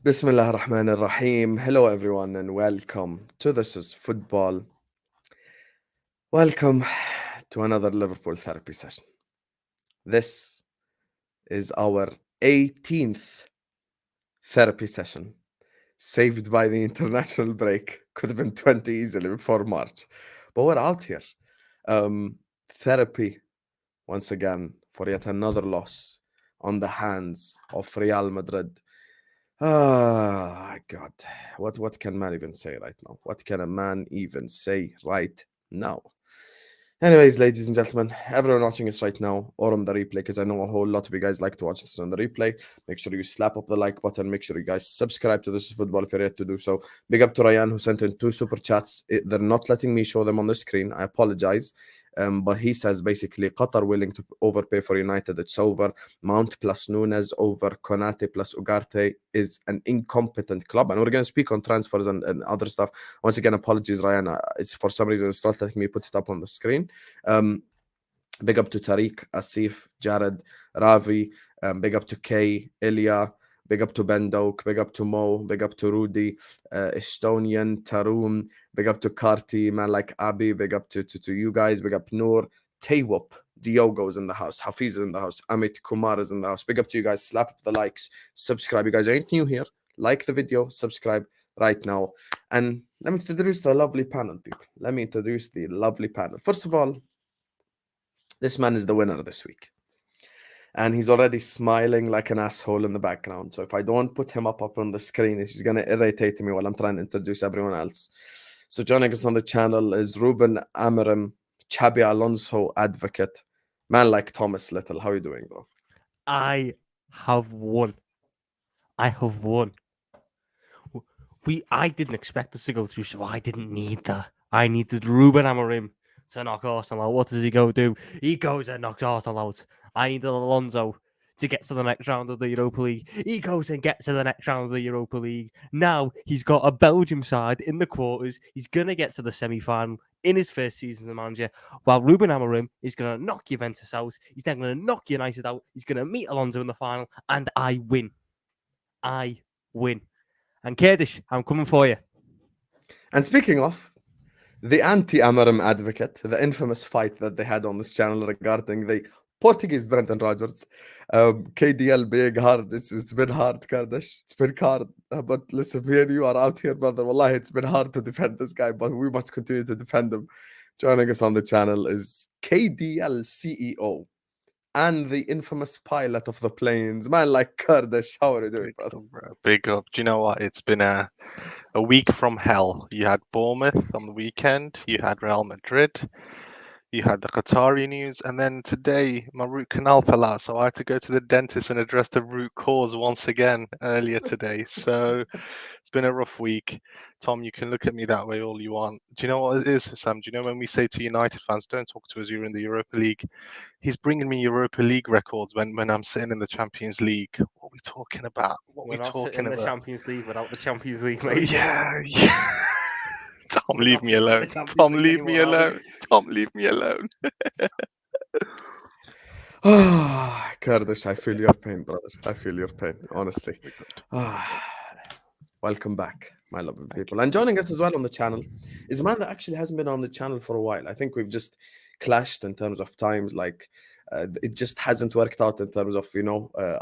Bismillah ar-Rahman ar-Rahim. Hello everyone and welcome to This is Football. Welcome to another Liverpool therapy session. This is our 18th therapy session, saved by the international break. Could have been 20 easily before March, but we're out here. Therapy, once again, for yet another loss on the hands of Real Madrid. Ah, God. What can man even say right now? What can a man even say right now? Anyways, ladies and gentlemen, everyone watching us right now or on the replay, because I know a whole lot of you guys like to watch this on the replay. Make sure you slap up the like button. Make sure you guys subscribe to This is Football if you're yet to do so. Big up to Ryan who sent in 2 super chats. They're not letting me show them on the screen. I apologize. But he says basically Qatar willing to overpay for United. It's over. Mount plus Nunez over Konate plus Ugarte is an incompetent club. And we're going to speak on transfers and other stuff. Once again, apologies, Ryan. It's for some reason it's not letting me put it up on the screen. Big up to Tariq, Asif, Jared, Ravi. Big up to Kay, Ilya. Big up to Bendok, big up to Mo, big up to Rudy, Estonian, Tarun, big up to Karti, man like Abi, big up to you guys, big up Noor, Taywop, Diogo's in the house, Hafiz is in the house, Amit Kumar is in the house. Big up to you guys, slap up the likes, subscribe. You guys ain't new here, like the video, subscribe right now. And let me introduce the lovely panel, people. Let me introduce the lovely panel. First of all, this man is the winner this week. And he's already smiling like an asshole in the background. So if I don't put him up on the screen, he's going to irritate me while I'm trying to introduce everyone else. So joining us on the channel is Ruben Amarim, Chabi Alonso advocate, man like Thomas Little. How are you doing, bro? I have won. I have won. I didn't expect us to go through, so I didn't need that. I needed Ruben Amorim to knock Arsenal out. What does he go do? He goes and knocks Arsenal out. I needed Alonso to get to the next round of the Europa League. He goes and gets to the next round of the Europa League. Now he's got a Belgium side in the quarters. He's going to get to the semi-final in his first season as a manager, while Ruben Amorim is going to knock Juventus out. He's then going to knock United out. He's going to meet Alonso in the final, and I win. I win. And Kurdish, I'm coming for you. And speaking of, the anti-Amarim advocate, the infamous fight that they had on this channel regarding the Portuguese Brendan Rodgers, KDL big hard. It's been hard, Kardash. It's been hard. But listen, me and you are out here, brother. Wallahi, it's been hard to defend this guy, but we must continue to defend him. Joining us on the channel is KDL CEO and the infamous pilot of the planes, man like Kardash. How are you doing, brother? Big up. Do you know what? It's been a week from hell. You had Bournemouth on the weekend, you had Real Madrid, you had the Qatari news, and then today my root canal fell out, so I had to go to the dentist and address the root cause once again earlier today. So it's been a rough week. Tom, you can look at me that way all you want. Do you know what it is, Sam? Do you know when we say to United fans, don't talk to us, you're in the Europa League? He's bringing me Europa League records when I'm sitting in the Champions League. What are we talking about? We're not sitting in the Champions League without the Champions League, mate. Yeah. Tom, leave me alone. Tom, leave me alone. Tom, leave me alone. Ah, Kurdish, I feel your pain, brother. I feel your pain, honestly. Welcome back, my lovely people. And joining us as well on the channel is a man that actually hasn't been on the channel for a while. I think we've just clashed in terms of times. Like, it just hasn't worked out in terms of,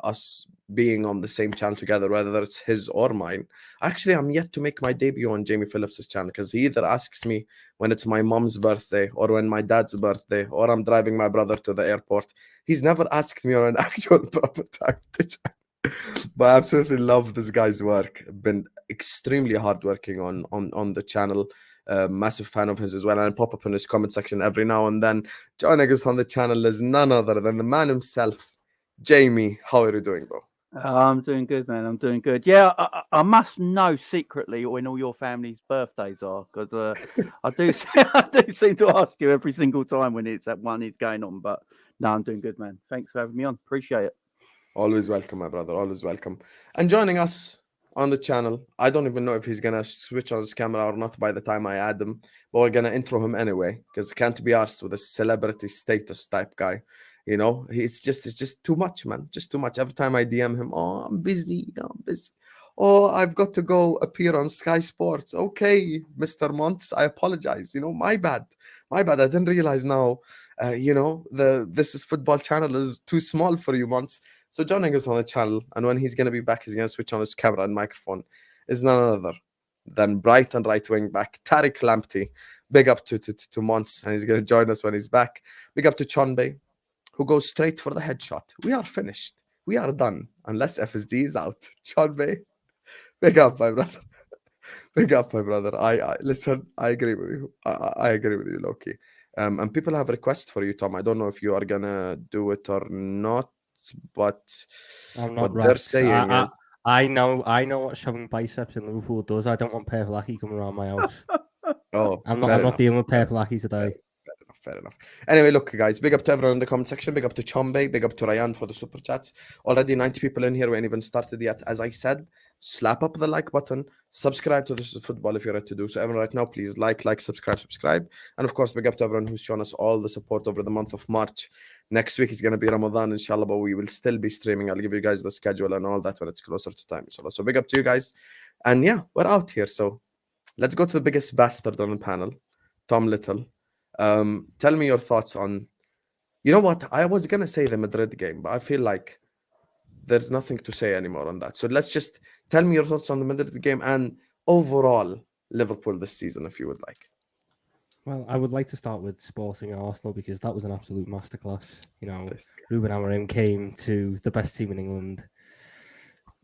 us being on the same channel together, whether it's his or mine. Actually, I'm yet to make my debut on Jamie Phillips's channel because he either asks me when it's my mom's birthday or when my dad's birthday or I'm driving my brother to the airport. He's never asked me on an actual proper time to chat. But I absolutely love this guy's work. Been extremely hardworking on the channel. Massive fan of his as well. And I pop up in his comment section every now and then. Joining us on the channel is none other than the man himself, Jamie. How are you doing, bro? I'm doing good, man. I'm doing good. Yeah, I must know secretly when all your family's birthdays are, because I do I do seem to ask you every single time when it's that one is going on. But no, I'm doing good, man. Thanks for having me on. Appreciate it. Always welcome, my brother. Always welcome. And joining us on the channel, I don't even know if he's gonna switch on his camera or not by the time I add him, but we're gonna intro him anyway because it can't be arsed with a celebrity status type guy. It's just too much, man. Just too much. Every time I DM him, oh, I'm busy. Oh, I've got to go appear on Sky Sports. Okay, Mr. Monts, I apologize. My bad. My bad. I didn't realize now. This is football channel is too small for you, Monts. So joining us on the channel, and when he's going to be back, he's going to switch on his camera and microphone, is none other than Brighton right wing back Tariq Lamptey. Big up to Monts, and he's going to join us when he's back. Big up to Chonbei, who goes straight for the headshot. We are finished. We are done, unless FSD is out. Chonbei, big up, my brother. Big up, my brother. I listen. I agree with you. I agree with you, Loki. And people have requests for you, Tom. I don't know if you are gonna do it or not, but I'm what not they're Rex. saying is, I know what showing biceps in Liverpool does. I don't want Perflaki coming around my house. oh, I'm fair not enough. dealing with Perflaki today. Fair enough. Anyway, look, guys, big up to everyone in the comment section. Big up to Chombe. Big up to Ryan for the super chats. Already 90 people in here. We ain't even started yet. As I said, slap up the like button. Subscribe to This Is Football if you're ready to do so. Everyone right now, please like, subscribe. And of course, big up to everyone who's shown us all the support over the month of March. Next week is going to be Ramadan, inshallah, but we will still be streaming. I'll give you guys the schedule and all that when it's closer to time, inshallah. So big up to you guys. And yeah, we're out here. So let's go to the biggest bastard on the panel, Tom Little. Tell me your thoughts on, you know what, I was gonna say the Madrid game, but I feel like there's nothing to say anymore on that. So let's just tell me your thoughts on the Madrid game and overall Liverpool this season, if you would like. Well, I would like to start with Sporting Arsenal because that was an absolute masterclass. This Ruben Amorim came to the best team in England.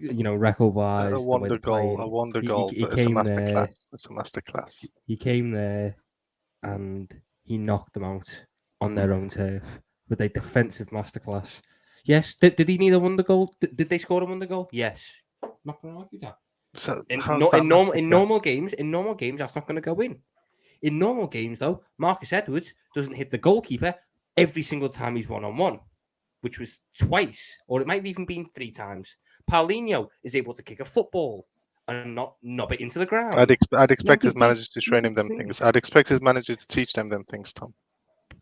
Record-wise, A wonder goal, He but it's a came there. masterclass. It's a masterclass. He came there and he knocked them out on their own turf with a defensive masterclass. Yes, did he need a wonder goal? Did they score a wonder goal? Yes. I'm not going to argue that. So In how's that normal masterclass? games, that's not going to go in. In normal games, though, Marcus Edwards doesn't hit the goalkeeper every single time he's one-on-one, which was twice, or it might have even been 3 times. Paulinho is able to kick a football and not knob it into the ground. I'd expect his they- managers to train him them things. I'd expect his manager to teach them things, Tom.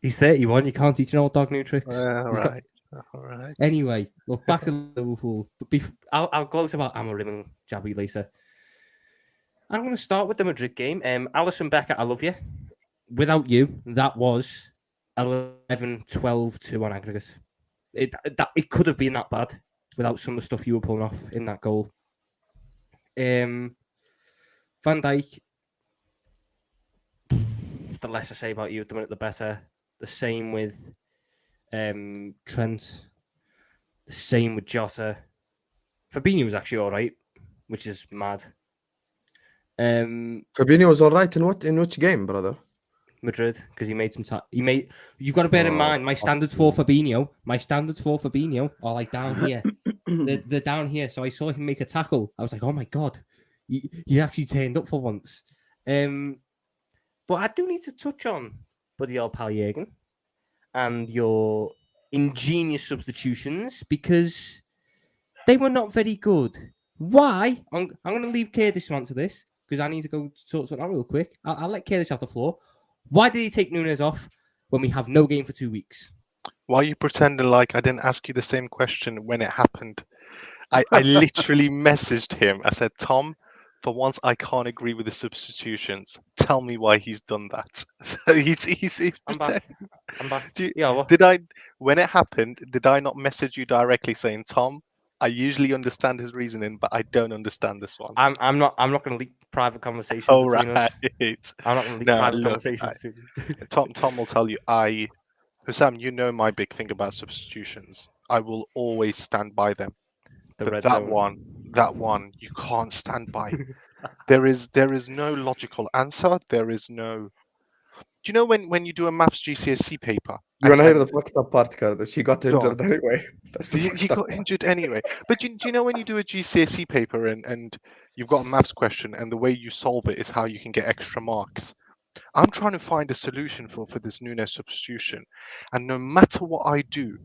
He's 31. You can't teach an old dog new tricks. All He's got- right. All right. Anyway, look, back to Liverpool. But I'll gloat about Amorim and Jabby later. I'm going to start with the Madrid game. Alisson Becker, I love you. Without you, that was 11-12-2 on aggregate. It could have been that bad without some of the stuff you were pulling off in that goal. Van Dijk, the less I say about you at the minute, the better. The same with Trent. The same with Jota. Fabinho was actually all right, which is mad. Fabinho was all right in which game, brother? Madrid, because he made some time. You've got to bear in mind my standards for Fabinho. My standards for Fabinho are like down here. They're down here. So I saw him make a tackle. I was like, oh my god, he actually turned up for once. But I do need to touch on Buddy old pal Jürgen and your ingenious substitutions because they were not very good. Why? I'm going to leave Curtis to answer this because I need to go sort something out real quick. I'll let Curtis have the floor. Why did he take Nunez off when we have no game for 2 weeks? Why are you pretending like I didn't ask you the same question when it happened? I literally messaged him. I said, Tom, for once I can't agree with the substitutions. Tell me why he's done that. So he's I'm back. I'm back. When it happened, did I not message you directly saying, Tom, I usually understand his reasoning, but I don't understand this one. I'm not going to leak private conversations between us. I'm not going to leak private conversations between you. Tom will tell you. Hussam, you know my big thing about substitutions. I will always stand by them. But that one, you can't stand by. There is no logical answer. There is no. Do you know when you do a maths GCSE paper? You want to hear the fucked up part, Curtis? He got injured anyway. He got injured anyway. But do you know when you do a GCSE paper and you've got a maths question and the way you solve it is how you can get extra marks? I'm trying to find a solution for this Nunez substitution. And no matter what I do,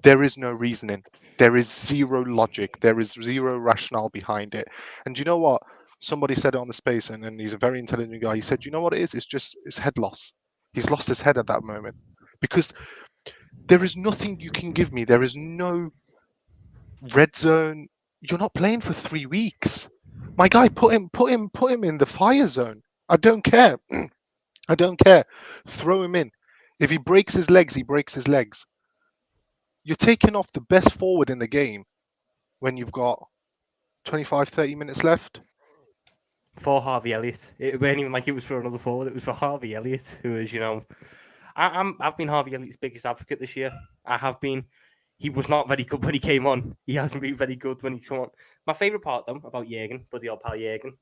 there is no reasoning. There is zero logic. There is zero rationale behind it. And do you know what? Somebody said it on the space, and he's a very intelligent guy. He said, you know what it is? It's just his head loss. He's lost his head at that moment. Because there is nothing you can give me. There is no red zone. You're not playing for 3 weeks. My guy, put him in the fire zone. I don't care. I don't care. Throw him in. If he breaks his legs, he breaks his legs. You're taking off the best forward in the game when you've got 25, 30 minutes left. For Harvey Elliott. It wasn't even like it was for another forward. It was for Harvey Elliott, who is, I've been Harvey Elliott's biggest advocate this year. I have been. He was not very good when he came on. He hasn't been very good when he come on. My favourite part, though, about Jürgen, buddy old pal Jürgen,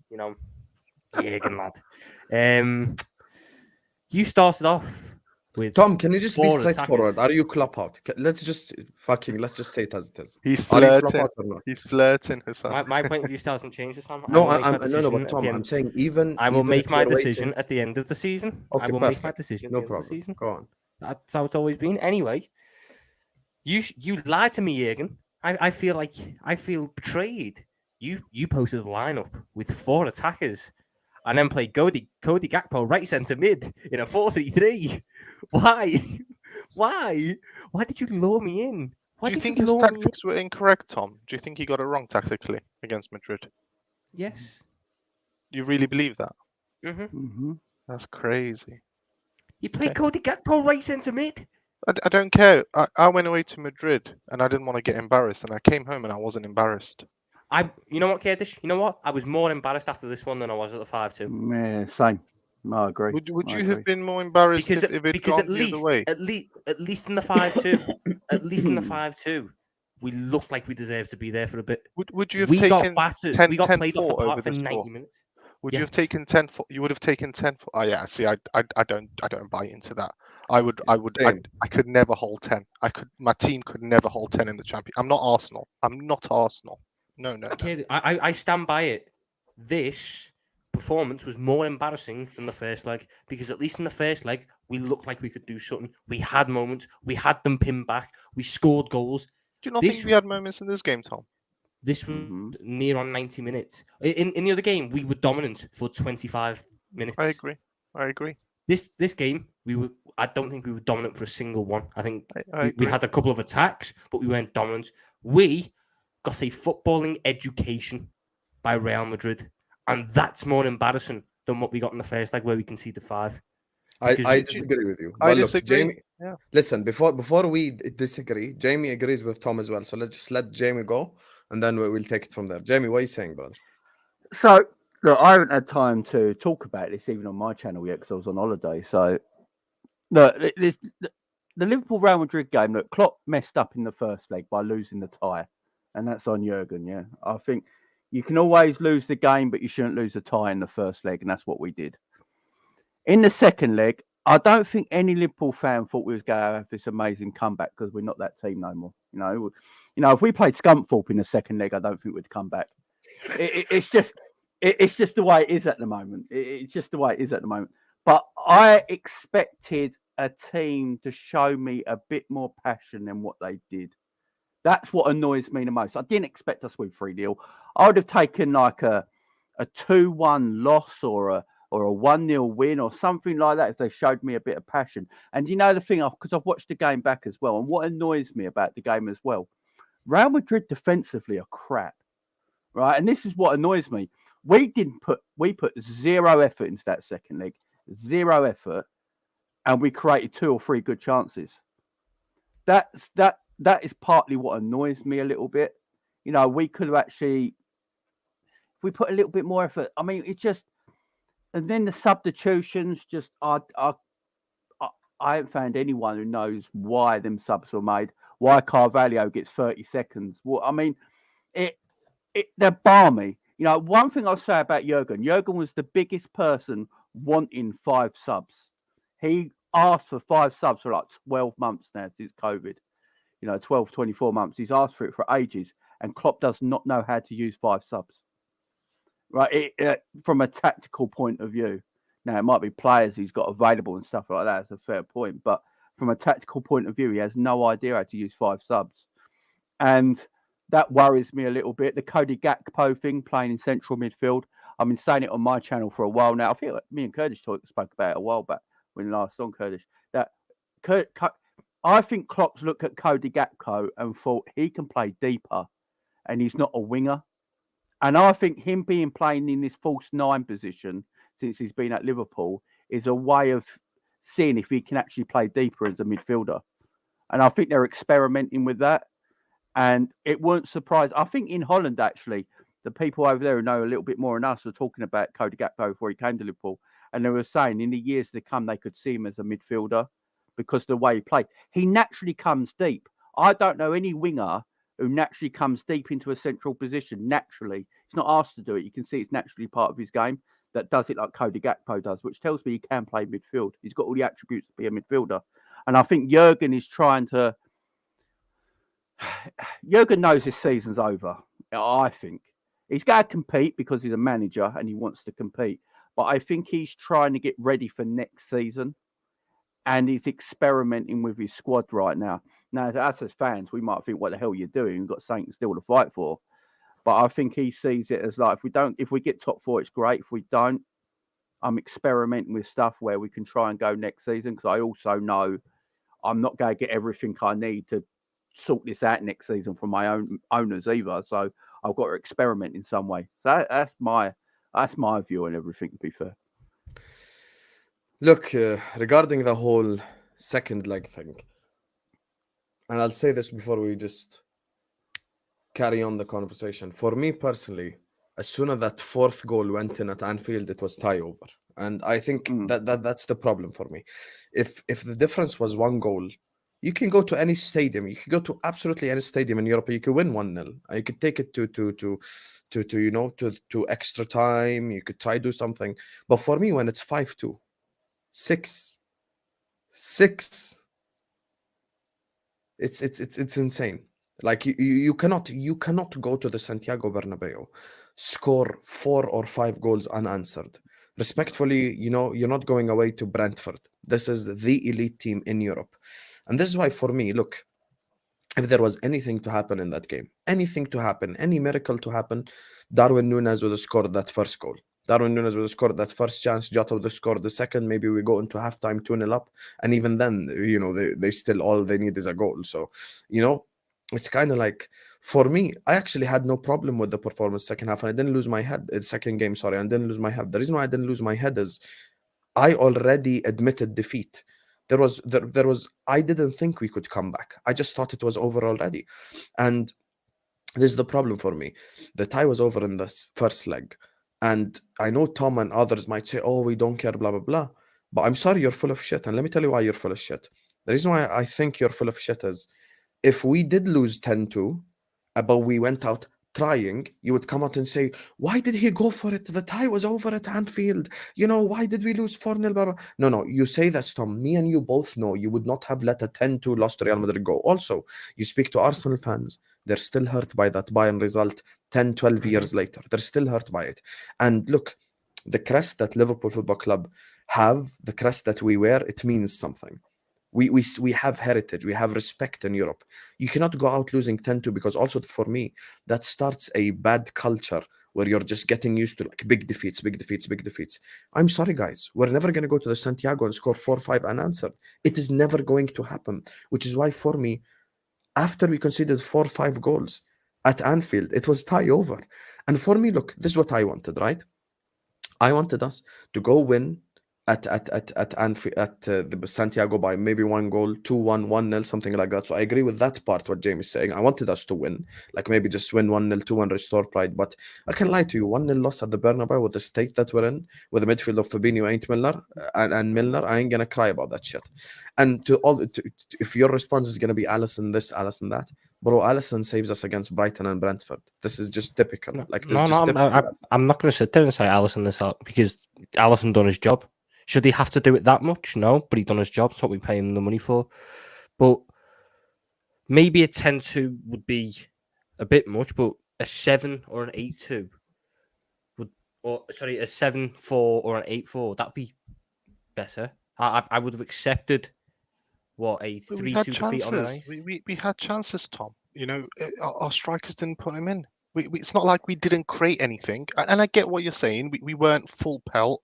Jürgen lad. You started off with Tom, can you just be 4 straightforward? attackers. Are you Klopp out? Let's just say it as it is. He's Are you Klopp flirting. out or not? He's flirting, Hassan. My point of view still hasn't changed this time. No, I will make my no, decision but at Tom, the I'm end. saying even I will even make if my you're decision waiting- at the end of the season. Okay, I will make my perfect. decision at No the end of the problem. season. Go on. That's how it's always been. Anyway, you lied to me, Jürgen. I feel betrayed. You posted a lineup with 4 attackers, and then played Cody Gakpo right centre mid in a 4-3-3. Why? Why? Why did you lure me in? Why Do you did think you his lure me in? tactics were incorrect, Tom? Do you think he got it wrong tactically against Madrid? Yes. You really believe that? Mm-hmm. Mm-hmm. That's crazy. You played Okay. Cody Gakpo right centre mid. I don't care. I went away to Madrid and I didn't want to get embarrassed, and I came home and I wasn't embarrassed. You know what, Kurdish? You know what? I was more embarrassed after this one than I was at the 5-2. Yeah, same. I agree. Would I you have agree. been more embarrassed Because if it because gone at the other way? least in the 5-2, at least in the 5-2, we looked like we deserved to be there for a bit. Would you have We got taken battered. 10, We got 10 played off the 4 park over for the 90 score? minutes. Would you have Yes. taken 10? You would have taken 10. Oh yeah. See, I don't buy into that. I Same. could never hold 10. My team could never hold 10 in the champion. I'm not Arsenal. No. Okay, I stand by it. This performance was more embarrassing than the first leg, because at least in the first leg we looked like we could do something. We had moments. We had them pinned back. We scored goals. Do you not This- think we had moments in this game, Tom? This was Mhm. near on 90 minutes. In the other game, we were dominant for 25 minutes. I agree. This game, I don't think we were dominant for a single one. I think I we agree. had a couple of attacks, but we weren't dominant. We got a footballing education by Real Madrid, and that's more embarrassing than what we got in the first leg, where we conceded 5. I Because disagree with you. I But look, disagree. Jamie, Yeah. listen, before we disagree, Jamie agrees with Tom as well. So let's just let Jamie go, and then we'll take it from there. Jamie, what are you saying, brother? So, look, I haven't had time to talk about this even on my channel yet because I was on holiday. So, look, the Liverpool Real Madrid game, look, Klopp messed up in the first leg by losing the tie, and that's on Jurgen. Yeah, I think you can always lose the game, but you shouldn't lose a tie in the first leg, and that's what we did. In the second leg, I don't think any Liverpool fan thought we was going to have this amazing comeback because we're not that team no more. You know, if we played Scunthorpe in the second leg, I don't think we'd come back. It's just the way it is at the moment. It's just the way it is at the moment. But I expected a team to show me a bit more passion than what they did. That's what annoys me the most. I didn't expect us to win 3-0. I would have taken like a 2-1 loss or a 1-0 win or something like that if they showed me a bit of passion. And you know the thing, because I've watched the game back as well, and what annoys me about the game as well, Real Madrid defensively are crap, right? And this is what annoys me. We put zero effort into that second leg, zero effort, and we created 2 or 3 good chances. That is partly what annoys me a little bit. You know, we could have actually, if we put a little bit more effort. I mean, it's just, and then the substitutions. Just I haven't found anyone who knows why them subs were made. Why Carvalho gets 30 seconds? Well, I mean, they're balmy. You know, one thing I'll say about Jurgen was the biggest person wanting 5 subs. He asked for 5 subs for like 12 months now since COVID. You know, 12, 24 months. He's asked for it for ages. And Klopp does not know how to use 5 subs. Right? From a tactical point of view. Now, it might be players he's got available and stuff like that. That's a fair point. But from a tactical point of view, he has no idea how to use 5 subs. And that worries me a little bit. The Cody Gakpo thing, playing in central midfield. I've been saying it on my channel for a while now. I feel like me and Kurdish spoke about it a while back when last on Kurdish. That I think Klopp's looked at Cody Gakpo and thought he can play deeper, and he's not a winger. And I think him being playing in this false nine position since he's been at Liverpool is a way of seeing if he can actually play deeper as a midfielder. And I think they're experimenting with that. And it won't surprise. I think in Holland, actually, the people over there who know a little bit more than us were talking about Cody Gakpo before he came to Liverpool. And they were saying in the years to come, they could see him as a midfielder because of the way he played. He naturally comes deep. I don't know any winger who naturally comes deep into a central position. Naturally, he's not asked to do it. You can see it's naturally part of his game that does it like Cody Gakpo does, which tells me he can play midfield. He's got all the attributes to be a midfielder. And I think Jurgen is trying to. Jurgen knows this season's over. I think he's going to compete because he's a manager and he wants to compete. But I think he's trying to get ready for next season, and he's experimenting with his squad right now. Now, us as fans, we might think, "What the hell are you doing? You've got something still to fight for." But I think he sees it as like, if we get top four, it's great. If we don't, I'm experimenting with stuff where we can try and go next season because I also know I'm not going to get everything I need to sort this out next season from my own owners either. So I've got to experiment in some way. So that's my view on everything, to be fair. Look, regarding the whole second leg thing, and I'll say this before we just carry on the conversation. For me personally, as soon as that fourth goal went in at Anfield, it was tie over. And I think that's the problem for me. If the difference was one goal, you can go to any stadium. You can go to absolutely any stadium in Europe. You could win 1-0. You could take it to extra time. You could try do something. But for me, when it's 5-2, 6, it's insane. Like you cannot go to the Santiago Bernabeu, score 4 or 5 goals unanswered. Respectfully, you're not going away to Brentford. This is the elite team in Europe. And this is why, for me, look, if there was anything to happen in that game, anything to happen, any miracle to happen, Darwin Nunez would have scored that first goal. Darwin Nunez would have scored that first chance. Jota would have scored the second. Maybe we go into halftime 2-0 up. And even then, they still, all they need is a goal. So, it's kind of like, for me, I actually had no problem with the performance second half. And I didn't lose my head. Second game, sorry. I didn't lose my head. The reason why I didn't lose my head is I already admitted defeat. There was I didn't think we could come back. I just thought it was over already. And this is the problem for me. The tie was over in the first leg. And I know Tom and others might say, "Oh, we don't care, blah, blah, blah." But I'm sorry, you're full of shit. And let me tell you why you're full of shit. The reason why I think you're full of shit is if we did lose 10-2, but we went out trying, you would come out and say, "Why did he go for it? The tie was over at Anfield. Why did we lose 4-0? Blah, blah." No, you say that, Tom. Me and you both know you would not have let a 10-2 loss to Real Madrid go. Also, you speak to Arsenal fans. They're still hurt by that Bayern result 10, 12 years later. They're still hurt by it. And look, the crest that Liverpool Football Club have, the crest that we wear, it means something. We have heritage, we have respect in Europe. You cannot go out losing 10-2 because also for me, that starts a bad culture where you're just getting used to like big defeats. I'm sorry, guys. We're never going to go to the Santiago and score 4-5 unanswered. It is never going to happen, which is why for me, after we conceded 4-5 goals at Anfield, it was tie over. And for me, look, this is what I wanted, right? I wanted us to go win at Anfield, at the Santiago by maybe 1 goal, 2-1, 1-0, something like that. So I agree with that part, what Jamie's saying. I wanted us to win, like maybe just win 1-0, 2-1, restore pride. But I can lie to you, 1-0 loss at the Bernabeu with the state that we're in, with the midfield of Fabinho and Milner, I ain't gonna cry about that shit. And if your response is gonna be Alisson this, Alisson that, bro, Alisson saves us against Brighton and Brentford. This is just typical. I'm not going to sit there and say Alisson this out because Alisson done his job. Should he have to do it that much? No, but he done his job. That's what we pay him the money for. But maybe a 10-2 would be a bit much, but a 7 or an 8-2 would, a 7-4 or an 8-4, that'd be better. I would have accepted a 3-2 defeat on the night. We had chances, Tom. Our strikers didn't put him in. It's not like we didn't create anything. And I get what you're saying. We weren't full pelt.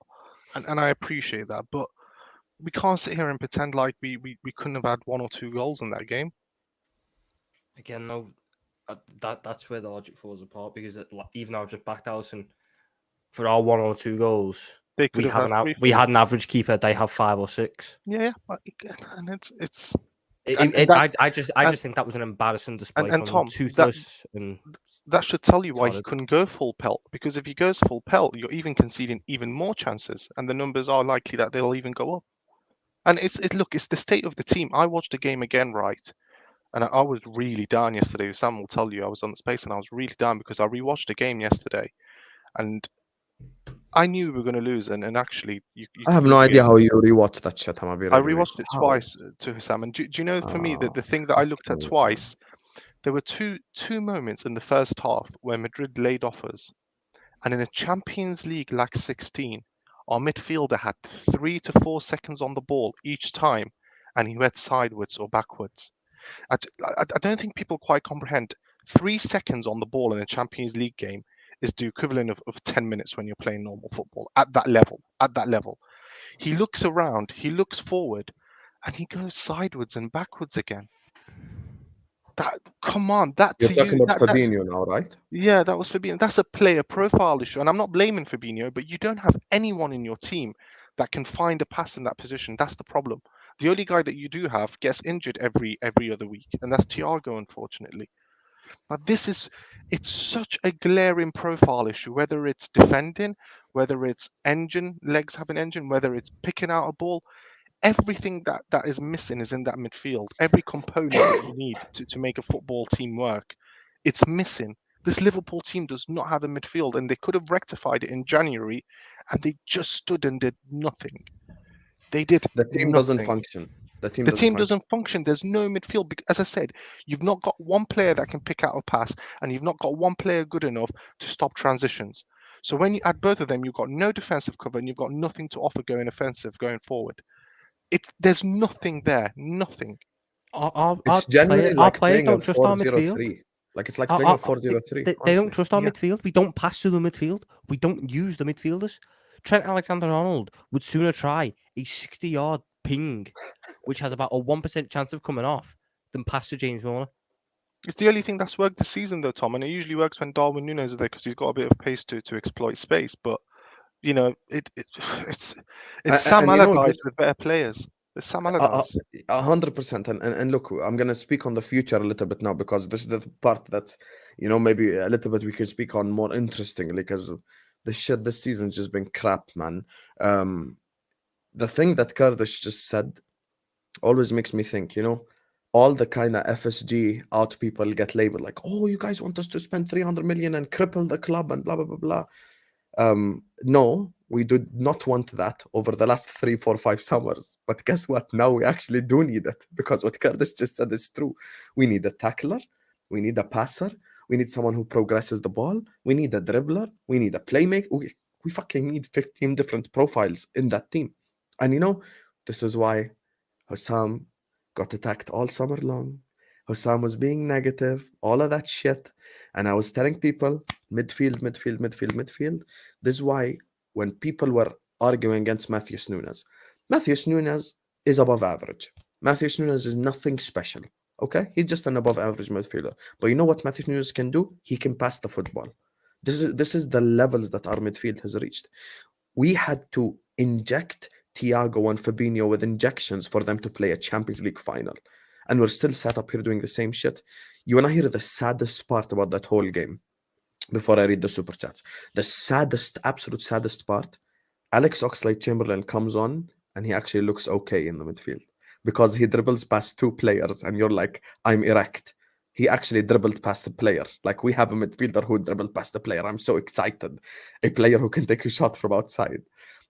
And I appreciate that, but we can't sit here and pretend like we couldn't have had 1 or 2 goals in that game. Again, though, That's where the logic falls apart because even though I've just backed Alisson for our 1 or 2 goals, They could we have had had 3. had an average keeper. They have 5 or 6. Yeah, and it's and that, I just and, think that was an embarrassing display and from Tom, Toothless and that should tell you why he Torrid. couldn't go full pelt, because if he goes full pelt, you're even conceding even more chances, and the numbers are likely that they'll even go up. And it's the state of the team. I watched the game again, right? And I was really down yesterday. Sam will tell you I was on the space and I was really down because I rewatched the game yesterday, and I knew we were going to lose. And actually, you I have could no be idea how you rewatch that shit. I'm be I ready with rewatched you. it How? twice to Sam. And do you know, for me, the thing that I looked at fucking twice, there were two moments in the first half where Madrid laid off us. And in a Champions League like 16, our midfielder had 3 to 4 seconds on the ball each time, and he went sideways or backwards. I don't think people quite comprehend 3 seconds on the ball in a Champions League game is the equivalent of 10 minutes when you're playing normal football at that level. At that level, he looks around, he looks forward, and he goes sideways and backwards again. Come on, that You're to talking you, about Fabinho now, right? yeah, that was Fabinho. That's a player profile issue, and I'm not blaming Fabinho, but you don't have anyone in your team that can find a pass in that position. That's the problem. The only guy that you do have gets injured every other week, and that's Thiago, unfortunately. Now it's such a glaring profile issue, whether it's defending, whether it's legs have an engine, whether it's picking out a ball. Everything that is missing is in that midfield. Every component that you need to make a football team work, it's missing. This Liverpool team does not have a midfield, and they could have rectified it in January, and they just stood and did nothing. They did The team doesn't nothing. function. The team The doesn't team function. doesn't function. There's no midfield. As I said, you've not got one player that can pick out a pass, and you've not got one player good enough to stop transitions. So when you add both of them, you've got no defensive cover, and you've got nothing to offer going offensive, going forward. There's nothing there. Nothing. It's genuinely our like players playing a don't trust our midfield. 4-0-3. Like it's like playing a 4-0-3. They don't trust our Yeah. midfield. We don't pass to the midfield. We don't use the midfielders. Trent Alexander-Arnold would sooner try a 60-yard ping, which has about a 1% chance of coming off, than pass to James Milner. It's the only thing that's worked this season, though, Tom, and it usually works when Darwin Nunez is there because he's got a bit of pace to exploit space. But you know, it's Sam And you know, Allardyce with better players. It's Sam Allardyce. 100%. And look, I'm gonna speak on the future a little bit now because this is the part that maybe a little bit we can speak on more interestingly because the shit this season's just been crap, man. The thing that Kurdish just said always makes me think, all the kind of FSG out people get labeled like, oh, you guys want us to spend 300 million and cripple the club and blah, blah, blah, blah. No, we do not want that over the last 3, 4, 5 summers. But guess what? Now we actually do need it because what Kurdish just said is true. We need a tackler. We need a passer. We need someone who progresses the ball. We need a dribbler. We need a playmaker. We fucking need 15 different profiles in that team. And this is why Hussam got attacked all summer long. Hussam was being negative, all of that shit. And I was telling people, midfield. This is why when people were arguing against Matheus Nunes is above average. Matheus Nunes is nothing special, okay? He's just an above average midfielder. But you know what Matheus Nunes can do? He can pass the football. This is the levels that our midfield has reached. We had to inject Thiago and Fabinho with injections for them to play a Champions League final. And we're still sat up here doing the same shit. You want to hear the saddest part about that whole game before I read the super chats? The absolute saddest part, Alex Oxlade-Chamberlain comes on and he actually looks okay in the midfield because he dribbles past 2 players and you're like, I'm erect. He actually dribbled past a player. Like we have a midfielder who dribbled past a player. I'm so excited. A player who can take a shot from outside.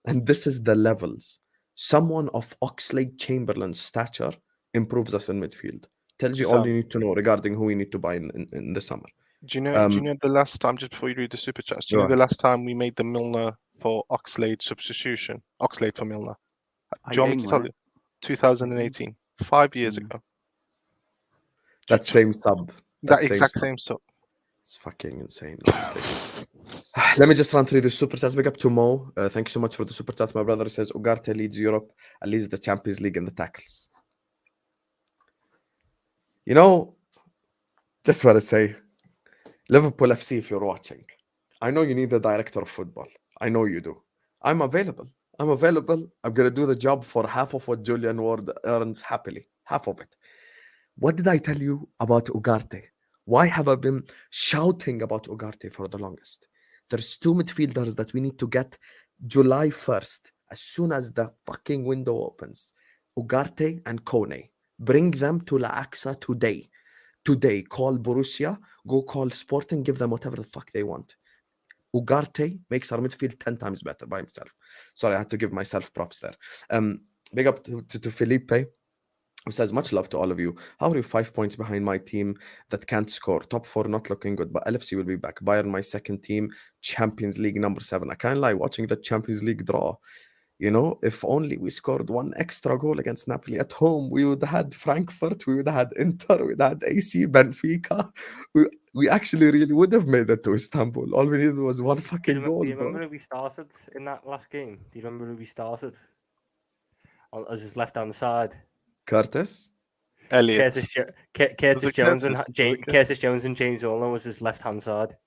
And this is the levels. Someone of Oxlade-Chamberlain's stature improves us in midfield. Tells you all you need to know regarding who we need to buy in the summer. Do you know the last time, just before you read the super chats, do you know the last time we made the Milner for Oxlade substitution? Oxlade for Milner. Do you want me to tell you? 2018. 5 years ago. That same sub. That exact same sub. It's fucking insane, honestly. Let me just run through the super chats. Big up to Mo. Thank you so much for the super chat. My brother says Ugarte leads Europe and leads the Champions League in the tackles. Just want to say, Liverpool FC, if you're watching, I know you need a director of football. I know you do. I'm available. I'm available. I'm going to do the job for half of what Julian Ward earns happily. Half of it. What did I tell you about Ugarte? Why have I been shouting about Ugarte for the longest? There's 2 midfielders that we need to get July 1st, as soon as the fucking window opens. Ugarte and Kone. Bring them to La Aqsa today. Today, call Borussia, go call Sporting, give them whatever the fuck they want. Ugarte makes our midfield 10 times better by himself. Sorry, I had to give myself props there. Big up to Felipe, who says, much love to all of you. How are you 5 points behind my team that can't score? Top 4 not looking good, but LFC will be back. Bayern, my second team, Champions League number 7. I can't lie, watching the Champions League draw, you know, if only we scored 1 extra goal against Napoli at home, we would have had Frankfurt, we would have had Inter, we would have had AC, Benfica. We actually really would have made it to Istanbul. All we needed was 1 fucking goal. Do you remember who we started in that last game? Do you remember who we started? As his left-hand side. Curtis? Elliot. Curtis Jones and Curtis Jones and James Olin was his left-hand side.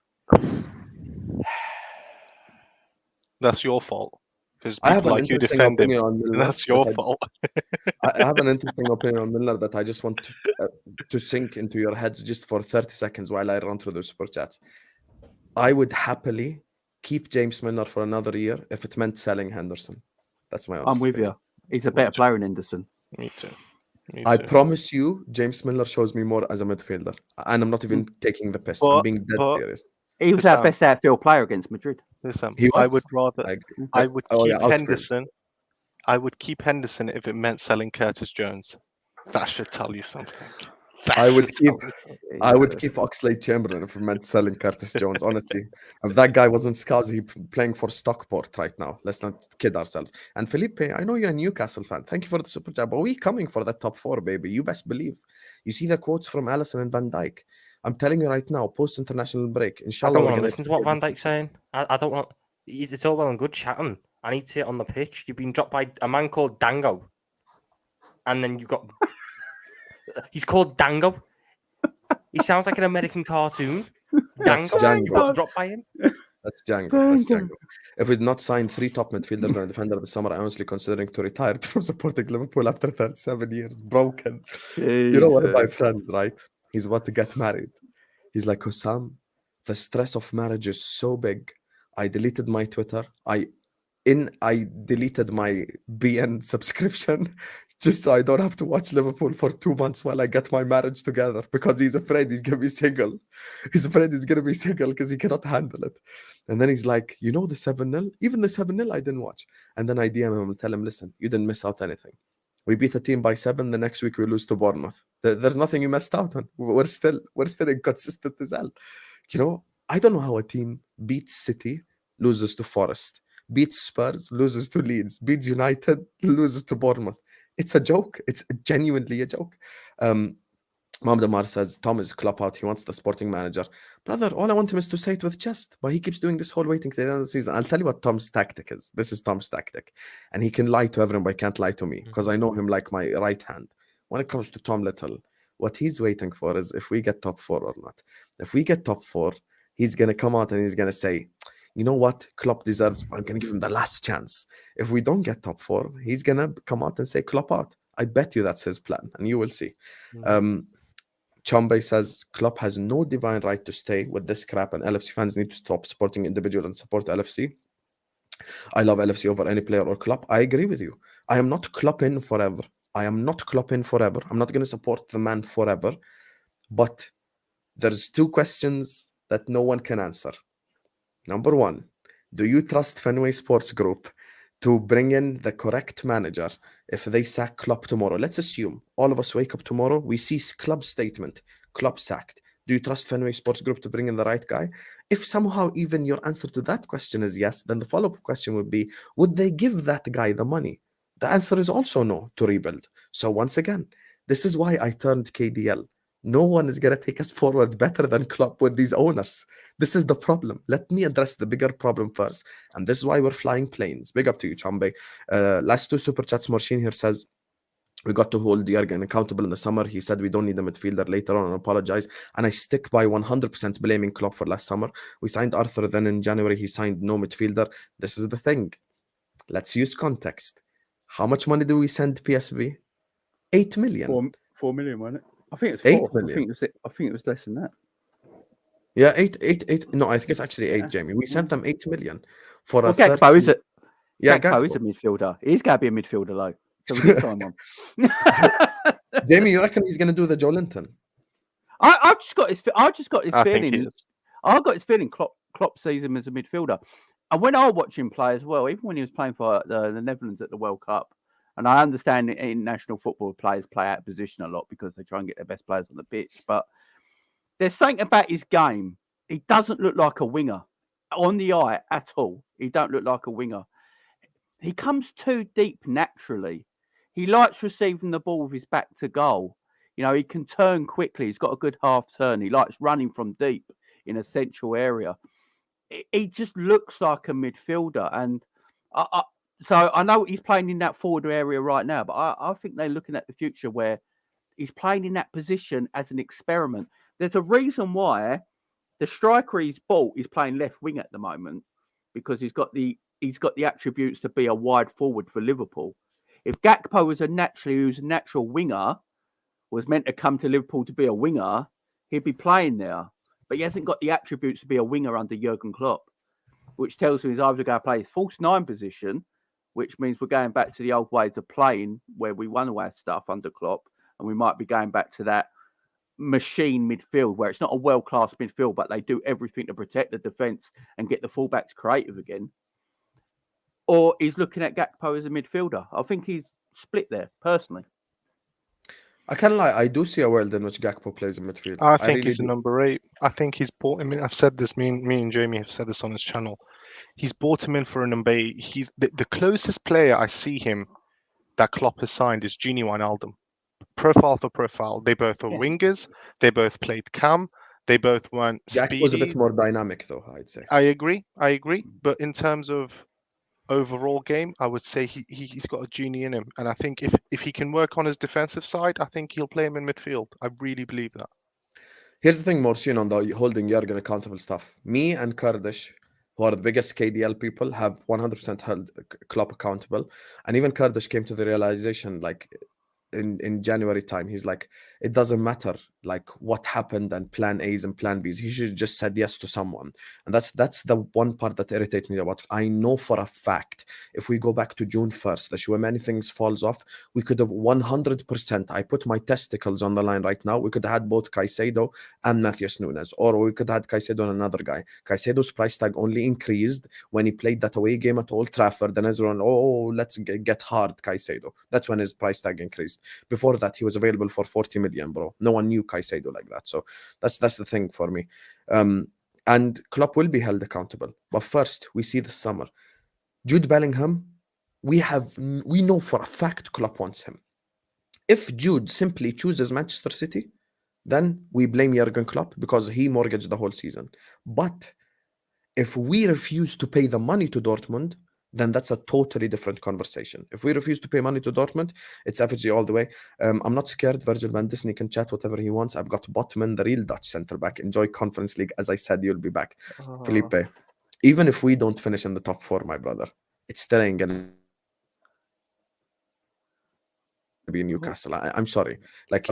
That's your fault. Because I have an like you interesting defend him. opinion on Milner. That's your fault. I have an interesting opinion on Milner that I just want to sink into your heads just for 30 seconds while I run through the super chats. I would happily keep James Milner for another year if it meant selling Henderson. That's my honest I'm with opinion. you. He's a better player than Henderson. Me too. I promise you, James Milner shows me more as a midfielder. And I'm not even taking the piss. I'm being dead serious. He was our best outfield player against Madrid. Listen, He I was? would rather. I would keep Henderson. I would keep Henderson if it meant selling Curtis Jones. That should tell you something. I would keep Oxlade-Chamberlain if it meant selling Curtis Jones. Honestly, if that guy wasn't Scouse, he'd be playing for Stockport right now. Let's not kid ourselves. And Felipe, I know you're a Newcastle fan. Thank you for the super chat. But we coming for that top 4, baby. You best believe. You see the quotes from Alisson and Van Dijk. I'm telling you right now, post international break. Inshallah, I don't want to listen to what Van Dijk's saying. I don't want. It's all well and good chatting. I need to see it on the pitch. You've been dropped by a man called Dango, and then you've got. He's called Dango. He sounds like an American cartoon. Dango. You got dropped by him. That's Django. If we'd not signed 3 top midfielders and a defender of the summer, I'm honestly considering to retire from supporting Liverpool after 37 years. Broken. Jesus. You know, one of my friends, right? He's about to get married. He's like, Hussam, the stress of marriage is so big. I deleted my Twitter. I deleted my BN subscription just so I don't have to watch Liverpool for 2 months while I get my marriage together, because he's afraid he's going to be single. He's afraid he's going to be single because he cannot handle it. And then he's like, you know, the 7-0? Even the 7-0 I didn't watch. And then I DM him and tell him, listen, you didn't miss out anything. We beat a team by 7. The next week we lose to Bournemouth. There's nothing you missed out on. We're still inconsistent as hell. You know, I don't know how a team beats City, loses to Forest, beats Spurs, loses to Leeds, beats United, loses to Bournemouth. It's a joke. It's genuinely a joke. Mohamed Amar says, Tom is Klopp out. He wants the sporting manager. Brother, all I want him is to say it with chest, but he keeps doing this whole waiting to the end of the season. I'll tell you what Tom's tactic is. This is Tom's tactic. And he can lie to everyone, but he can't lie to me because I know him like my right hand. When it comes to Tom Little, what he's waiting for is if we get top 4 or not. If we get top 4, he's going to come out and he's going to say, you know what? Klopp deserves, I'm going to give him the last chance. If we don't get top 4, he's going to come out and say Klopp out. I bet you that's his plan, and you will see. Chombe says, Klopp has no divine right to stay with this crap, and LFC fans need to stop supporting individuals and support LFC. I love LFC over any player or Klopp. I agree with you. I am not Klopp in forever. I'm not going to support the man forever. But there's 2 questions that no one can answer. Number 1, do you trust Fenway Sports Group to bring in the correct manager if they sack Klopp tomorrow? Let's assume all of us wake up tomorrow, we see Klopp statement, Klopp sacked. Do you trust Fenway Sports Group to bring in the right guy? If somehow even your answer to that question is yes, then the follow-up question would be, would they give that guy the money? The answer is also no to rebuild. So once again, this is why I turned KDL. No one is going to take us forward better than Klopp with these owners. This is the problem. Let me address the bigger problem first. And this is why we're flying planes. Big up to you, Chombe. Last 2 super chats. Machin here says, We got to hold Jurgen accountable in the summer. He said we don't need a midfielder later on and apologized. And I stick by 100% blaming Klopp for last summer. We signed Arthur, then in January he signed no midfielder. This is the thing. Let's use context. How much money do we send PSV? 8 million. 4 million, wasn't it? I think it's 8 4. million. I think it was less than that. Yeah, 8. No, I think it's actually 8, Jamie. We sent them 8 million for Well, a Gakpo is it? Yeah, Gakpo is a midfielder. He's got to be a midfielder, though. So we did sign one. Jamie, you reckon he's going to do the Joe Linton? I just got his I think feeling. he is. I got his feeling. Klopp sees him as a midfielder, and when I watch him play as well, even when he was playing for the Netherlands at the World Cup, and I understand that in national football players play out of position a lot because they try and get their best players on the pitch, but there's something about his game. He doesn't look like a winger on the eye at all. He don't look like a winger. He comes too deep naturally. He likes receiving the ball with his back to goal. You know, he can turn quickly. He's got a good half turn. He likes running from deep in a central area. He just looks like a midfielder. And so I know he's playing in that forward area right now, but I think they're looking at the future where he's playing in that position as an experiment. There's a reason why the striker he's bought is playing left wing at the moment, because he's got the attributes to be a wide forward for Liverpool. If Gakpo was who's a natural winger, was meant to come to Liverpool to be a winger, he'd be playing there. But he hasn't got the attributes to be a winger under Jurgen Klopp, which tells me he's either going to play his false 9 position, which means we're going back to the old ways of playing where we won away stuff under Klopp, and we might be going back to that machine midfield where it's not a world-class midfield, but they do everything to protect the defence and get the fullbacks creative again. Or he's looking at Gakpo as a midfielder. I think he's split there, personally. I can't lie. I do see a world in which Gakpo plays in midfield. I think really he's a do. number 8. I think he's bought him in. I've said this. Me and Jamie have said this on his channel. He's bought him in for a number 8. He's the closest player I see him that Klopp has signed is Gini Wijnaldum. Profile for profile. They both are wingers. They both played cam. They both weren't speedy. Gakpo's a bit more dynamic, though, I'd say. I agree. But in terms of overall game, I would say he's got a genie in him, and I think if he can work on his defensive side, I think he'll play him in midfield. I really believe that. Here's the thing, Morsin, on the holding Jurgen accountable stuff. Me and Kurdish, who are the biggest KDL people, have 100% held Klopp accountable. And even Kurdish came to the realization, like, in January time, he's like, it doesn't matter like what happened and plan A's and plan B's. He should just said yes to someone. And that's the one part that irritates me about. I know for a fact, if we go back to June 1st, the show many things falls off, we could have 100%, I put my testicles on the line right now, we could have had both Caicedo and Matheus Nunes, or we could have had Caicedo and another guy. Caicedo's price tag only increased when he played that away game at Old Trafford, and everyone, let's get hard Caicedo. That's when his price tag increased. Before that, he was available for 40 million, bro. No one knew Caicedo like that. So that's the thing for me. And Klopp will be held accountable. But first, we see this summer, Jude Bellingham, we know for a fact Klopp wants him. If Jude simply chooses Manchester City, then we blame Jurgen Klopp because he mortgaged the whole season. But if we refuse to pay the money to Dortmund, then that's a totally different conversation. If we refuse to pay money to Dortmund, it's FSG all the way. I'm not scared. Virgil van Disney can chat whatever he wants. I've got Botman, the real Dutch centre-back. Enjoy Conference League. As I said, you'll be back. Felipe, even if we don't finish in the top 4, my brother, it's still ain't going to be Newcastle. I'm sorry. Like,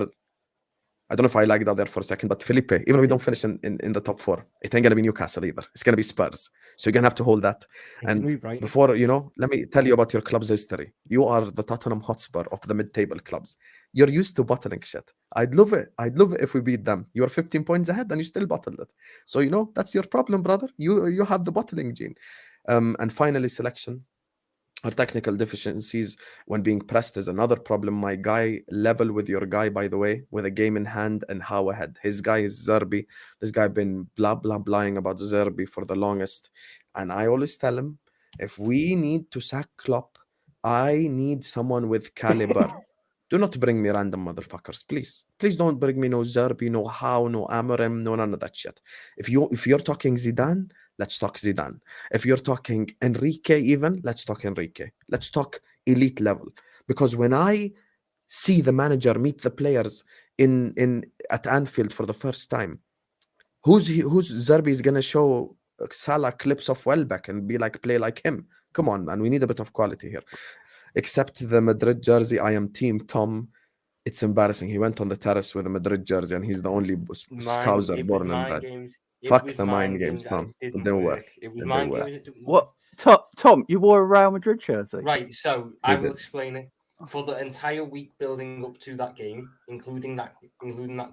I don't know if I lagged out there for a second, but Felipe, even if we don't finish in the top 4, it ain't going to be Newcastle either. It's going to be Spurs. So you're going to have to hold that. And before, let me tell you about your club's history. You are the Tottenham Hotspur of the mid-table clubs. You're used to bottling shit. I'd love it if we beat them. You're 15 points ahead and you still bottled it. So, that's your problem, brother. You have the bottling gene. And finally, selection. Our technical deficiencies when being pressed is another problem. My guy, level with your guy, by the way, with a game in hand and how ahead. His guy is Zerbi. This guy been blahing about Zerbi for the longest. And I always tell him, if we need to sack Klopp, I need someone with caliber. Do not bring me random motherfuckers, please. Please don't bring me no Zerbi, no Howe, no Amorim, no none of that shit. If you're talking Zidane, let's talk Zidane. If you're talking Enrique even, let's talk Enrique. Let's talk elite level. Because when I See the manager meet the players in at Anfield for the first time. Who's Zerbi is gonna show Salah clips of Welbeck and be like, play like him? Come on, man, we need a bit of quality here. Except the Madrid jersey, I am Team Tom. It's embarrassing. He went on the terrace with a Madrid jersey, and he's the only Scouser born and bred. Fuck the mind games, Tom. It didn't work. It was It mind didn't work. games. It didn't What? work. Tom, you wore a Real Madrid jersey. Right, so I will did. explain it. For the entire week building up to that game, including that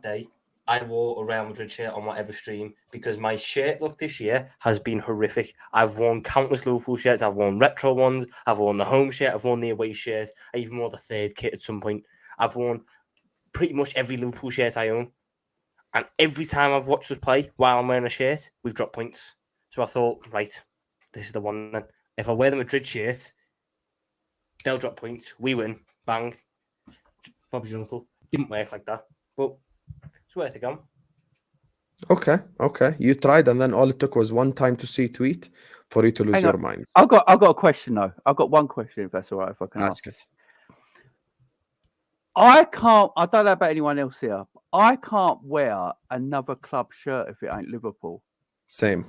day, I wore a Real Madrid shirt on whatever stream because my shirt look this year has been horrific. I've worn countless Liverpool shirts. I've worn retro ones. I've worn the home shirt. I've worn the away shirt. I even wore the third kit at some point. I've worn pretty much every Liverpool shirt I own. And every time I've watched us play while I'm wearing a shirt, we've dropped points. So I thought, right, this is the one then. If I wear the Madrid shirt, they'll drop points. We win. Bang. Bob's your uncle. Didn't work like that. But it's worth a go. Okay. You tried, and then all it took was one time to see tweet for you to lose your mind. I've got a question though. I've got one question, if that's all right, if I can ask it. I don't know about anyone else here. I can't wear another club shirt if it ain't Liverpool. Same.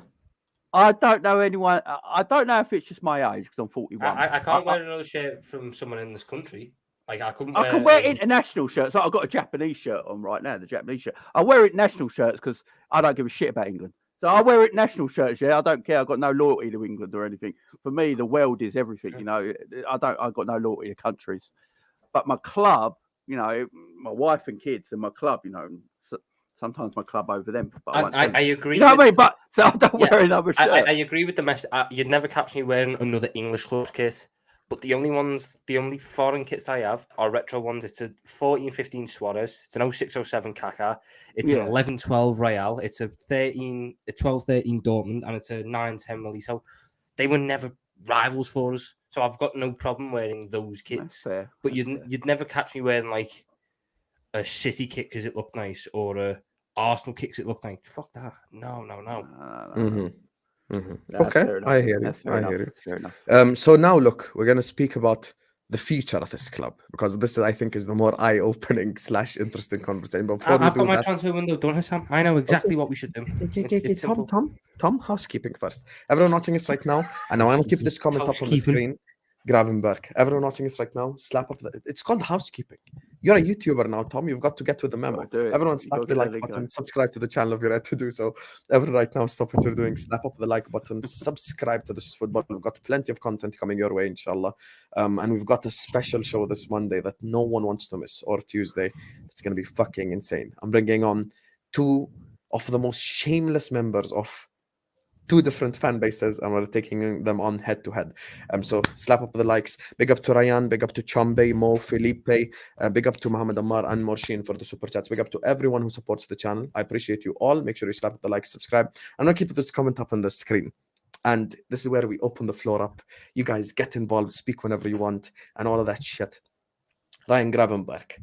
I don't know anyone. I don't know if it's just my age because I'm 41. I can't wear another shirt from someone in this country. Like I couldn't. I can wear international shirts. Like I've got a Japanese shirt on right now. The Japanese shirt. I wear international shirts because I don't give a shit about England. So I wear international shirts. Yeah, I don't care. I've got no loyalty to England or anything. For me, the world is everything. You know, I've got no loyalty to countries. But my club, you know, my wife and kids and my club, you know. Sometimes my club over them. But I agree. You know what I mean? But so I don't wear another shirt. I agree with the message. You'd never catch me wearing another English club's kit. But the only foreign kits I have are retro ones. It's a 14-15 Suarez. It's an 06-07 Kaká. It's an 11-12 Real. It's a 12-13 Dortmund, and it's a 9-10 Millie. So they were never rivals for us. So I've got no problem wearing those kits. But you'd never catch me wearing like a City kit because it looked nice, or a Arsenal kit because it looked nice. Fuck that. No. Mm-hmm. Okay, I hear you. Fair enough. So now, look, we're going to speak about the future of this club because this, I think, is the more eye-opening / interesting conversation. But before I've got my transfer window done, Sam. I know exactly what we should do. Tom, housekeeping first. Everyone watching us right now, and I want to keep this comment up on the screen. Gravenberg. Everyone watching us right now, slap up. It's called housekeeping. You're a YouTuber now, Tom. You've got to get with the memo. Everyone slap the like button, subscribe to the channel if you're ready to do so. Everyone right now, stop what you're doing, slap up the like button, subscribe to this football. We've got plenty of content coming your way, inshallah. And we've got a special show this Monday that no one wants to miss, or Tuesday. It's going to be fucking insane. I'm bringing on two of the most shameless members of two different fan bases, and we're taking them on head to head. So slap up the likes. Big up to Ryan, big up to Chambe, Mo, Felipe, big up to Mohammed Ammar and Morshin for the super chats. Big up to everyone who supports the channel. I appreciate you all. Make sure you slap up the like, subscribe. I'm gonna keep this comment up on the screen. And this is where we open the floor up. You guys get involved, speak whenever you want, and all of that shit. Ryan Gravenberg.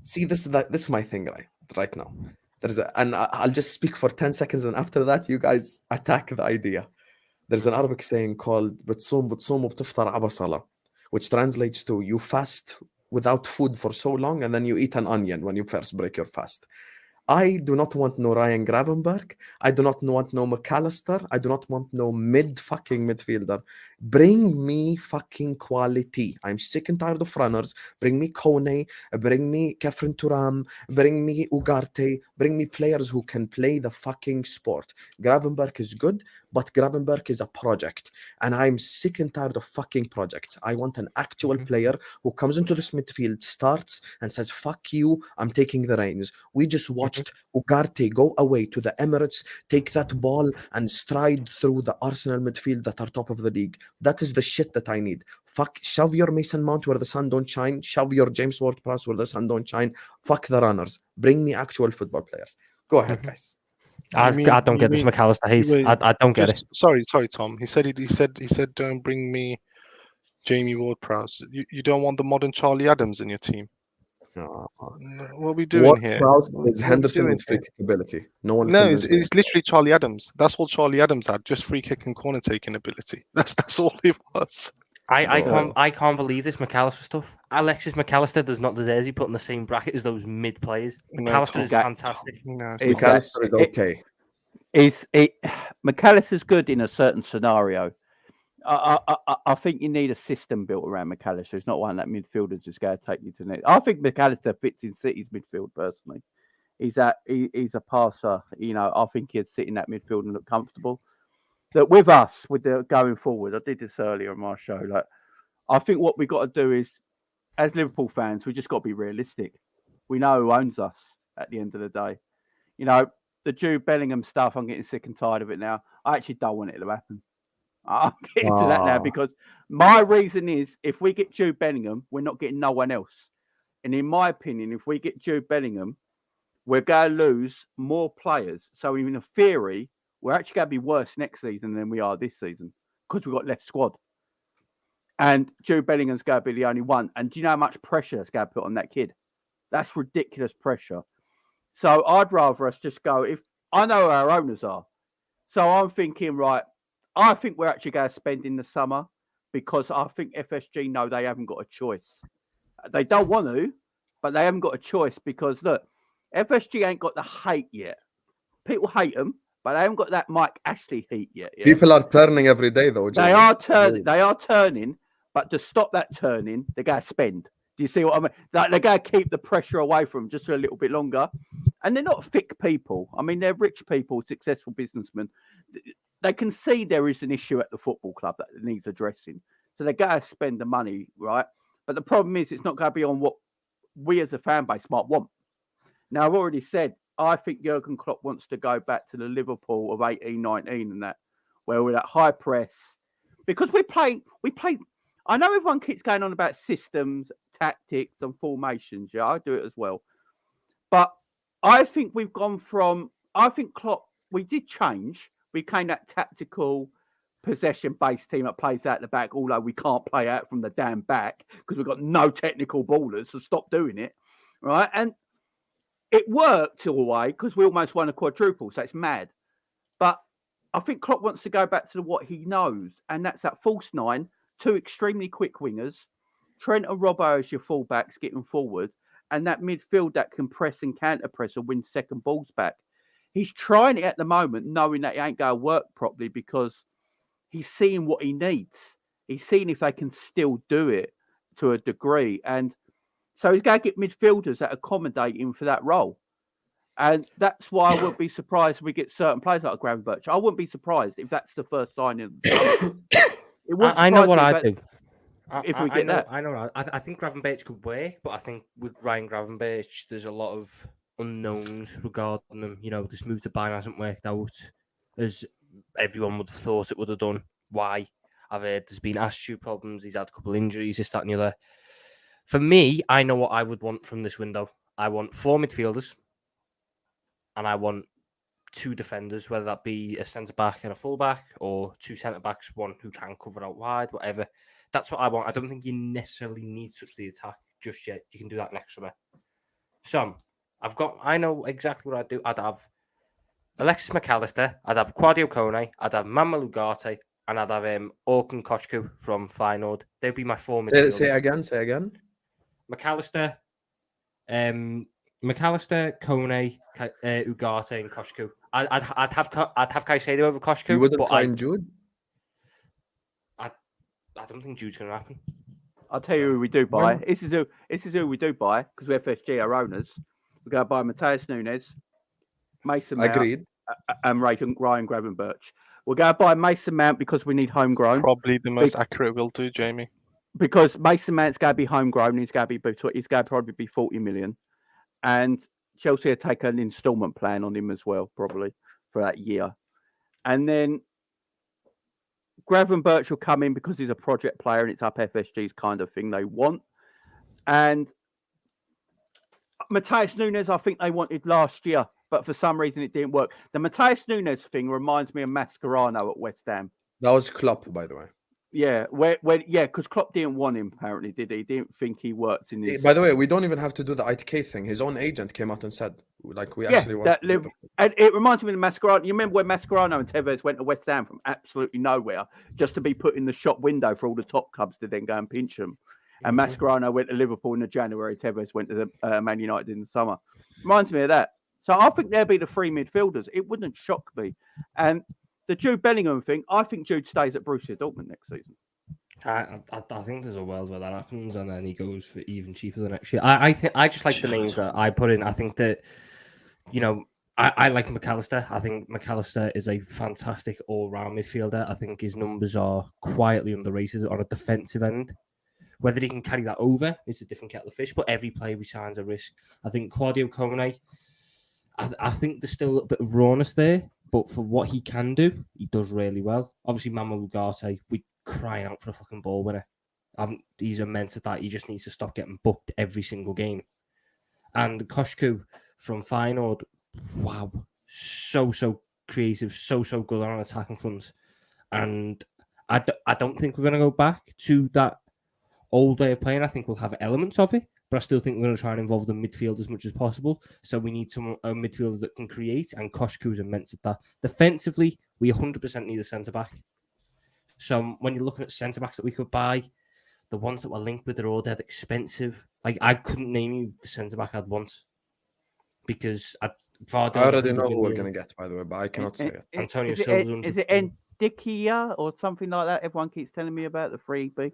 See, this is my thing right now. And I'll just speak for 10 seconds, and after that, you guys attack the idea. There's an Arabic saying called بتصوم وبتفطر عبصلة, which translates to you fast without food for so long, and then you eat an onion when you first break your fast. I do not want no Ryan Gravenberg. I do not want no McAllister. I do not want no fucking midfielder. Bring me fucking quality. I'm sick and tired of runners. Bring me Kone. Bring me Kefren Turam. Bring me Ugarte. Bring me players who can play the fucking sport. Gravenberg is good, but Gravenberg is a project. And I'm sick and tired of fucking projects. I want an actual player who comes into this midfield, starts, and says, fuck you, I'm taking the reins. We just watched Ugarte go away to the Emirates, take that ball and stride through the Arsenal midfield that are top of the league. That is the shit that I need. Fuck, shove your Mason Mount where the sun don't shine. Shove your James Ward-Prowse where the sun don't shine. Fuck the runners. Bring me actual football players. Go ahead, guys. I don't get this McAllister hate. I don't get it. Sorry, Tom. He said don't bring me Jamie Ward-Prowse. You don't want the modern Charlie Adams in your team. What are we doing here? Ward-Prowse is Henderson with free kick ability. It's literally Charlie Adams. That's all Charlie Adams had, just free kick and corner taking ability. That's all it was. I can't believe this McAllister stuff. Alexis McAllister does not deserve to be put in the same bracket as those mid players. McAllister is fantastic. No, McAllister is okay. McAllister's good in a certain scenario. I think you need a system built around McAllister. It's not one that midfielders just going to take you to the next. I think McAllister fits in City's midfield personally. He's a passer. I think he'd sit in that midfield and look comfortable. That with us, with the going forward, I did this earlier on my show. Like, I think what we got to do is, as Liverpool fans, we just got to be realistic. We know who owns us at the end of the day. The Jude Bellingham stuff, I'm getting sick and tired of it now. I actually don't want it to happen. I'm getting to that now because my reason is if we get Jude Bellingham, we're not getting no one else. And in my opinion, if we get Jude Bellingham, we're going to lose more players. So in theory, we're actually going to be worse next season than we are this season because we've got less squad. And Jude Bellingham's going to be the only one. And do you know how much pressure that's going to put on that kid? That's ridiculous pressure. So I'd rather us just go, if I know who our owners are. So I'm thinking, right, I think we're actually going to spend in the summer because I think FSG know they haven't got a choice. They don't want to, but they haven't got a choice because, look, FSG ain't got the hate yet. People hate them, but they haven't got that Mike Ashley heat yet. Yeah? People are turning every day, though. They are turning. They are turning, but to stop that turning, they're going to spend. Do you see what I mean? Like, they're going to keep the pressure away from them just for a little bit longer. And they're not thick people. I mean, they're rich people, successful businessmen. They can see there is an issue at the football club that needs addressing. So they're going to spend the money, right? But the problem is it's not going to be on what we as a fan base might want. Now, I've already said, I think Jurgen Klopp wants to go back to the Liverpool of 18, 19 and that, where we're at high press. Because we play, I know everyone keeps going on about systems, tactics and formations. Yeah, I do it as well. But I think we've gone from, I think Klopp, we did change. We became that tactical, possession-based team that plays out the back, although we can't play out from the damn back because we've got no technical ballers, so stop doing it, right? And it worked all the way because we almost won a quadruple, so it's mad. But I think Klopp wants to go back to what he knows, and that's that false nine, two extremely quick wingers, Trent and Robbo as your fullbacks getting forward, and that midfield that can press and counter-press and win second balls back. He's trying it at the moment, knowing that it ain't going to work properly because he's seeing what he needs. He's seeing if they can still do it to a degree. And so he's going to get midfielders that accommodate him for that role. And that's why I wouldn't be surprised if we get certain players like Gravenberch. I wouldn't be surprised if that's the first signing. I know what I think. If we get that. I know. I think Gravenberch could work, but I think with Ryan Gravenberch, there's a lot of unknowns regarding him. This move to Bayern hasn't worked out as everyone would have thought it would have done. Why? I've heard there's been attitude problems. He's had a couple of injuries, this, that, and the other. For me, I know what I would want from this window. I want 4 midfielders, and I want 2 defenders, whether that be a centre back and a full back, or 2 centre backs, one who can cover out wide, whatever. That's what I want. I don't think you necessarily need such the attack just yet. You can do that next summer. So I know exactly what I'd do. I'd have Alexis McAllister, I'd have Kouadio Kone, I'd have Mamadou Ugarte, and I'd have Orkun Koshku from Feyenoord. They'd be my 4 midfielders. Say again. McAllister, Kone, Ugarte, and Koshku. I'd have Caicedo over Koshku. You wouldn't sign Jude? I don't think Jude's going to happen. I'll tell you who we do buy. This is who we do buy because we're FSG, our owners. We're going to buy Matheus Nunes, Mason Mount, Agreed. And Ryan Gravenberch. We're going to buy Mason Mount because we need homegrown. It's probably the most accurate we'll do, Jamie. Because Mason Mount's going to be homegrown. He's going to probably be 40 million. And Chelsea will take an instalment plan on him as well, probably, for that year. And then Gravenberch will come in because he's a project player and it's up FSG's kind of thing they want. And Matheus Nunes, I think they wanted last year, but for some reason it didn't work. The Matheus Nunes thing reminds me of Mascherano at West Ham. That was Klopp, by the way. Yeah, because Klopp didn't want him, apparently, did he? He didn't think he worked in his... By the way, we don't even have to do the ITK thing. His own agent came out and said, like, we actually want... And it reminds me of Mascherano. You remember when Mascherano and Tevez went to West Ham from absolutely nowhere just to be put in the shop window for all the top clubs to then go and pinch them? And Mascherano went to Liverpool in the January. Tevez went to the Man United in the summer. Reminds me of that. So I think there'll be the three midfielders. It wouldn't shock me. And the Jude Bellingham thing, I think Jude stays at Borussia Dortmund next season. I think there's a world where that happens, and then he goes for even cheaper the next year. I just like the names that I put in. I think that, you know, I like McAllister. I think McAllister is a fantastic all-round midfielder. I think his numbers are quietly underrated on a defensive end. Whether he can carry that over is a different kettle of fish, but every player we sign is a risk. I think Claudio Kone, I think there's still a little bit of rawness there, but for what he can do, he does really well. Obviously, Mama Ugarte, we crying out for a fucking ball winner. He's immense at that. He just needs to stop getting booked every single game. And Koshku from Feyenoord, wow, so creative, so good on attacking fronts. And I don't think we're going to go back to that old way of playing. I think we'll have elements of it, but I still think we're going to try and involve the midfield as much as possible. So we need a midfielder that can create, and Koshku's immense at that. Defensively, we 100% need a centre-back. So when you're looking at centre-backs that we could buy, the ones that were linked with are all dead expensive. Like, I couldn't name you the centre-back I'd want, because I already know who we're going to get, by the way, but I cannot say it. Antonio Silva. Is it Ndikia or something like that? Everyone keeps telling me about the freebie.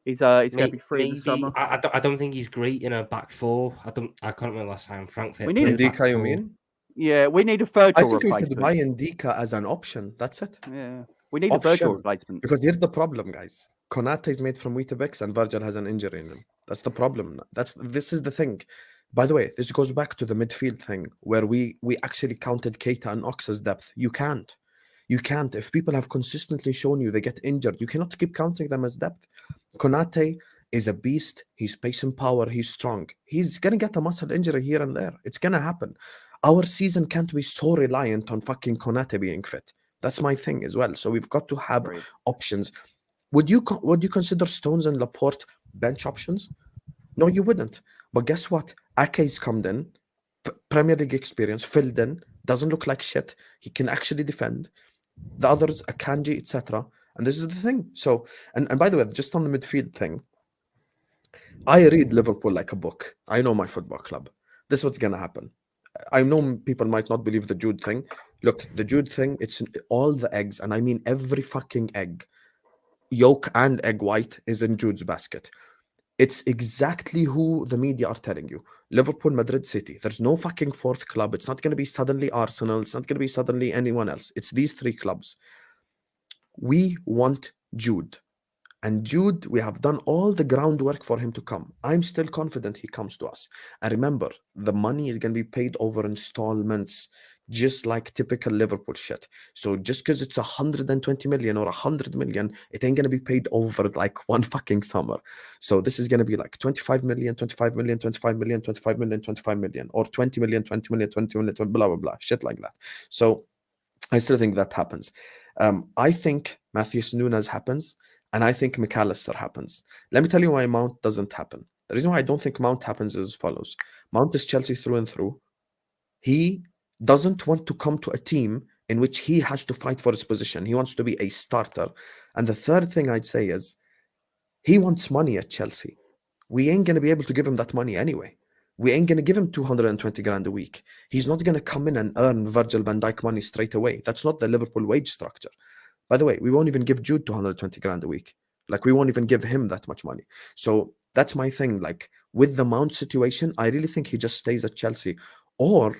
He's going to be free in the summer. I don't think he's great in a back four. I can't remember last time Frankfurt. We need Ndika, you mean? Yeah, we need a Virgil replacement. I think we should buy Ndika as an option. That's it. Yeah, we need a Virgil replacement. Because here's the problem, guys. Konate is made from Weetabix and Virgil has an injury in him. That's the problem. This is the thing. By the way, this goes back to the midfield thing where we actually counted Keita and Ox's depth. You can't. If people have consistently shown you they get injured, you cannot keep counting them as depth. Konate is a beast. He's pace and power. He's strong. He's going to get a muscle injury here and there. It's going to happen. Our season can't be so reliant on fucking Konate being fit. That's my thing as well. So we've got to have options. Would you consider Stones and Laporte bench options? No, you wouldn't. But guess what? Ake's come in, Premier League experience, filled in, doesn't look like shit. He can actually defend. The others, Akanji, etc. And this is the thing. So, and by the way, just on the midfield thing, I read Liverpool like a book. I know my football club. This is what's going to happen. I know people might not believe the Jude thing. Look, the Jude thing, it's all the eggs, and I mean every fucking egg, yolk and egg white, is in Jude's basket. It's exactly who the media are telling you. Liverpool, Madrid, City. There's no fucking fourth club. It's not going to be suddenly Arsenal. It's not going to be suddenly anyone else. It's these three clubs. We want Jude. And Jude, we have done all the groundwork for him to come. I'm still confident he comes to us. And remember, the money is going to be paid over installments, just like typical Liverpool shit. So just because it's 120 million or 100 million, it ain't going to be paid over like one fucking summer. So this is going to be like 25 million, 25 million, 25 million, 25 million, 25 million, or 20 million, 20 million, 20 million, blah, blah, blah, shit like that. So I still think that happens. I think Matheus Nunes happens, and I think McAllister happens. Let me tell you why Mount doesn't happen. The reason why I don't think Mount happens is as follows. Mount is Chelsea through and through. He doesn't want to come to a team in which he has to fight for his position. He wants to be a starter. And the third thing I'd say is he wants money at Chelsea. We ain't going to be able to give him that money anyway. We ain't going to give him 220 grand a week. He's not going to come in and earn Virgil van Dijk money straight away. That's not the Liverpool wage structure. By the way, we won't even give Jude 220 grand a week. Like, we won't even give him that much money. So that's my thing. Like, with the Mount situation, I really think he just stays at Chelsea. Or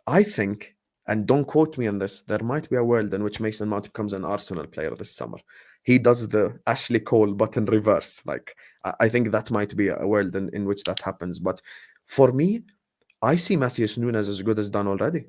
I think, and don't quote me on this, there might be a world in which Mason Mount becomes an Arsenal player this summer. He does the Ashley Cole but in reverse. Like, I think that might be a world in which that happens. But for me, I see Matheus Nunes as good as done already.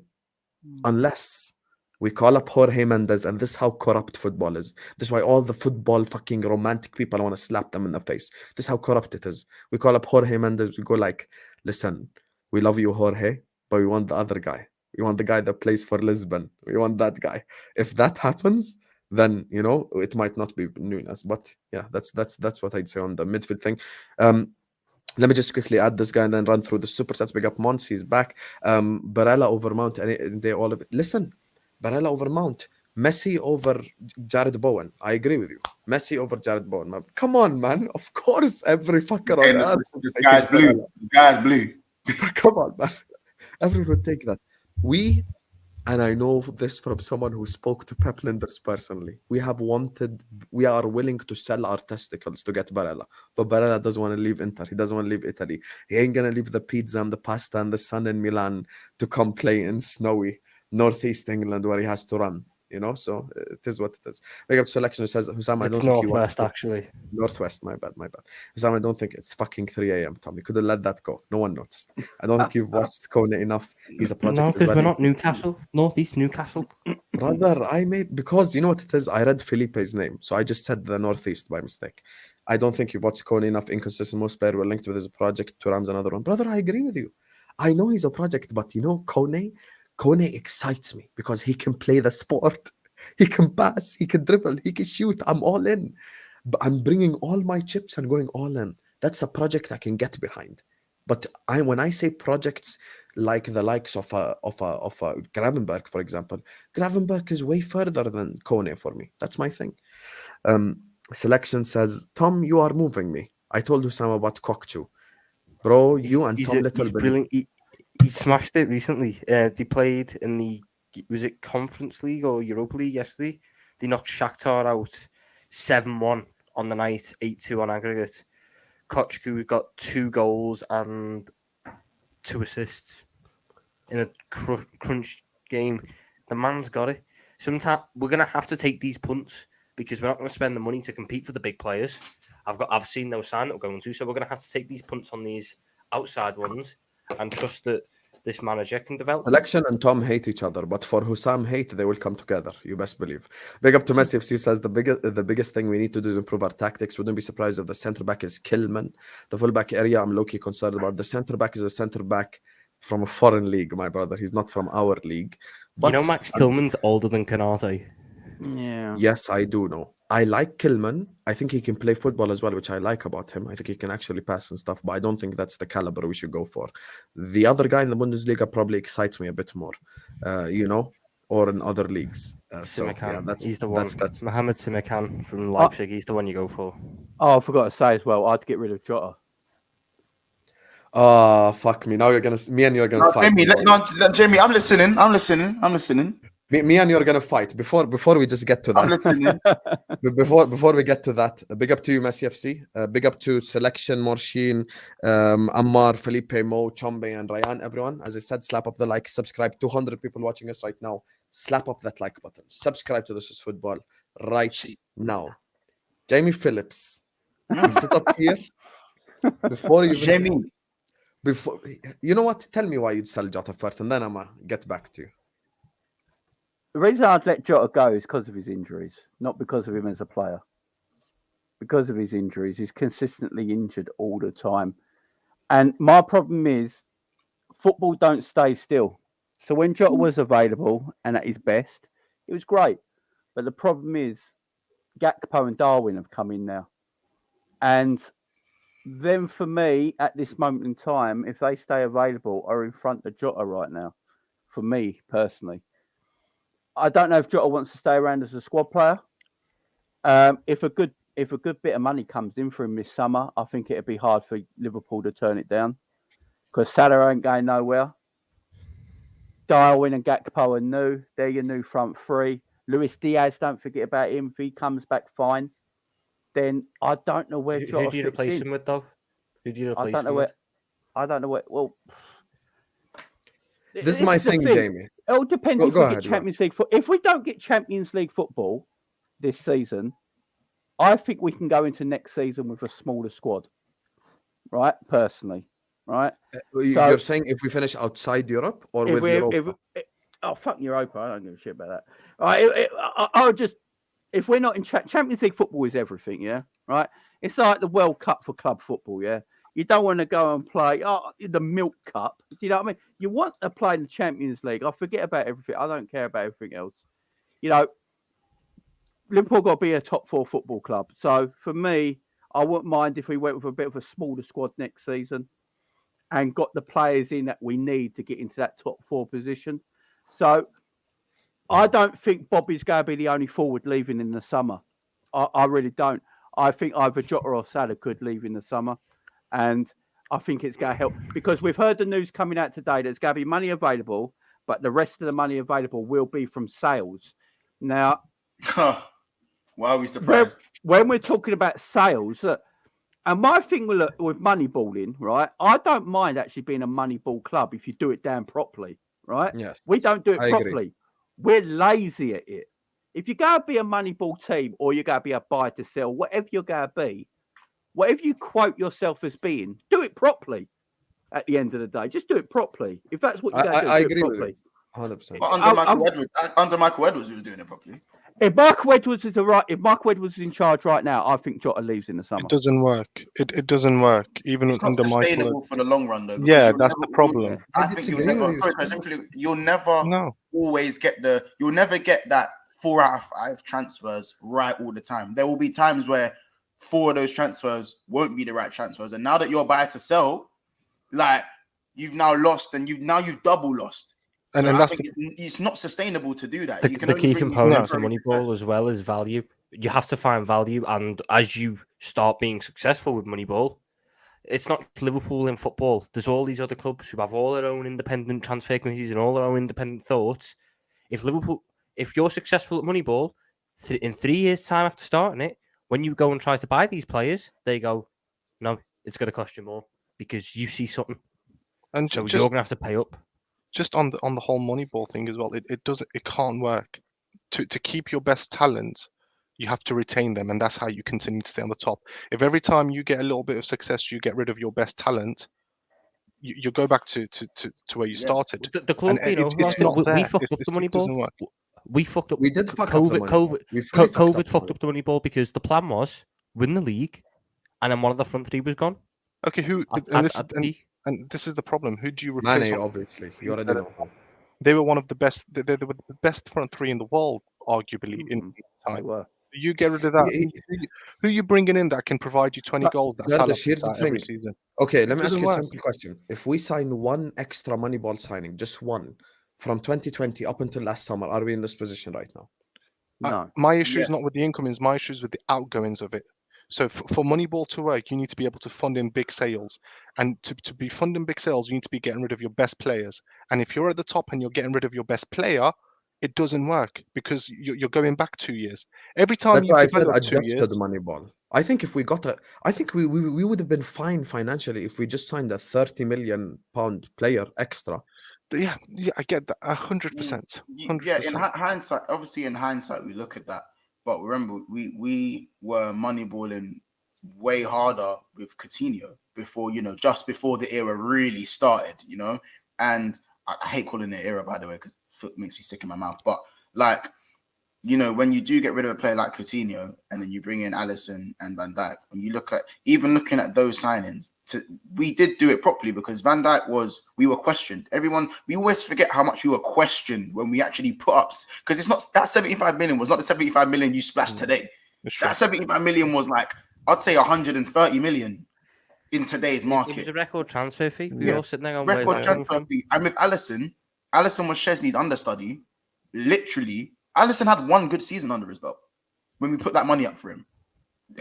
Unless we call up Jorge Mendes, and this is how corrupt football is. This is why all the football fucking romantic people, I want to slap them in the face. This is how corrupt it is. We call up Jorge Mendes, we go like, listen, we love you, Jorge, but we want the other guy. We want the guy that plays for Lisbon. We want that guy. If that happens, then it might not be Nunez. But yeah, that's what I'd say on the midfield thing. Let me just quickly add this guy and then run through the super stats. Big up Mons, he's back. Barella over Mount, and they all of it. Listen, Barella over Mount, Messi over Jared Bowen. I agree with you. Messi over Jared Bowen. Man. Come on, man. Of course, every fucker on earth. This guy's blue. This guy's blue. Come on, man. Everyone would take that. And I know this from someone who spoke to Pep Linders personally. We are willing to sell our testicles to get Barella. But Barella doesn't want to leave Inter. He doesn't want to leave Italy. He ain't going to leave the pizza and the pasta and the sun in Milan to come play in snowy Northeast England where he has to run. So it is what it is. Big up Selection who says, Hussam, I don't think Northwest, actually. Northwest, my bad. Hussam, I don't think it's fucking 3 a.m., Tom. You could have let that go. No one noticed. I don't think you've watched Kone enough. He's a project. No, because we're not Newcastle. Northeast Newcastle. Brother, because you know what it is? I read Felipe's name, so I just said the Northeast by mistake. I don't think you've watched Kone enough. Inconsistent most player were linked with his project. Turam's another one. Brother, I agree with you. I know he's a project, but Kone excites me because he can play the sport. He can pass, he can dribble, he can shoot. I'm all in. But I'm bringing all my chips and going all in. That's a project I can get behind. But when I say projects like the likes of a Gravenberg, for example, Gravenberg is way further than Kone for me. That's my thing. Selection says, Tom, you are moving me. I told Hussam about Kokchu. Bro, you and Tom Little brilliant. He smashed it recently. They played in the Conference League or Europa League yesterday. They knocked Shakhtar out 7-1 on the night, 8-2 on aggregate. Kochku got 2 goals and 2 assists in a crunch game. The man's got it. Sometimes we're going to have to take these punts because we're not going to spend the money to compete for the big players. I've seen no sign that we're going to, so we're going to have to take these punts on these outside ones and trust that this manager can develop. Selection and Tom hate each other, but for Hussam hate, they will come together. You best believe. Big up to Messi FC says the biggest thing we need to do is improve our tactics. Wouldn't be surprised if the centre back is Kilman. The fullback area, I'm low-key concerned about. The centre back is a centre back from a foreign league, my brother. He's not from our league. But Max Kilman's older than Canate. Yeah. Yes, I do know. I like Kilman. I think he can play football as well, which I like about him. I think he can actually pass and stuff, but I don't think that's the caliber we should go for. The other guy in the Bundesliga probably excites me a bit more, or in other leagues. He's the one. That's Mohamed Simakan from Leipzig. He's the one you go for. Oh, I forgot to say as well, I'd get rid of Jota. Oh, fuck me. Now me and you're gonna fight. Jamie, I'm listening. Me and you're gonna fight before we just get to that. before we get to that, big up to you, Messi FC. Big up to Selection, Morshin, Ammar, Felipe, Mo, Chombe, and Ryan. Everyone, as I said, slap up the like, subscribe. 200 people watching us right now. Slap up that like button. Subscribe to This Is Football right now. Jamie Phillips, you sit up here before you. Jamie. Before you know what? Tell me why you'd sell Jota first, and then I'ma get back to you. The reason I'd let Jota go is because of his injuries, not because of him as a player. Because of his injuries, he's consistently injured all the time. And my problem is, football don't stay still. So when Jota was available and at his best, it was great. But the problem is, Gakpo and Darwin have come in now. And then for me, at this moment in time, if they stay available, are in front of Jota right now. For me, personally. I don't know if Jota wants to stay around as a squad player. If a good bit of money comes in for him this summer, I think it'd be hard for Liverpool to turn it down because Salah ain't going nowhere. Darwin and Gakpo are new; they're your new front three. Luis Diaz, don't forget about him. If he comes back fine, then I don't know where Jota who do you replace him with, though? Who do you replace him with? I don't know where. Well. This is my thing, Jamie. It all depends if we get Champions League. If we don't get Champions League football this season, I think we can go into next season with a smaller squad. Right? Personally. Right? You're saying if we finish outside Europe or with Europa? Fuck Europa. I don't give a shit about that. Right? I'll just... If we're not in Champions League football is everything, yeah? Right? It's like the World Cup for club football, yeah? You don't want to go and play the Milk Cup. Do you know what I mean? You want to play in the Champions League. I forget about everything. I don't care about everything else. Liverpool got to be a top 4 football club. So for me, I wouldn't mind if we went with a bit of a smaller squad next season and got the players in that we need to get into that top 4 position. So I don't think Bobby's going to be the only forward leaving in the summer. I really don't. I think either Jota or Salah could leave in the summer. And I think it's going to help because we've heard the news coming out today that there's going to be money available, but the rest of the money available will be from sales. Now, why are we surprised? When we're talking about sales, and my thing with moneyballing, right? I don't mind actually being a moneyball club if you do it down properly, right? Yes. We don't do it I properly. agree. We're lazy at it. If you're going to be a moneyball team or you're going to be a buy to sell, whatever you're going to be, whatever you quote yourself as being, do it properly at the end of the day. Just do it properly. If that's what you're going to do, I do agree it with properly. you. 100%. But under Michael Edwards, he was doing it properly. If Michael Edwards is in charge right now, I think Jota leaves in the summer. It doesn't work. It doesn't work. Even It's not under Michael. sustainable for the long run, though. Yeah, that's the problem. I think you'll never always get you'll never get that 4 out of 5 transfers right all the time. There will be times where 4 of those transfers won't be the right transfers, and now that you're buy to sell, like you've now lost, and you've double lost. And so then I think it's not sustainable to do that. The key component for Moneyball as well is value. You have to find value, and as you start being successful with Moneyball, it's not Liverpool in football. There's all these other clubs who have all their own independent transfer committees and all their own independent thoughts. If you're successful at Moneyball, in 3 years' time after starting it, when you go and try to buy these players, they go, no, it's going to cost you more because you see something. And so you're going to have to pay up. Just on the whole Moneyball thing as well, it can't work. To keep your best talent, you have to retain them, and that's how you continue to stay on the top. If every time you get a little bit of success, you get rid of your best talent, you go back to where you started. The club, we fucked up the Moneyball. We fucked up. We did fuck up the COVID fucked up the Moneyball because the plan was win the league, and then one of the front 3 was gone. Okay, and this is the problem. Who do you replace? Mane, obviously. You already know. They were one of the best. They were the best front 3 in the world, arguably, in time. You get rid of that. Who are you bringing in that can provide you 20 goals? That's every season. Okay, let me ask you a simple question. If we sign one extra Moneyball signing, just one, from 2020 up until last summer, are we in this position right now? No. My issue is not with the incomings. My issue is with the outgoings of it. So for Moneyball to work, you need to be able to fund in big sales. And to be funding big sales, you need to be getting rid of your best players. And if you're at the top and you're getting rid of your best player, it doesn't work because you're going back 2 years. Every time you develop 2 years, the Moneyball. I think if we got I think we would have been fine financially if we just signed a £30 million player extra. Yeah, I get that 100%. Yeah, in hindsight, obviously in hindsight, we look at that. But remember, we were moneyballing way harder with Coutinho before, just before the era really started, And I hate calling it era, by the way, because it makes me sick in my mouth. But when you do get rid of a player like Coutinho and then you bring in Alisson and Van Dijk, when you looking at those signings, we did do it properly because Van Dijk we were questioned. We always forget how much we were questioned when we actually put up, because it's not that 75 million was not the 75 million you splashed today. That 75 million was like, I'd say 130 million in today's market. It was a record transfer fee. We were all sitting there on record transfer fee. And with Alisson was Chesney's understudy. Literally, Alisson had one good season under his belt when we put that money up for him.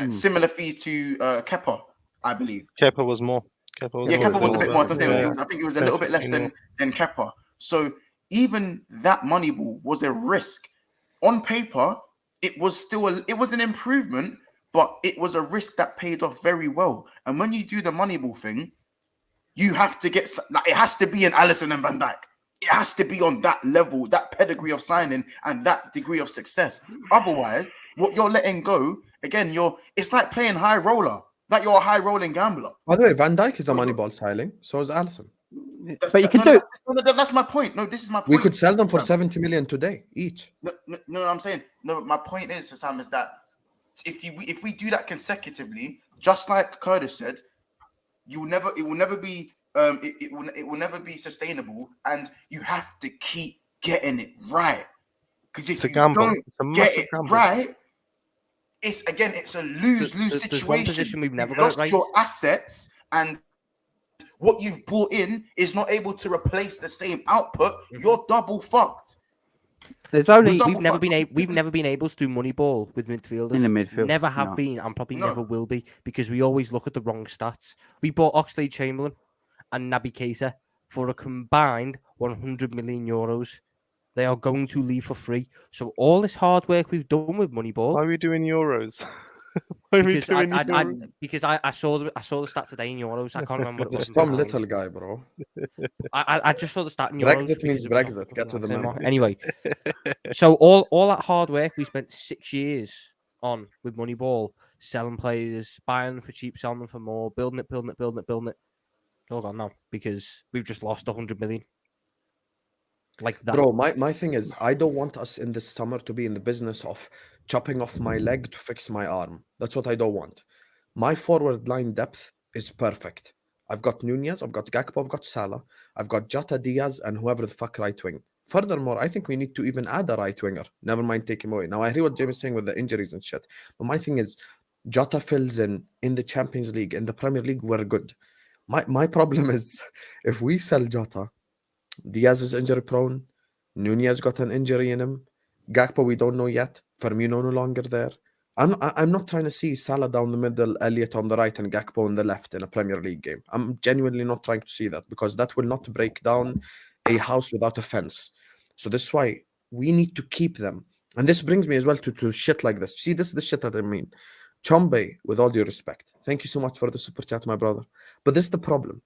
Similar fees to Kepa, I believe. Kepa was more. Kepa was a bit more. I think it was a little bit less than Kepa. So even that Moneyball was a risk. On paper, it was an improvement, but it was a risk that paid off very well. And when you do the Moneyball thing, you have to get it has to be an Alisson and Van Dijk. It has to be on that level, that pedigree of signing and that degree of success. Otherwise, what you're letting go, again, it's like playing high roller. Like you're a high rolling gambler. By the way, Van Dijk is a Moneyball styling, so is Alisson. But you can do it. That's my point. No, this is my point. We could sell them for 70 million today each. No, I'm saying, my point is, Sam, is that if we do that consecutively, just like Curtis said, it will never be sustainable, and you have to keep getting it right. Because if you don't get it right, it's a lose-lose There's one situation. position we've never You've got it lost right. your assets, and what you've brought in is not able to replace the same output. You're double fucked. There's only We've never been able to do Moneyball with midfielders. in the midfield. Never have No. been, and probably No. never will be, because we always look at the wrong stats. We bought Oxlade-Chamberlain and Naby Keita for a combined 100 million euros. They are going to leave for free. So all this hard work we've done with Moneyball. Why are we doing euros? Why are we Because doing euros? I saw the stat today in euros. I can't remember what it was. It's in some pounds. little guy, bro. I just saw the stat in euros. Brexit means because it was Brexit. Get to the man. Anyway, so all that hard work we spent 6 years on with Moneyball, selling players, buying them for cheap, selling them for more, building it. It's all gone now because we've just lost 100 million. Like that. Bro, my thing is, I don't want us in this summer to be in the business of chopping off my leg to fix my arm. That's what I don't want. My forward line depth is perfect. I've got Nunez, I've got Gakpo, I've got Salah, I've got Jota, Diaz, and whoever the fuck right wing. Furthermore, I think we need to even add a right winger. Never mind, take him away. Now, I hear what James is saying with the injuries and shit. But my thing is, Jota fills in the Champions League, in the Premier League, we're good. My problem is, if we sell Jota, Diaz is injury prone. Nunez got an injury in him. Gakpo, we don't know yet. Firmino no longer there. I'm not trying to see Salah down the middle, Elliott on the right, and Gakpo on the left in a Premier League game. I'm genuinely not trying to see that, because that will not break down a house without a fence. So this is why we need to keep them. And this brings me as well to shit like this. See, this is the shit that I mean. Chombe, with all due respect, thank you so much for the super chat, my brother. But this is the problem.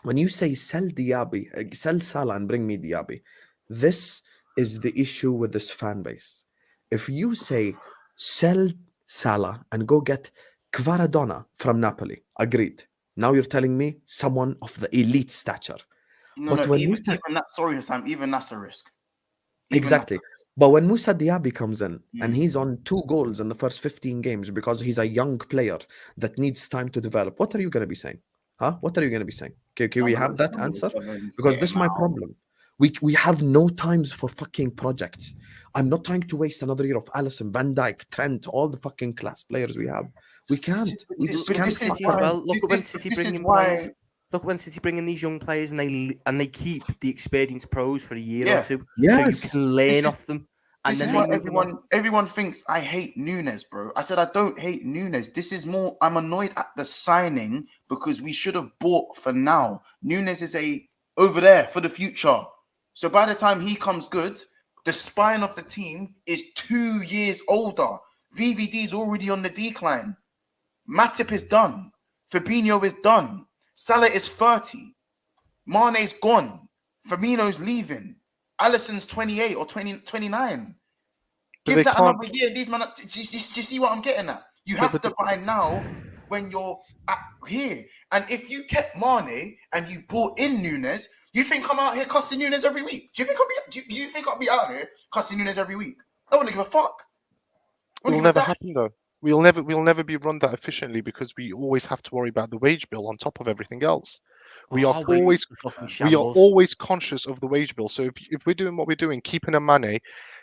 When you say sell Diaby, sell Salah and bring me Diaby, this is the issue with this fan base. If you say sell Salah and go get Kvaradona from Napoli, agreed. Now you're telling me someone of the elite stature. But when even that, sorry, Sam, even that's a risk. Exactly. But when Moussa Diaby comes in and he's on 2 goals in the first 15 games because he's a young player that needs time to develop, what are you going to be saying? Huh? What are you going to be saying? Can we have that answer? Because this is my problem. We have no times for fucking projects. I'm not trying to waste another year of Alisson, Van Dijk, Trent, all the fucking class players we have. We can't. We just can't. City as well. Look when City bring in players. Look when City bring in these young players and they keep the experienced pros for a year or two, so you can learn off them. And this is why everyone thinks I hate Nunez, bro. I said I don't hate Nunez. This is more, I'm annoyed at the signing because we should have bought for now. Nunez is over there for the future. So by the time he comes good, the spine of the team is 2 years older. VVD is already on the decline. Matip is done. Fabinho is done. Salah is 30. Mane's gone. Firmino's leaving. Alisson's 28 or 29. Give that another year. These man, do you see what I'm getting at? You have to buy now when you're here. And if you kept Mane and you bought in Nunez, you think I'm out here cussing Nunez every week? Do you think I'll be out here cussing Nunez every week? I wouldn't give a fuck. It will never happen though. We'll never be run that efficiently because we always have to worry about the wage bill on top of everything else. We are always conscious of the wage bill. So if we're doing what we're doing, keeping a Mane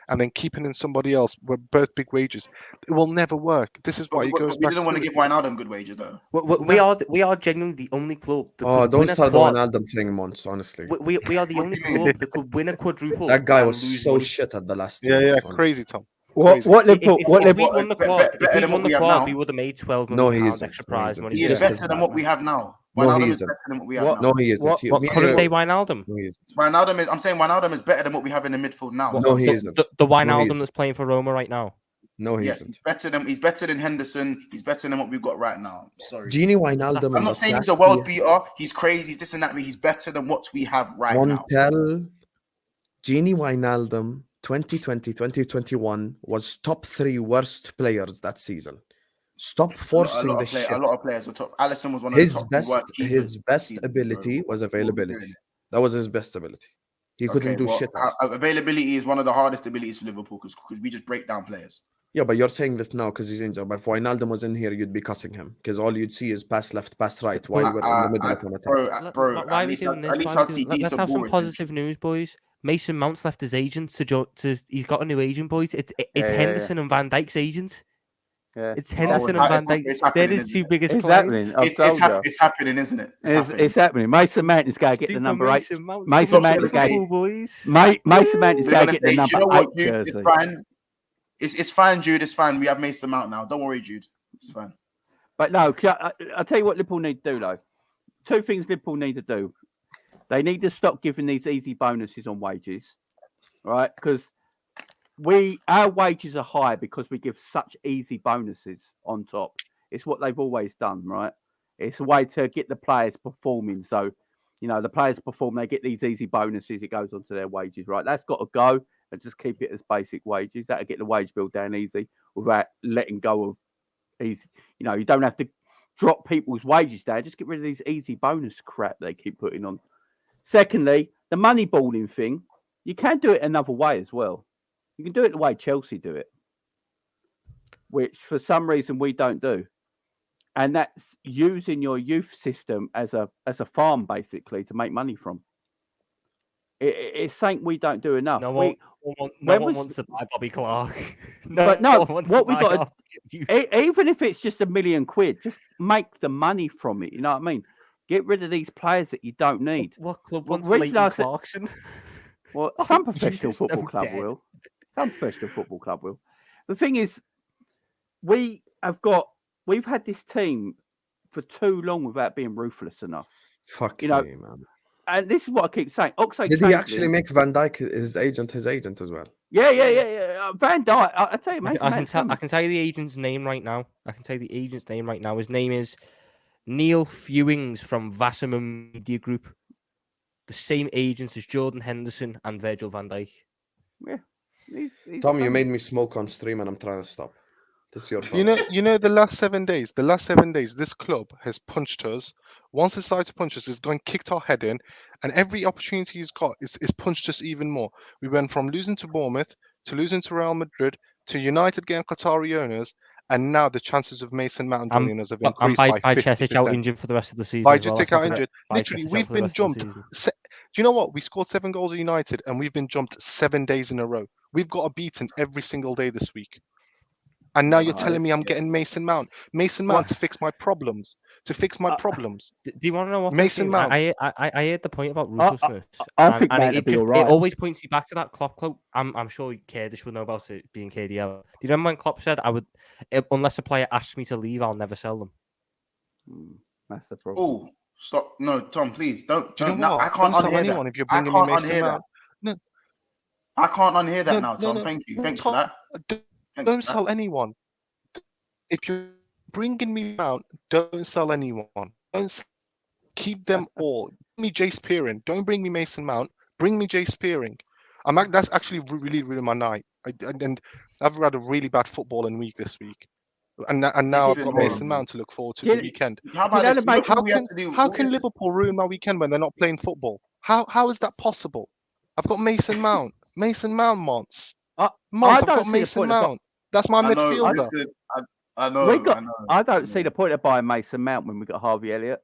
and then keeping in somebody else with both big wages, it will never work. This is why it goes back. We didn't want to give Wijnaldum good wages though. We are genuinely the only club. Don't start the Wijnaldum thing, Mons. Honestly, we are the only club that could win a quadruple. That guy was so shit at the last. Yeah, crazy, Tom. What Liverpool? If we won the quad, we would have made 12 million pounds extra prize money. He is better than what we have now. No, he isn't. No, he isn't. What current day Wijnaldum? I'm saying Wijnaldum is better than what we have in the midfield now. No, he isn't. The Wijnaldum that's playing for Roma right now. No, he isn't. He's better than Henderson. He's better than what we've got right now. Sorry. Gini Wijnaldum. I'm not saying he's a world beater. He's crazy. He's this and that. He's better than what we have right now. Gini Wijnaldum, 2020, 2021 was top 3 worst players that season. Stop forcing the shit. A lot of players were top. Alisson was one of his best ability was availability. That was his best ability. He couldn't do shit. Availability is one of the hardest abilities for Liverpool because we just break down players. Yeah, but you're saying this now because he's injured. But if Wijnaldum was in here, you'd be cussing him because all you'd see is pass left, pass right while we're in the middle of an attack. Bro, why are we doing this? Let's have some positive news, boys. Mason Mount's left his agent to he's got a new agent, boys. It's Henderson and Van Dijk's agents. Yeah. It's Henderson and Van Dijk. They're his two biggest It's clients. happening. It's happening, isn't it? It's happening. Mason Mount is going to get the Super number 8. Mason Mount. Mason Mount is Liverpool going. boys. Mason Mount is We're going gonna to get the say, number you know 8 what, Jude? jersey. It's fine. It's fine, Jude. It's fine. We have Mason Mount now. Don't worry, Jude. It's fine. But no, I'll tell you what Liverpool need to do, though. 2 things Liverpool need to do. They need to stop giving these easy bonuses on wages, right? Because our wages are high because we give such easy bonuses on top. It's what they've always done, right? It's a way to get the players performing. So, the players perform, they get these easy bonuses, it goes onto their wages, right? That's got to go and just keep it as basic wages. That'll get the wage bill down easy without letting go of easy. You don't have to drop people's wages down. Just get rid of these easy bonus crap they keep putting on. Secondly, the moneyballing thing, you can do it another way as well. You can do it the way Chelsea do it, which for some reason we don't do. And that's using your youth system as a farm, basically, to make money from. It's something we don't do enough. No one wants to buy Bobby Clark. What we got, even if it's just £1 million, just make the money from it. You know what I mean? Get rid of these players that you don't need. What club wants Leighton Clarkson? Well, some professional football club will. Some professional football club will. The thing is, we've had this team for too long without being ruthless enough. Fuck me, man. And this is what I keep saying. Did he actually make Van Dijk his agent as well? Yeah. Van Dijk. I tell you, man. I can tell you the agent's name right now. His name is Neil Fewings from Wasserman Media Group. The same agents as Jordan Henderson and Virgil van Dijk. Yeah. Tom, you made me smoke on stream and I'm trying to stop. This is your fault. You know, the last 7 days, this club has punched us. Once it decided to punch us, it's gone kicked our head in, and every opportunity he's got is punched us even more. We went from losing to Bournemouth to losing to Real Madrid to United getting Qatari owners, and now the chances of Mason Mount joining us have increased by 50%. out injured for the rest of the season. Out injured. Literally, we've been jumped. Do you know what? We scored 7 goals at United, and we've been jumped 7 days in a row. We've got a beaten every single day this week. And now you're telling me I'm getting Mason Mount to fix my problems. Do you want to know what Mason Mount? I heard the point about ruthlessness. I think it always points you back to that Klopp quote. I'm sure Kurdish will know about it being KDL. Do you remember when Klopp said, unless a player asks me to leave, I'll never sell them? That's the problem. Oh, stop! No, Tom, please don't. Do you know what? I can't sell anyone if you're bringing me Mason Mount. No, I can't unhear that now, Tom. Thank you. Thanks for that. Don't sell anyone. If you're bringing me Mount, don't sell anyone. Keep them all. Bring me Jace Peering. Don't bring me Mason Mount. Bring me Jace Peering. That's actually really my night. And I've had a really bad footballing week this week. And now I've got Mason Mount to look forward to the weekend. How can Liverpool ruin my weekend when they're not playing football? How is that possible? I've got Mason Mount. Mason Mount months. I've got Mason Mount. That's my midfielder. I know. I don't see the point of buying Mason Mount when we got Harvey Elliott.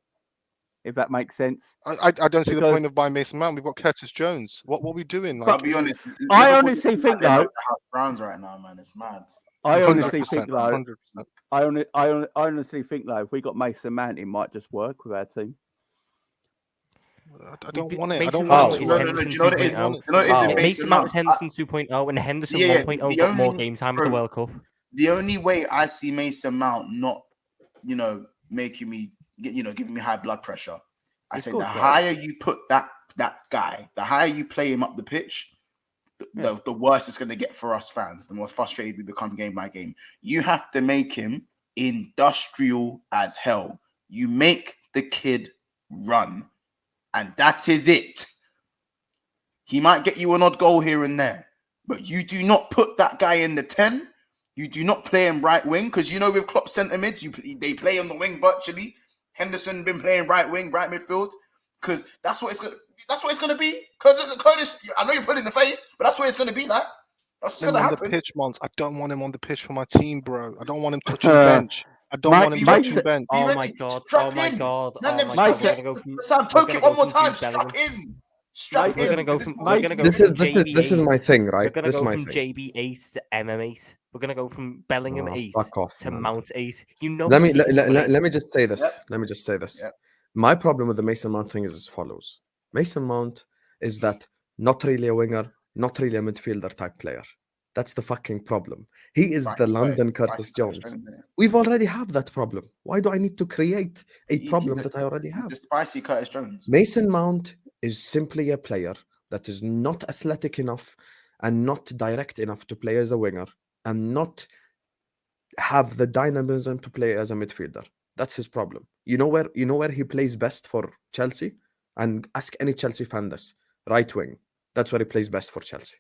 If that makes sense. I don't see the point of buying Mason Mount. We've got Curtis Jones. What are we doing? I'll be honest. I honestly think though. Browns right now, man, it's mad. I honestly think though. 100%. I honestly think though, if we got Mason Mount, it might just work with our team. I don't want it. I don't want it. Mason Mount is Henderson 2.0 and Henderson 1.0 got more game time at the World Cup. The only way I see Mason Mount not, making me, giving me high blood pressure. I say the higher you put that guy, the higher you play him up the pitch, the worse it's going to get for us fans. The more frustrated we become game by game. You have to make him industrial as hell. You make the kid run. And that is it. He might get you an odd goal here and there, but you do not put that guy in the 10. You do not play him right wing because with Klopp centre mids, they play on the wing virtually. Henderson been playing right wing, right midfield because that's what it's going to be. Kurdish, I know you're putting in the face, but that's what it's going to be like. That's going to happen. On the pitch, Mons. I don't want him on the pitch for my team, bro. I don't want him touching the bench. I don't want him touching the bench. Oh my god! Sam, toke it one more time. Strap We're in. gonna go This from is we're gonna go This from is JB8. my thing, We're right? gonna This is go my from thing. JB8 to MM8. We're gonna go from Bellingham Oh, 8 fuck off, to man. Mount 8. You know, Let me he's taking number 8. let me just say this. Yep. Let me just say this. Yep. My problem with the Mason Mount thing is as follows. Mason Mount is that not really a winger, not really a midfielder type player. That's the fucking problem. He is the London Curtis Jones. We've already have that problem. Why do I need to create a problem that I already have? He's a spicy Curtis Jones. Mason Mount is simply a player that is not athletic enough and not direct enough to play as a winger and not have the dynamism to play as a midfielder. That's his problem. You know where he plays best for Chelsea? And ask any Chelsea fan this. Right wing. That's where he plays best for Chelsea.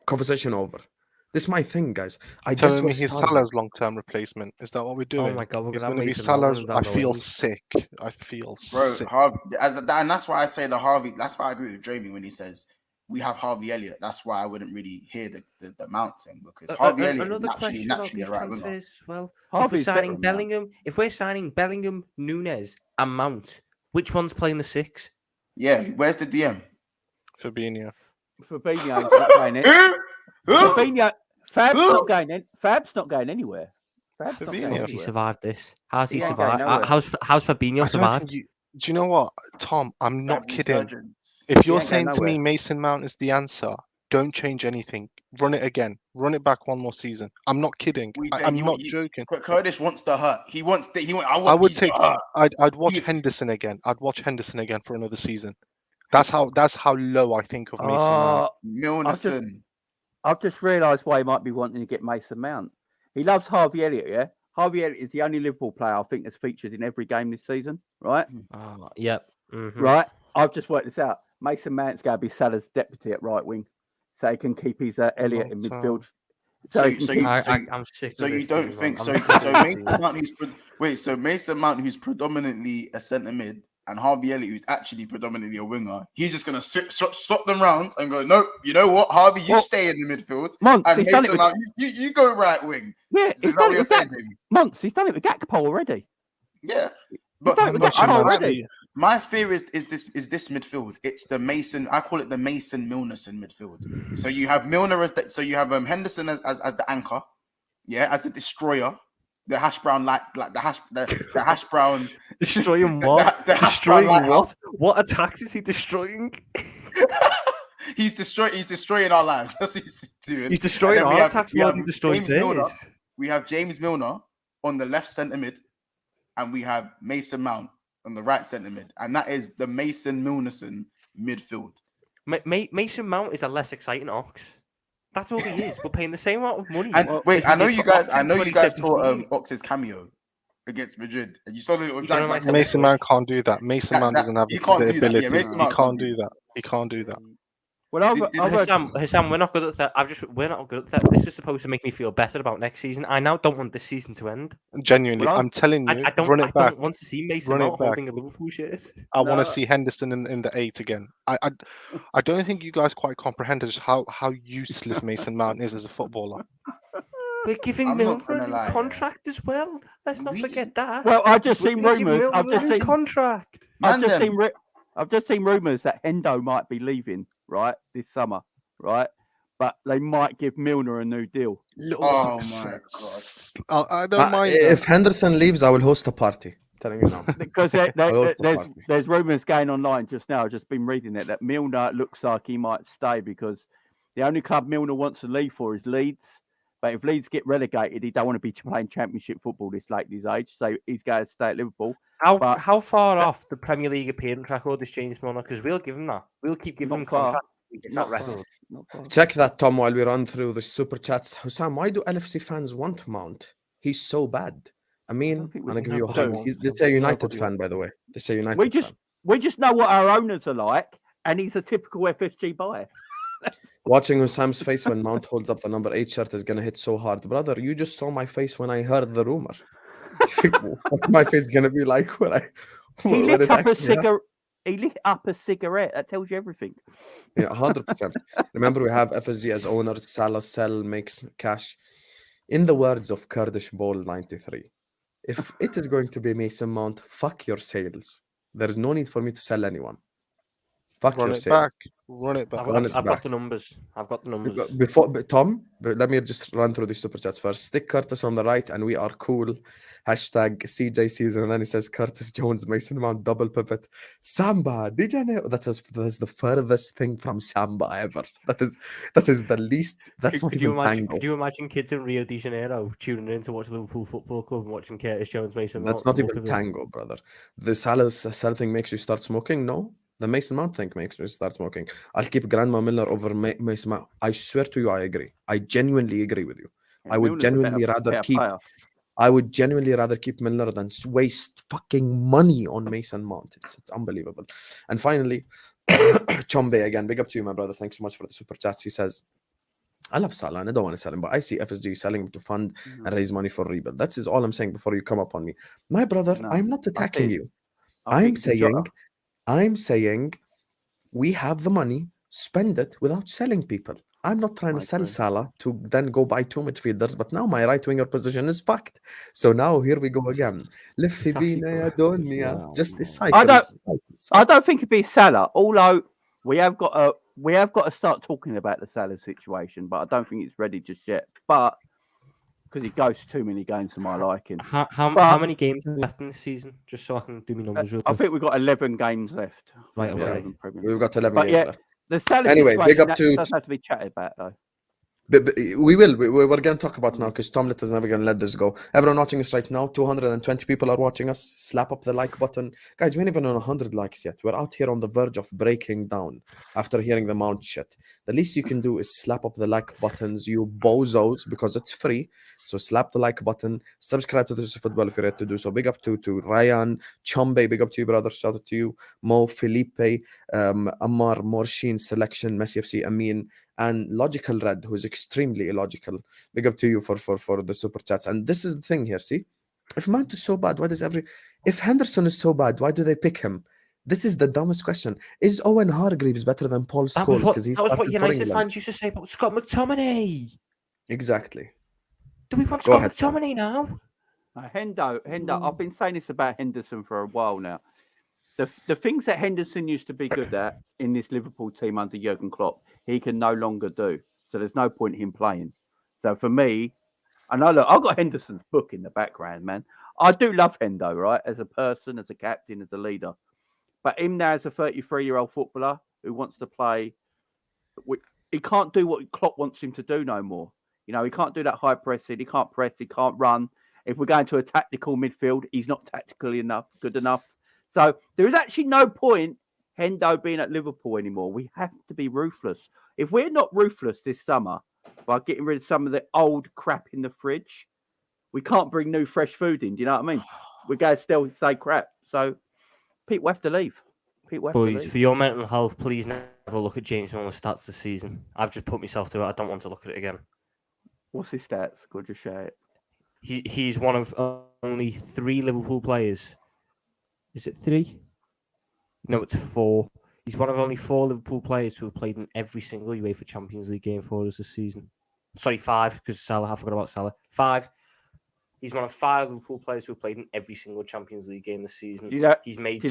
Conversation over. This is my thing, guys. I get Telling where me he's Starbucks- Salah's long-term replacement. Is that what we're Oh doing? my god, we're It's gonna going have to be Mason Mount Salah's. running down I the feel wing. sick. I feel Bro, sick. and that's why I say the Harvey. That's why I agree with Jamie when he says we have Harvey Elliott. That's why I wouldn't really hear the Mount thing because Harvey Elliott is Another question about naturally these a right winger. transfers as well. Harvey's better than Mount. If we're signing Bellingham, Nunez, and Mount, which one's playing the 6? Yeah, where's the DM? Fabinho. Fabinho's not going in. Fabinho, Fab's not going in. Fab's not going anywhere. Fab's not Fabinho. going How's he anywhere. survived this? How's he He ain't survived? going nowhere. How's Fabinho I don't survived? think do you know what, Tom? I'm not Fab's kidding. surgeons. If He you're ain't saying going to me nowhere. Mason Mount is the answer, don't change anything. Run it again. Run it back one more season. I'm not kidding. What are you I'm saying? not joking. Curtis wants the hurt. He wants the. I would these take. hurt. I'd watch You- Henderson again. I'd watch Henderson again for another season. That's how low I think of Mason Mount. Milnerson. I've just realised why he might be wanting to get Mason Mount. He loves Harvey Elliott, yeah? Harvey Elliott is the only Liverpool player I think that's featured in every game this season, right? Oh, yep. Mhm. Right? I've just worked this out. Mason Mount's going to be Salah's deputy at right wing, so he can keep his Elliott in midfield. He can keep- I'm sick of So you this don't team, think man. so? I'm sick of So this Mason team. Mount, so Mason Mount, who's predominantly a centre mid, and Harvey Elliott, who's actually predominantly a winger, he's just gonna swap them round and go, nope. You know what, Harvey, you Well, stay in the midfield, Months, and he's done Mason it with, Mount, you go right wing. yeah, Is he's that done what it you're with saying, Gak- Jamie? Months. He's done it with Gakpo already. Yeah, He's but done it with much Gakpo am I already. my fear is this midfield. It's the Mason. I call it the Mason Milnerson midfield. So you have Milner as the, so you have Henderson as the anchor, yeah, as the destroyer, the hash brown like the hash brown. Destroying what? The hash Destroying brown what? lighthouse. What attacks is he destroying? He's destroying our lives. That's what he's doing. He's destroying And then our attacks more than he have destroys James Milner. theirs. We have James Milner on the left centre mid, and we have Mason Mount on the right centre mid, and that is the Mason Milnerson midfield. Mason Mount is a less exciting ox. That's all he is. We're paying the same amount of money. And as wait, we I know did you for guys. Ox I in know you guys saw 2017. Ox's cameo against Madrid, and you saw the little You don't know drag back. my Mason Mount can't do that. Mason Mount doesn't have he the can't do that. ability. Yeah, Mason He Mount can't do that. He can't do that. Well, I've heard, Hassam, we're not good at that. We're not good at that. This is supposed to make me feel better about next season. I now don't want this season to end. Genuinely, Well, I'm telling you, I run it back. don't want to see Mason Run it Mount back. holding a Liverpool shirt. I want No. to see Henderson in the 8 again. I don't think you guys quite comprehend just how useless Mason Mount is as a footballer. We're giving I'm not Milner a gonna new lie, contract as well. Let's not We forget that. well, I've just We're seen gonna give rumours. Milner a new contract. I've Man, just seen rumours that Hendo might be leaving right this summer, right? But they might give Milner a new deal. Oh my success. I don't mind. If Henderson leaves, I will host a party. Telling you now. Because I'll host the party. there's rumours going online just now. I've just been reading it that Milner looks like he might stay because the only club Milner wants to leave for is Leeds. But if Leeds get relegated, he don't want to be playing Championship football this late in his age. So he's going to stay at Liverpool. But- How far off the Premier League appearance record is James Milner? Because we'll give him that. We'll keep giving him Not far. contracts. That Not far. record. Not far. Check that, Tom, while we run through the super chats. Hussam, why do LFC fans want Mount? He's so bad. I mean, don't think I'm gonna give you a nobody hug. wants This is a United Nobody fan, by the way. This is a United We just fan. we just know what our owners are like, and he's a typical FSG buyer. Watching Hussam's face when Mount holds up the number 8 shirt is gonna hit so hard. Brother, you just saw my face when I heard the rumor. You think what's my face gonna be like when I He when lit it up a actually happened? cigarette. He lit up a cigarette. That tells you everything. Yeah, 100%. Remember, we have FSG as owners. Salah sell, makes cash. In the words of Kurdish Ball 93, if it is going to be Mason Mount, fuck your sales. There is no need for me to sell anyone. Fuck Run your it sales. back. Run it back. I've back. got the numbers. I've got the numbers. But let me just run through these super chats first. Stick Curtis on the right, and we are cool. Hashtag CJ season, and then he says Curtis Jones, Mason Mount, double pivot. Samba, did you know that's the furthest thing from Samba ever? That is the least. That's not Could you even imagine? tango. Could you imagine kids in Rio de Janeiro tuning in to watch Liverpool Football Club and watching Curtis Jones, Mason Mount? That's not double even pivot? tango, brother. The Salah thing makes you start smoking. No, the Mason Mount thing makes me start smoking. I'll keep Grandma Miller over Mason Mount. I swear to you, I agree. I genuinely agree with you. I would genuinely rather keep. I would genuinely rather keep Milner than waste fucking money on Mason Mount. It's unbelievable. And finally, Chombe again. Big up to you, my brother. Thanks so much for the super chats. He says, I love Salah and I don't want to sell him, but I see FSG selling him to fund and raise money for rebuild. That's all I'm saying before you come up on me. My brother, I'm not attacking you. I'm saying we have the money, spend it without selling people. I'm not trying to sell Salah to then go buy 2 midfielders, but now my right winger position is fucked. So now here we go again. Just a cycle. I don't think it'd be Salah, although we have got to start talking about the Salah situation, but I don't think it's ready just yet. But because he goes too many games for my liking. How many games are left in this season? Just so I can do my numbers real quick. I think we've got 11 games left. Right, okay. We've got 11 games left. The Salah situation, big up to... does have to be chatted about, though. But we're going to talk about now because Tomlet is never going to let this go. Everyone watching us right now, 220 people are watching us. Slap up the like button. Guys, we ain't even on 100 likes yet. We're out here on the verge of breaking down after hearing the Mount shit. The least you can do is slap up the like buttons, you bozos, because it's free. So slap the like button. Subscribe to This Is Football if you're ready to do so. Big up to Ryan, Chombe, big up to you, brother. Shout out to you. Mo, Felipe, Ammar, Morshin, Selection, Messi FC, Amin, and Logical Red, who is extremely illogical. Big up to you for the super chats. And this is the thing here, see? If Mount is so bad, if Henderson is so bad, why do they pick him? This is the dumbest question. Is Owen Hargreaves better than Paul Scholes? That was what United fans used to say about Scott McTominay. Exactly. Do we want Scott McTominay now? Hendo, I've been saying this about Henderson for a while now. The things that Henderson used to be good at in this Liverpool team under Jurgen Klopp, he can no longer do. So there's no point in him playing. So for me, I know, look, I've got Henderson's book in the background, man. I do love Hendo, right? As a person, as a captain, as a leader. But him now as a 33-year-old footballer who wants to play, he can't do what Klopp wants him to do no more. You know, he can't do that high pressing. He can't press. He can't run. If we're going to a tactical midfield, he's not tactically good enough. So there is actually no point Hendo being at Liverpool anymore. We have to be ruthless. If we're not ruthless this summer by getting rid of some of the old crap in the fridge, we can't bring new fresh food in. Do you know what I mean? We're going to still say crap. So people have to leave. Boys, for your mental health, please never look at James Milner's stats this season. I've just put myself through it. I don't want to look at it again. What's his stats? Go just share it. He's one of only 3 Liverpool players. Is it 3? No, it's 4. He's one of only 4 Liverpool players who have played in every single UEFA Champions League game for us this season. Sorry, 5, because Salah, I forgot about Salah. 5. He's one of 5 Liverpool players who have played in every single Champions League game this season. He's made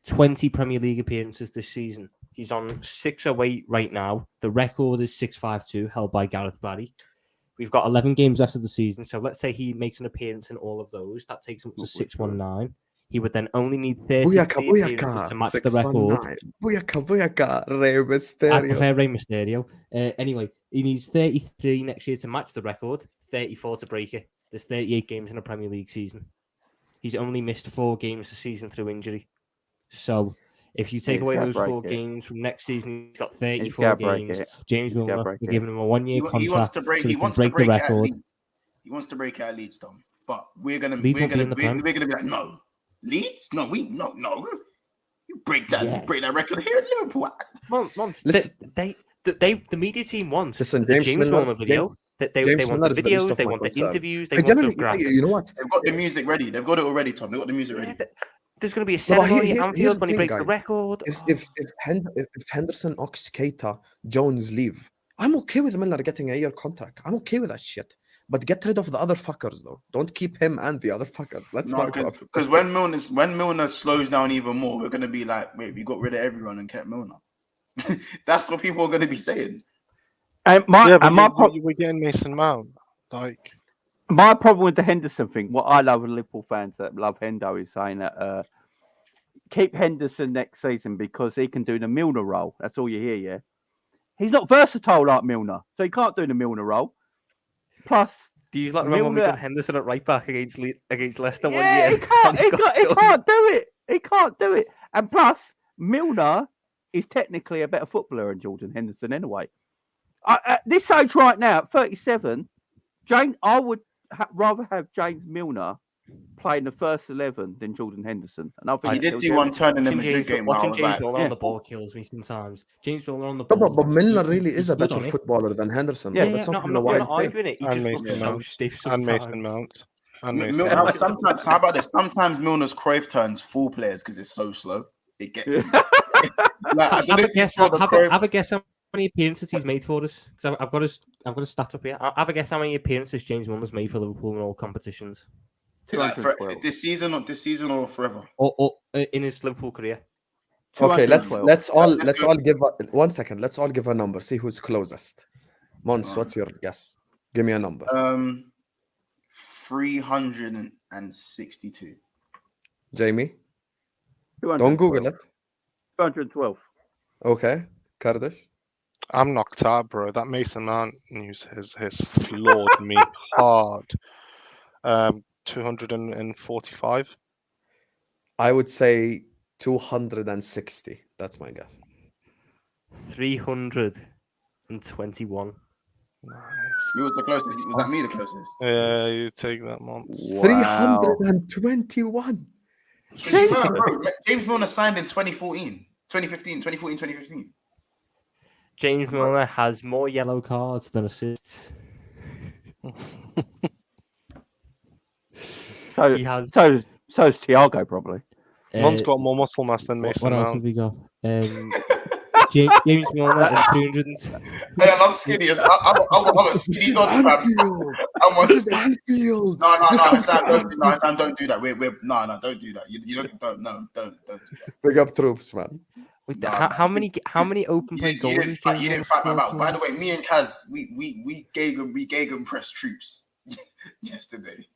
20 Premier League appearances this season. He's on 608 right now. The record is 652, held by Gareth Barry. We've got 11 games left of the season, so let's say he makes an appearance in all of those. That takes him up to 619. He would then only need 30 appearances to match the record. Booyaka, Rey Mysterio. I prefer Rey Mysterio. Anyway, he needs 33 next year to match the record, 34 to break it. There's 38 games in a Premier League season. He's only missed 4 games this season through injury. So if you take away those 4 games from next season, he's got 34 games. James Milner, we're giving him a 1-year contract. He wants to break the record. He wants to break our Leeds, Tom. But we're gonna be like, no. Leeds? No, no. You break that record here at Liverpool. The media team wants the James Milner video. They want the videos, they want the interviews, they want the graphics. You know what? They've got the music ready. They've got it already, Tom. They've got the music ready. There's going to be a ceremony at Anfield when he breaks the record. If Henderson, Ox, Keita, Jones leave, I'm okay with Milner getting a 1-year contract. I'm okay with that shit. But get rid of the other fuckers, though. Don't keep him and the other fuckers. That's my problem. Because when Milner slows down even more, we're gonna be like, wait, we got rid of everyone and kept Milner. That's what people are gonna be saying. And we're getting Mason Mount. Like, my problem with the Henderson thing, what I love with Liverpool fans that love Hendo is saying that keep Henderson next season because he can do the Milner role. That's all you hear, yeah? He's not versatile like Milner, so he can't do the Milner role. Plus, do you remember when we done Henderson at right back against Leicester 1 yeah, year? he can't do it. He can't do it. And plus, Milner is technically a better footballer than Jordan Henderson anyway. At this age right now, at 37, I would rather have James Milner play in the first 11 than Jordan Henderson. And I think he did do one turn in the Madrid game. Watching James Milner on the ball kills me sometimes. James Milner on the No, ball. but Milner really is a better footballer than Henderson. Yeah, That's I'm not arguing it. He just looks so stiff sometimes. And Mason Mount. Mount. How about this? Sometimes Milner's Cruyff turns full players because it's so slow. It gets. Have a guess how many appearances he's made for us. Because I've got his stats up here. Have a guess how many appearances James Milner's made for Liverpool in all competitions. This season or forever? Or in his Liverpool career. Okay, let's all give 1 second. Let's all give a number. See who's closest. Mons, what's your guess? Give me a number. 362. Jamie, don't Google it. 212. Okay, Kurdish. I'm knocked out, bro. That Mason Mount news has floored me hard. 245. I would say 260. That's my guess. 321. Nice. You was the closest. Was that me the closest? Yeah, you take that, Mons. Wow. 321. James Milner signed in 2015. James Milner has more yellow cards than assists. So is Thiago probably. One's got more muscle mass than Mason What else Mount. have we got? James Milner and 300. Hey, I'm skinny. I'm a skinny dog, fam. I'm a Anfield. No, Sam, don't do that. We're don't do that. You don't do that. Big up troops, man. Wait, how many open play goals is James You didn't fight my mouth. By the way, me and Kaz, we gave press troops yesterday.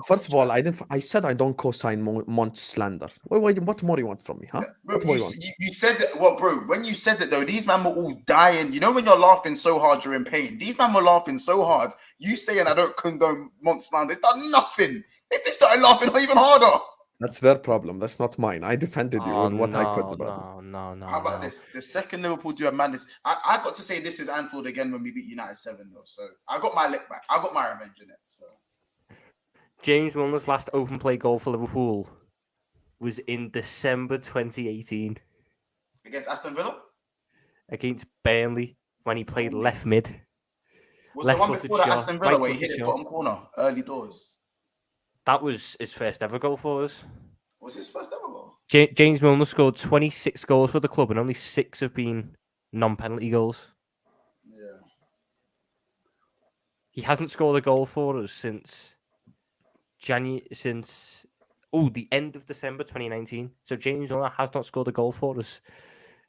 First of all, I said I don't co-sign Mont slander. What more you want from me, huh? Bro, you said that. Well, bro, when you said it though, these men were all dying. You know when you're laughing so hard you're in pain. These men were laughing so hard. You saying I don't condone Mont slander? They've done nothing. They started laughing even harder. That's their problem. That's not mine. I defended you with what I could. No. How about this? The second Liverpool do have madness. I got to say this is Anfield again when we beat United 7 though. So I got my lick back. I got my revenge in it. So. James Milner's last open play goal for Liverpool was in December 2018 against Aston Villa, against Burnley when he played left mid. Was the one before that Aston Villa where he hit it bottom corner, early doors? That was his first ever goal for us. Was his first ever goal? James Milner scored 26 goals for the club, and only 6 have been non-penalty goals. Yeah. He hasn't scored a goal for us since the end of December 2019. So James Milner has not scored a goal for us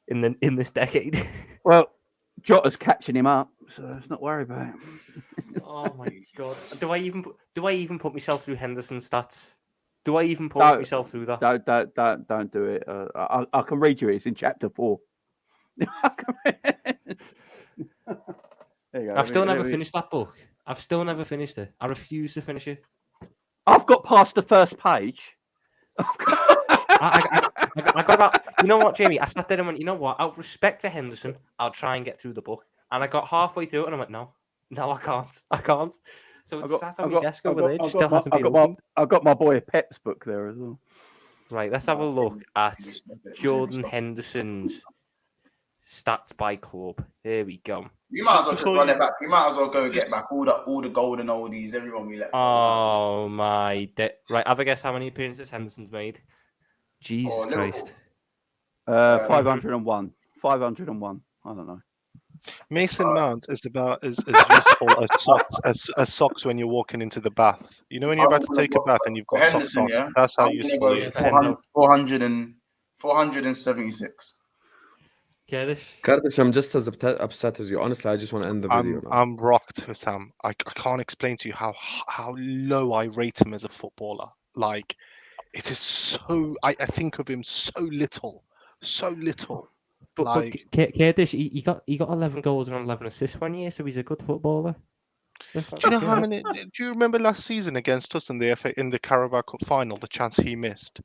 in this decade. Well, Jota's catching him up, so let's not worry about it. Oh my god! Do I even put myself through Henderson's stats? Do I even put myself through that? Don't do it. I can read you. It's in chapter 4. I've still never finished that book. I've still never finished it. I refuse to finish it. I've got past the first page. I got about. You know what, Jamie? I sat there and went, you know what? Out of respect for Henderson, I'll try and get through the book. And I got halfway through it and I went, no, I can't. So it's sat on my desk over there. It still hasn't been opened. I've got my boy Pep's book there as well. Right, let's have a look at Jordan Henderson's stats by club. Here we go. We might as well just run it back. We might as well go get back all the golden oldies, everyone we let go. Oh my! Right, have a guess how many appearances Henderson's made. Jesus Christ. 501. 501. I don't know. Mason Mount is as useful as socks when you're walking into the bath. You know when you're about to take a bath and you've got socks Henderson, on. yeah. That's how I'm gonna useful go he is. 476. Kurdish. I'm just as upset as you. Honestly, I just want to end the video now. I'm rocked, Sam. I can't explain to you how low I rate him as a footballer. Like, it is so. I think of him so little. But Kurdish, he got 11 goals and 11 assists 1 year, so he's a good footballer. Do you know how many? Do you remember last season against us in the Carabao Cup final? The chance he missed.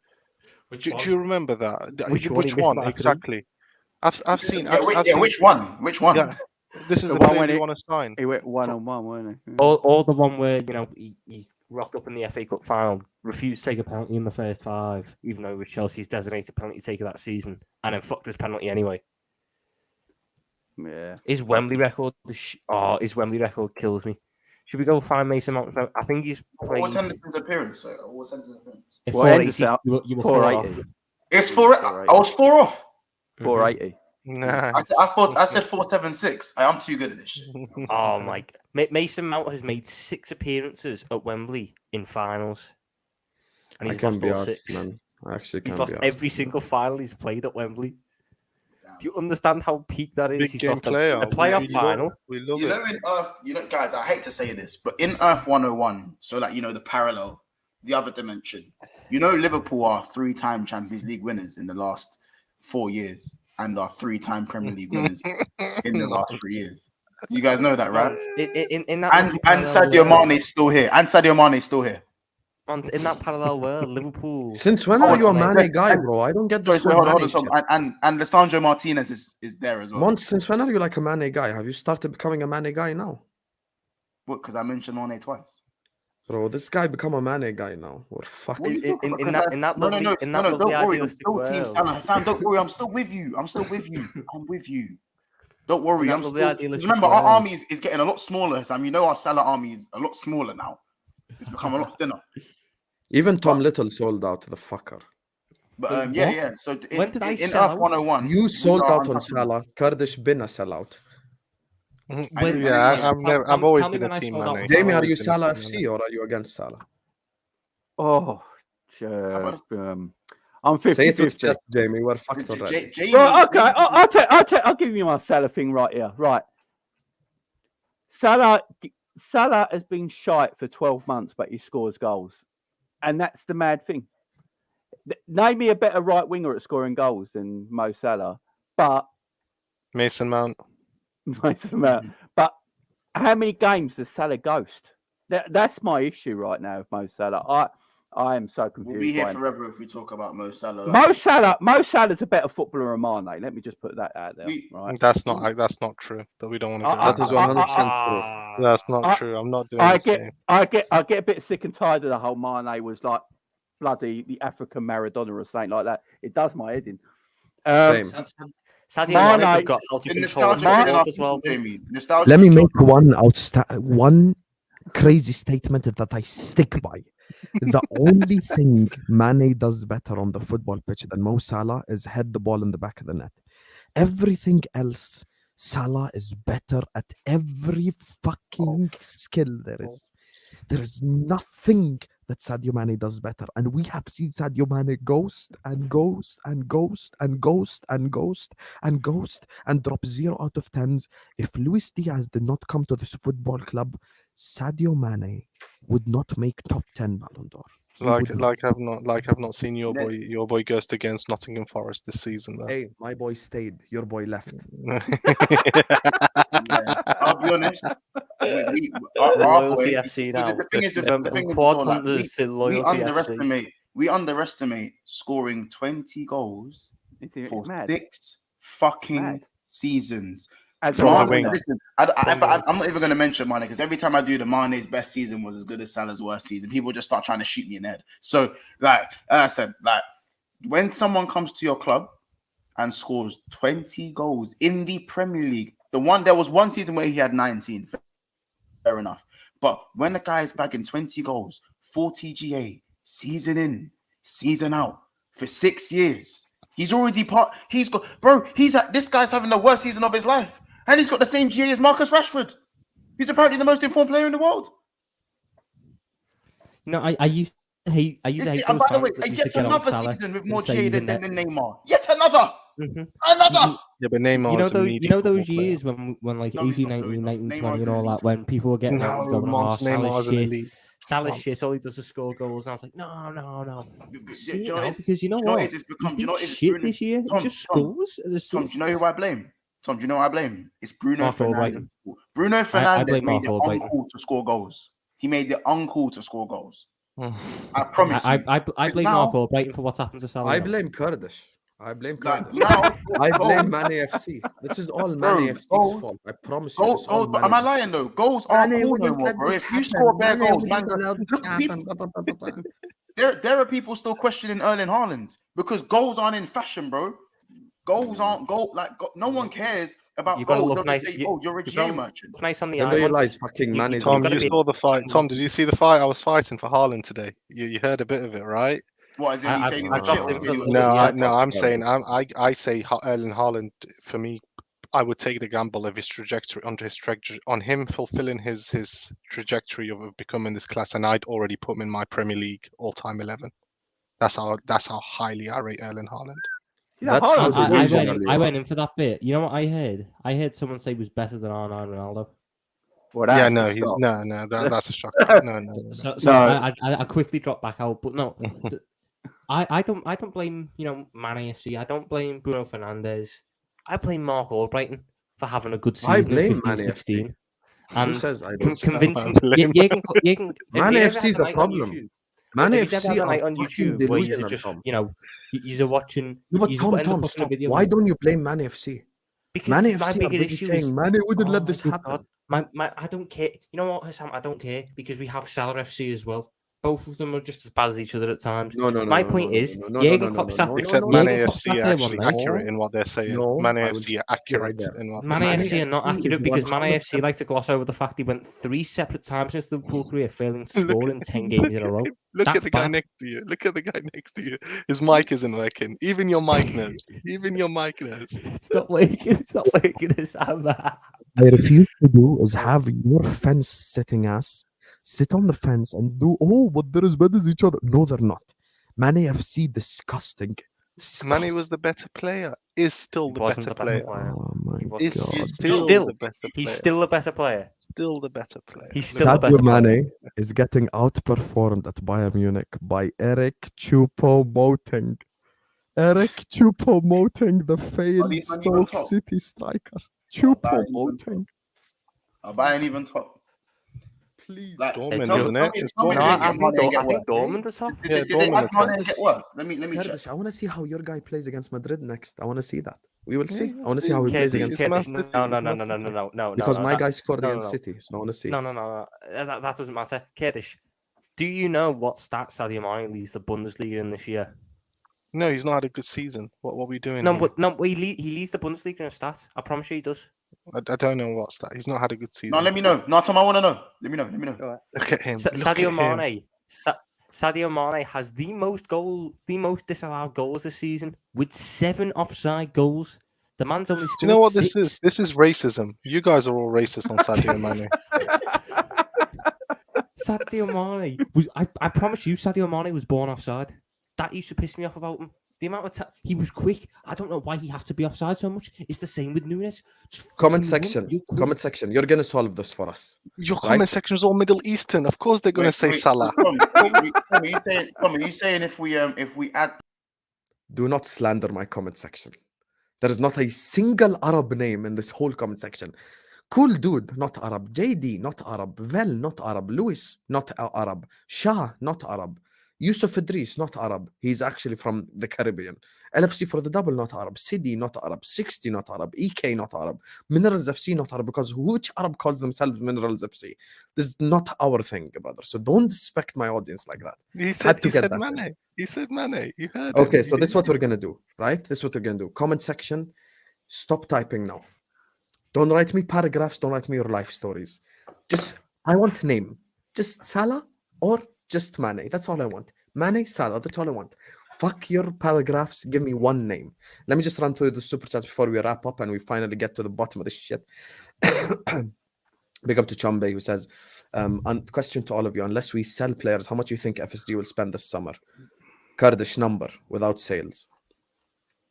Do you remember that? Which one one? exactly? I've seen. Which one? Which one? Yeah, this is the one player when you it- want to sign. He went 1-on-1, wasn't he? Or the one where he rocked up in the FA Cup final, refused to take a penalty in the first 5, even though it was Chelsea's designated penalty taker that season, and then fucked his penalty anyway. Yeah. His Wembley record kills me. Should we go find Mason Mount? I think he's What played. was Henderson's appearance? What was Henderson's appearance? If Well, 480, Henderson- you were 480. 480. It's 4. I was 4 off. 480. Nah. I said 476. I'm too good at this shit. Oh my god. Mason Mount has made 6 appearances at Wembley in finals. And I he's can't lost be all asked, 6. man. I actually He's can't lost be asked. every single final he's played at Wembley. Damn. Do you understand how peak that is? Big He's game lost player. a playoff final. We love You it. know, in Earth, guys, I hate to say this, but in Earth 101, so like, the parallel, the other dimension, Liverpool are 3-time Champions League winners in the last 4 years and are 3-time Premier League winners in the last 3 years. You guys know that, right? In that And Sadio Mane is still here. In that parallel world, Liverpool. Since when are you a Mane guy, bro? I don't get this. Sorry, hold on. shit. And Lisandro Martinez is there as well. Months, since when are you like a Mane guy? Have you started becoming a Mane guy now? What? Because I mentioned Mane twice. Bro, this guy become a Mane guy now. We're fucking. In that lovely Don't worry. I'm idealistic still Team world. Salah. Hassan, don't worry. I'm still with you. I'm with you. Don't worry. In that I'm lovely still. idealistic Remember, our world. army is getting a lot smaller, Hassan. Our Salah army is a lot smaller now. It's become a lot thinner. Even Tom Little sold out, the fucker. But Wait, yeah. So When did I in sell Earth out? 101, You sold are out on untouchable. Salah. Kurdish been a sellout. I've always tell me been when a I team sold out Mane. on Jamie, Salah. are you Salah FC or are you against Salah? Oh, I'm 50. Say it with chest, Jamie. We're fucked already. Jamie, Right, okay, I'll give you my Salah thing right here. Right. Salah has been shite for 12 months, but he scores goals. And that's the mad thing. Name me a better right winger at scoring goals than Mo Salah. But Mason Mount. But how many games does Salah ghost? That's my issue right now with Mo Salah. I am so confused. we'll be here by him. forever if we talk about Mo Salah. Mo Salah's a better footballer than Mane. Let me just put that out there. Right? That's not true. But we don't want to go. That is 100% true. Ah. That's not true. I'm not doing I this get game. I get a bit sick and tired of the whole Mane was like bloody the African Maradona or something like that. It does my head in. Same. Sadio Mane- Mane got out of The control of nostalgia football in as well. Jamie. Nostalgia Let me is make one crazy statement that I stick by. The only thing Mane does better on the football pitch than Mo Salah is head the ball in the back of the net. Everything else, Salah is better at every fucking skill there is. There is nothing that Sadio Mane does better. And we have seen Sadio Mane ghost and ghost and ghost and ghost and ghost and ghost and drop 0 out of 10s. If Luis Diaz did not come to this football club, Sadio Mane would not make top 10 Ballon d'Or. He would not. I've not seen your boy ghost against Nottingham Forest this season. Though. Hey, my boy stayed. Your boy left. I'll be honest. Loyalty FC now. The thing is, From the thing is quad as well, like, hunters to Loyalty FC. we underestimate scoring 20 goals It's for mad. 6 fucking Mad. seasons. As From well, the wing. Listen, I'm not even going to mention Mane because every time I do, the Mane's best season was as good as Salah's worst season. People just start trying to shoot me in the head. So, like I said, like when someone comes to your club and scores 20 goals in the Premier League, there was one season where he had 19. Fair enough. But when the guy is bagging 20 goals, 40 GA, season in, season out for 6 years, he's already this guy's having the worst season of his life. And he's got the same GA as Marcus Rashford. He's apparently the most informed player in the world. You know, I used to hate. I used to hate And those by the way, fans that used to yet get on another Salah season with and more say GA he's a than net. Neymar. Yet another. Mhm. Another. Yeah, but Neymar You know is a those, meaty you know those football player. years when like No, he's 18, not. No, 19, he's not. 19, Neymar's 20 and an all elite that, when people were getting on No, going, Mons, Salah's Neymar's an shit. elite. Salah's Mons. shit, all he does is score goals. And I was like, no. Do you See it know what now, it is? because you know Do you know what what? it is? It's He's become. Do you been know what it is? It's shit Bruno. this year. He Tom, just Tom, scores and assists. Tom, do you know who I blame? Tom, do you know who I blame? It's Bruno Marco Fernandes. Bruno Fernandes blame made it Marco Albrighton. uncool to score goals. He made it uncool to score goals. I promise you. I Because blame now- Marco Albrighton for what's happened to Salah. I now. blame Kurdish. I blame Like Kurdish. now, I blame goals- Mane FC. This is all Bro, Mane FC's goals- fault. I promise you. Goals, This is all goals, am I Mane. lying though? Goals aren't Mane cool no wouldn't more, let bro. this If you happen. score bare Mane goals, wouldn't man, allow look, this to happen. people, there are people still questioning Erling Haaland because goals aren't in fashion, bro. Goals aren't no one cares about You gotta goals. look They'll nice. just say, You- "Oh, you're a you GA gotta merchant." look nice on the Then eye once. realize fucking You- Mane is you've Tom, gotta you be- saw the fight. Tom, did you see the fight? I was fighting for Haaland today. You heard a bit of it, right? What is it? He's saying he's I a dropped shit. him for a little No, bit, yeah. no, I'm saying I say Erling Haaland. For me, I would take the gamble of his trajectory on him fulfilling his trajectory of becoming this class, and I'd already put him in my Premier League all-time 11. That's how highly I rate Erling Haaland. You know, That's Haaland how was the I really vision went of in, you I are. went in for that bit. You know what I heard? I heard someone say he was better than R9 Ronaldo. Well, Yeah, that's no, a he's shock. that's a shock. No. So No. I quickly dropped back out, but no, I don't blame Mane FC. I don't blame Bruno Fernandes. I blame Mark Albrighton for having a good I season blame in 15, Mane 16. FC. Who And says I don't? convincing blame Jürgen Mane have you ever FC had is a the night on problem. YouTube? Mane Have you ever FC had a are night on fucking YouTube where you're delusional, just Tom. you're watching. No, but You're Tom, end up watching a stop. video. Why don't you blame Mane FC? Because Mane my FC are bigger busy issue is saying Mane wouldn't oh let my this good happen. God. My I don't care. You know what, Hassam? I don't care because we have Salah FC as well. Both of them are just as bad as each other at times. No. My point is, Jürgen Klopp sat there. Except no, Mane Jürgen Klopp FC sat are there one actually night. accurate in what they're saying. No, Mane I will FC are stop you right accurate there. in what Mane they're Mane FC are not FC is accurate because Mane 100% FC like to gloss over the fact he went 3 separate times since the Liverpool career, failing to score in 10 games in a row. Look That's at the guy bad. next to you. Look at the guy next to you. His mic isn't working. Even your mic knows. Even your mic knows. It's not working. It's not working, Hassam. I refuse to do is have your fence sitting ass sit on the fence and do but they're as bad as each other. No, they're not. Mane FC disgusting. Mane was the better player. Is still the wasn't better the best player. player. Oh my He wasn't. Is god. still the better player. He's still a better player. Still the better player. He's still the Sadio best player. Mane is getting outperformed at Bayern Munich by Eric Choupo-Moting. Eric Choupo-Moting, the failed he's not even Stoke top. City striker. Bayern even Choupo-Moting. I'll buy an even top. Please. Like, Dortmund, tell isn't me- it? tell It's me No, they Dortmund. get Mane get I think worse. Dortmund was top. Yeah, Did they Dortmund add are Mane and get worse? Let me check. Kurdish, I want to see how your guy plays against Madrid next. I want to see that. We will see. Yeah, I want to see how he plays Kurdish, against Kurdish. City. Kurdish. No. Because my that- guy scored no, against no. City, so I want to see. No. That doesn't matter. Kurdish, do you know what stats Sadio Mane leads the Bundesliga in this year? No, he's not had a good season. What are we doing? No, here? but he leads the Bundesliga in stats. I promise you he does. I don't know what's that. He's not had a good season. No, let me know. No, Tom, I want to know. Let me know. Look at him. Look Sadio at him. Mane. Sadio Mane has the most disallowed goals this season with 7 offside goals. The man's only Do scored you know what 6. this is? This is racism. You guys are all racist on Sadio Mane. Sadio Mane was. I promise you, Sadio Mane was born offside. That used to piss me off about him. The amount of he was quick. I don't know why he has to be offside so much. It's the same with Nunez. Just Comment fucking run. section. You're quick. Comment section. You're gonna solve this for us. Your Right. comment section is all Middle Eastern. Of course they're going to say Salah. You saying if we add Do not slander my comment section. There is not a single Arab name in this whole comment section. Cool dude, not Arab. JD, not Arab. Vel, not Arab. Lewis, not Arab. Shah, not Arab. Yusuf Idris, not Arab. He's actually from the Caribbean. LFC for the double, not Arab. Sidi, not Arab. 60, not Arab. EK, not Arab. Minerals FC, not Arab. Because which Arab calls themselves Minerals FC? This is not our thing, brother. So don't disrespect my audience like that. He Had said, to he get said that. Mane. He said Mane. You heard Okay, him. so this is what we're gonna do, right? This is what we're gonna do. Comment section. Stop typing now. Don't write me paragraphs. Don't write me your life stories. Just I want name. Just Salah or just Mane. That's all I want. Mane, Salah. That's all I want. Fuck your paragraphs. Give me one name. Let me just run through the super chats before we wrap up and we finally get to the bottom of this shit. Big up to Chombe who says, question to all of you, unless we sell players, how much do you think FSG will spend this summer? Kurdish number without sales.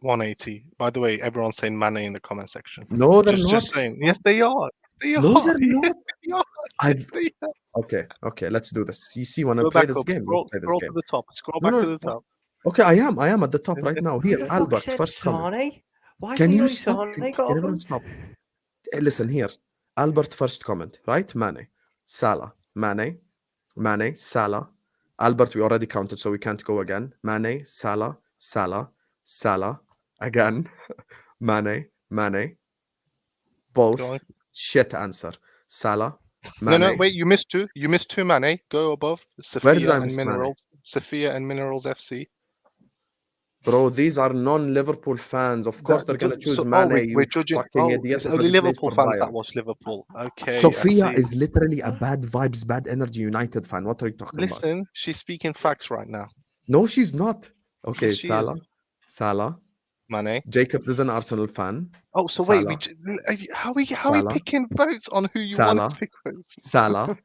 180. By the way, everyone's saying Mane in the comment section. No, they're Just not. saying. Yes, they are. They No, are. they're not. They are. I've They are. okay, let's do this. You see, when I Go play back this up. game, Scroll, let's play this scroll game. to the top. Scroll No, back no, to the top. Okay, I am at the top right now. Here, Who the Albert, fuck said first comment. Sane? Why Can is you he stop? Sane got a Can everyone vote? stop? Listen here. Albert, first comment, right? Mane, Salah, Mane, Salah. Albert, we already counted, so we can't go again. Mane, Salah, Salah, again. Mane. Both. Go on. Shit answer. Salah, No, Mane. wait, you missed two. You missed two, Mane. Go above. Where did Sophia I and miss Mane? Minerals. Sophia and Minerals FC. Bro, these are non-Liverpool fans. Of course, they're gonna choose Mane. You we're judging. fucking idiot. It's because only he plays Liverpool for fans Bayern. that watch Liverpool. Okay. Sophia I see. is literally a bad vibes, bad energy United fan. What are you talking about? Listen, she's speaking facts right now. No, she's not. Okay, Yes, she is. Salah. Mane. Jacob is an Arsenal fan. Oh, so Salah. wait, how are we Salah. picking votes on who you Salah. want to pick votes? Salah.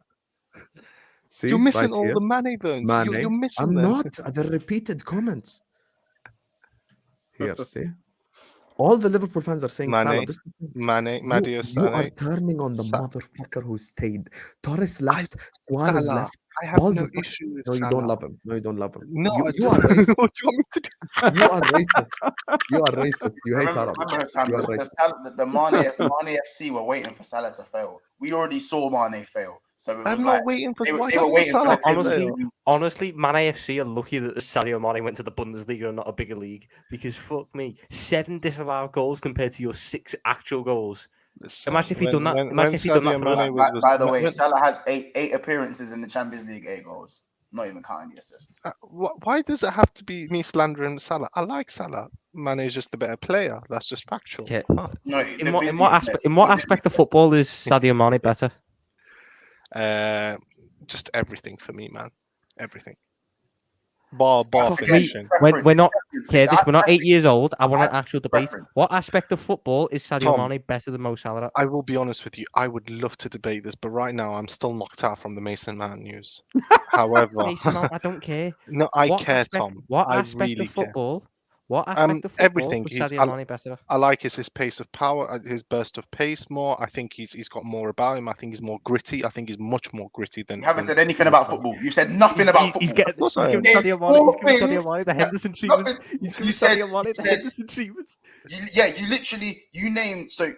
See, You're missing right all here. the Mane votes. Mane. You're missing I'm them. not. They're repeated comments. Here, see. All the Liverpool fans are saying Mane. Salah. Mane, Madio You are Sane. turning on the motherfucker who stayed. Torres left. Suarez Salah. left. I have All no the fuck- issue with No, you Salah. don't love him. No, you don't love him. No, you, I you are don't. racist. What do you want me to do? You are racist. You are racist. You hate Arab. Remember, Hassan, You are the Mane FC were waiting for Salah to fail. We already saw Mane fail. So it was I'm like, not waiting for. they why were don't you waiting for Salah? the team Honestly, to- honestly, Mane FC are lucky that Sadio Mane went to the Bundesliga and not a bigger league. Because fuck me, 7 disallowed goals compared to your 6 actual goals. Listen, Imagine if he'd done that. when Imagine if he'd done that Sadio for us. Mane by the way, when- Salah has eight appearances in the Champions League, 8 goals. Not even counting the assists. why does it have to be me slandering Salah? I like Salah. Mane is just the better player. That's just factual. Okay. Huh. No, In what aspect of football is Sadio Mane better? Just everything for me, man. Everything. Bar Fuck finishing. me. We're not. Okay, Preferences. we're not 8 years old. I want an actual debate. Preference. What aspect of football is Sadio Tom. Mane better than Mo Salah? I will be honest with you. I would love to debate this, but right now I'm still knocked out from the Mason Mount news. However, Mason Mount, I don't care. no, I What care, aspect, Tom. What I aspect really of football? What aspect of football everything. was He's- Sadio Mane better? I like his pace of power, his burst of pace more. I think he's got more about him. I think he's more gritty. I think he's much more gritty than. You haven't than- said anything about football. You said nothing about football. He's giving course I am. Sadio Mane. He's giving Sadio Mane the Yeah, Henderson treatment. nothing. He's giving You said- Sadio Mane you the said- Henderson treatment. You literally named. So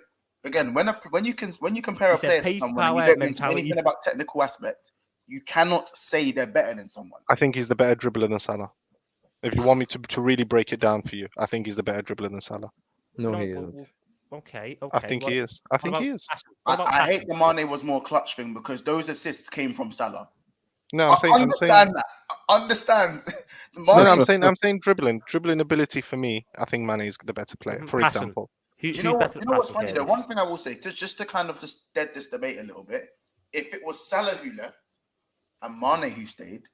again, when you compare You a said player to pace, someone and you power, don't mention mentality. anything about technical aspect, you cannot say they're better than someone. I think he's the better dribbler than Salah. If you want me to really break it down for you, I think he's the better dribbler than Salah. No, he but- isn't. Okay. I think he is. I think he is. I hate the Mane was more clutch thing because those assists came from Salah. No, I I'm saying. understand that. I understand. No, Mane, I'm saying dribbling ability for me. I think Mane is the better player. For Passing. example, Who's you know better what? You know what's passing funny though? players? One thing I will say, just to kind of just dead this debate a little bit. If it was Salah who left and Mane who stayed,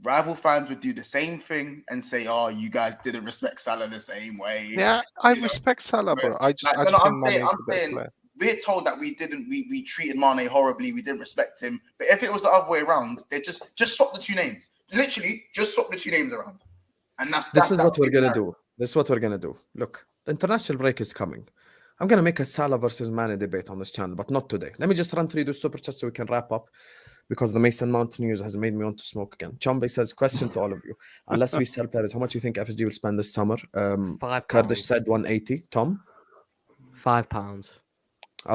rival fans would do the same thing and say, "Oh, you guys didn't respect Salah the same way." yeah, I You know, respect Salah, bro. I just I'm think Mane saying, is the better player. we're told that we treated Mane horribly, we didn't respect him. But if it was the other way around, they just swap the two names. Literally, just swap the two names around. And This is what we're gonna do. This is what we're gonna do. Look, the international break is coming. I'm gonna make a Salah versus Mane debate on this channel, but not today. Let me just run through the super chats so we can wrap up, because the Mason Mount news has made me want to smoke again. Chombe says, question to all of you: unless we sell players, how much do you think FSG will spend this summer? £5. Kurdish said 180. Tom, £5.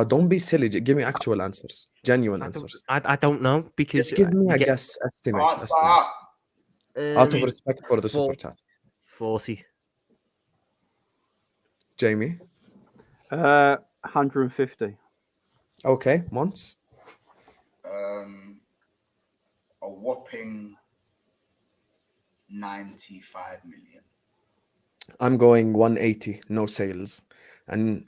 don't be silly. Give me actual answers, genuine answers. I don't know because Just give me a you get guess estimate. Answer. Out of respect for the super chat. 40. Jamie, 150. okay, Mons. A whopping 95 million. I'm going 180, no sales, and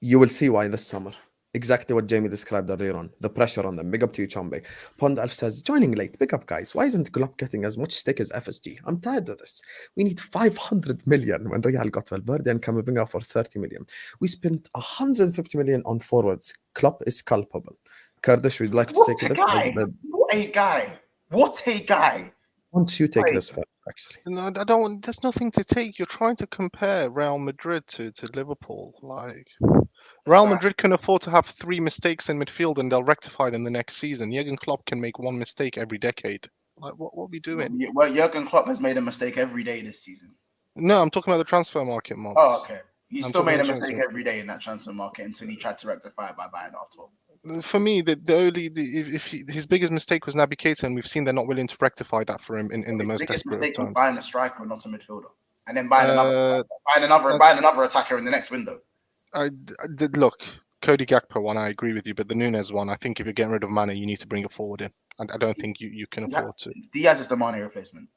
you will see why this summer. Exactly what Jamie described earlier on. The pressure on them. Big up to you, Chombe. Pond Alf says, joining late. Big up, guys. Why isn't Klopp getting as much stake as FSG? I'm tired of this. We need 500 million when Real got Valverde and Camavinga for 30 million. We spent 150 million on forwards. Klopp is culpable. Kurdish, would like to What take a this? guy! What a guy! What a guy! Once you take Sorry. this first, actually. No, I don't. There's nothing to take. You're trying to compare Real Madrid to Liverpool. Like Real Sorry. Madrid can afford to have 3 mistakes in midfield and they'll rectify them the next season. Jurgen Klopp can make 1 mistake every decade. Like what are we doing? Well, Jurgen Klopp has made a mistake every day this season. No, I'm talking about the transfer market, Mobs. Oh, okay. He I'm still made a talking about mistake Jurgen. every day in that transfer market until he tried to rectify it by buying after. For me, his biggest mistake was Naby Keita, and we've seen they're not willing to rectify that for him in the His most biggest desperate mistake of was times. buying a striker and not a midfielder, and then buying Uh, another attacker in the next window. I did look. Cody Gakpo one, I agree with you, but the Nunez one, I think if you're getting rid of Mane, you need to bring a forward in. And I don't think you can afford to. Diaz is the Mane replacement.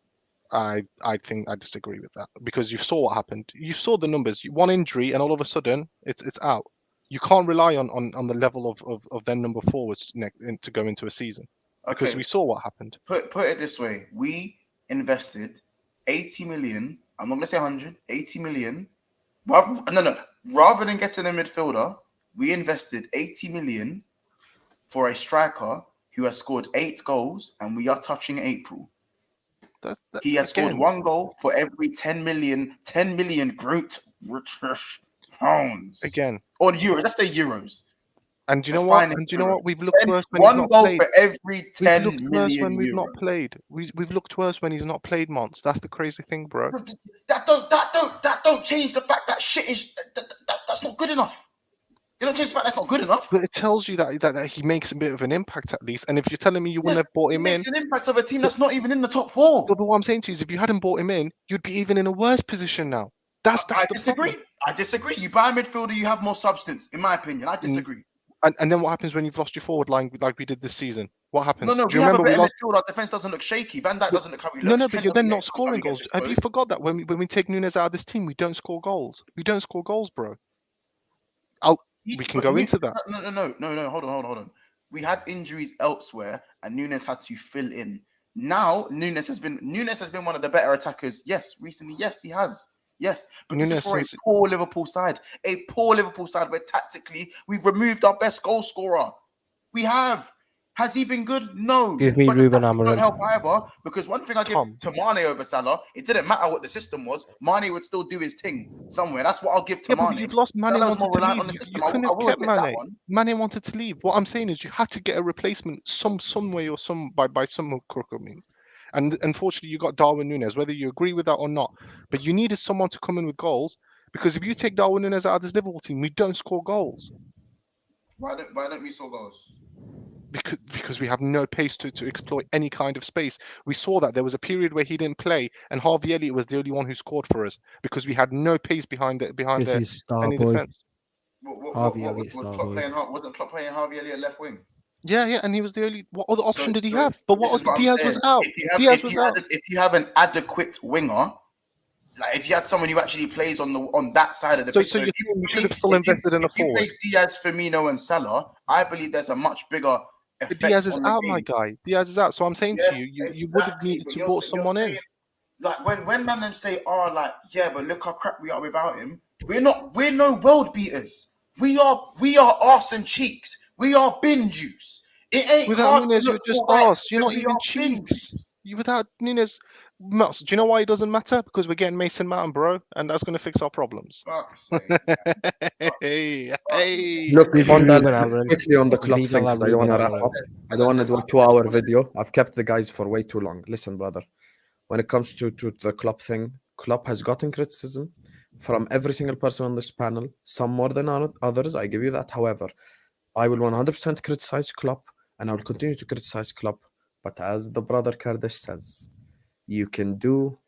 I think I disagree with that because you saw what happened. You saw the numbers. One injury, and all of a sudden it's out. You can't rely on the level of their number forwards to go into a season because Okay, we saw what happened. put it this way: we invested 80 million. I'm not gonna say 100. 80 million. Rather than getting a midfielder, we invested 80 million for a striker who has scored 8 goals, and we are touching April. He has scored 1 goal for every 10 million Groot pounds. Again. Or euros. Let's say euros. And do you know what? And do you know what? We've looked worse when he's not goal played. for every 10 We've looked worse million when we've euros. not played. We've looked worse when he's not played, Mons. That's the crazy thing, bro. That don't change the fact that shit is that's not good enough. You don't change the fact that's not good enough. But it tells you that he makes a bit of an impact at least. And if you're telling me you wouldn't have bought him in, makes an impact of a team that's not even in the top 4. but what I'm saying to you is, if you hadn't bought him in, you'd be even in a worse position now. That's I the disagree. problem. I disagree. You buy a midfielder, you have more substance, in my opinion. I disagree. And then what happens when you've lost your forward line like we did this season? What happens? No, Do you we have a remember better we lost? midfield. Our defense doesn't look shaky. Van Dijk doesn't look how he looks. No, but Trent you're then doesn't not get scoring exposed. goals. Have you forgot that when we take Nunez out of this team, we don't score goals? We don't score goals, bro. We can go into that. No. Hold on. We had injuries elsewhere, and Nunez had to fill in. Now Nunez has been one of the better attackers. Yes, recently, yes, he has. Yes, but this is for a poor Liverpool side. A poor Liverpool side where tactically we've removed our best goal scorer. We have. Has he been good? No. Give me But Ruben that don't Amorim. help either, because one thing I give to Mane over Salah, it didn't matter what the system was. Mane would still do his thing somewhere. That's what I'll give to Mane. But you've lost. Mane Salah's wanted more to reliant leave. on the You system. couldn't I have will kept admit that Mane. one. Mane wanted to leave. What I'm saying is, you had to get a replacement some way or by some crooked means. And unfortunately, you got Darwin Nunez, whether you agree with that or not. But you needed someone to come in with goals, because if you take Darwin Nunez out of this Liverpool team, we don't score goals. Why don't we score goals? Because we have no pace to exploit any kind of space. We saw that there was a period where he didn't play, and Harvey Elliott was the only one who scored for us because we had no pace behind any defense. Wasn't Klopp playing Harvey Elliott left wing? Yeah, and he was the only. What other option did he have? But Diaz was out. If you have an adequate winger, like if you had someone who actually plays on that side of the pitch, so you should have still invested in a forward. If you play Diaz, Firmino, and Salah, I believe there's a much bigger effect. Diaz is out, my guy. Diaz is out. So I'm saying to you, you would have needed to brought someone in. Like when man say, but look how crap we are without him. We're no world beaters. We are arse and cheeks. We are bin juice. It ain't without hard Nunez, to look you're just right, arse. You're not even cheeks. Without Nunez, do you know why it doesn't matter? Because we're getting Mason Mount, bro, and that's going to fix our problems. hey. Look, we've on that quickly on the Klopp thing because I don't want to wrap up. I don't want to do a 2-hour video. I've kept the guys for way too long. Listen, brother, when it comes to the Klopp thing, Klopp has gotten criticism from every single person on this panel, some more than others. I give you that. However, I will 100% criticize Klopp, and I will continue to criticize Klopp. But as the brother Kurdish says, you can do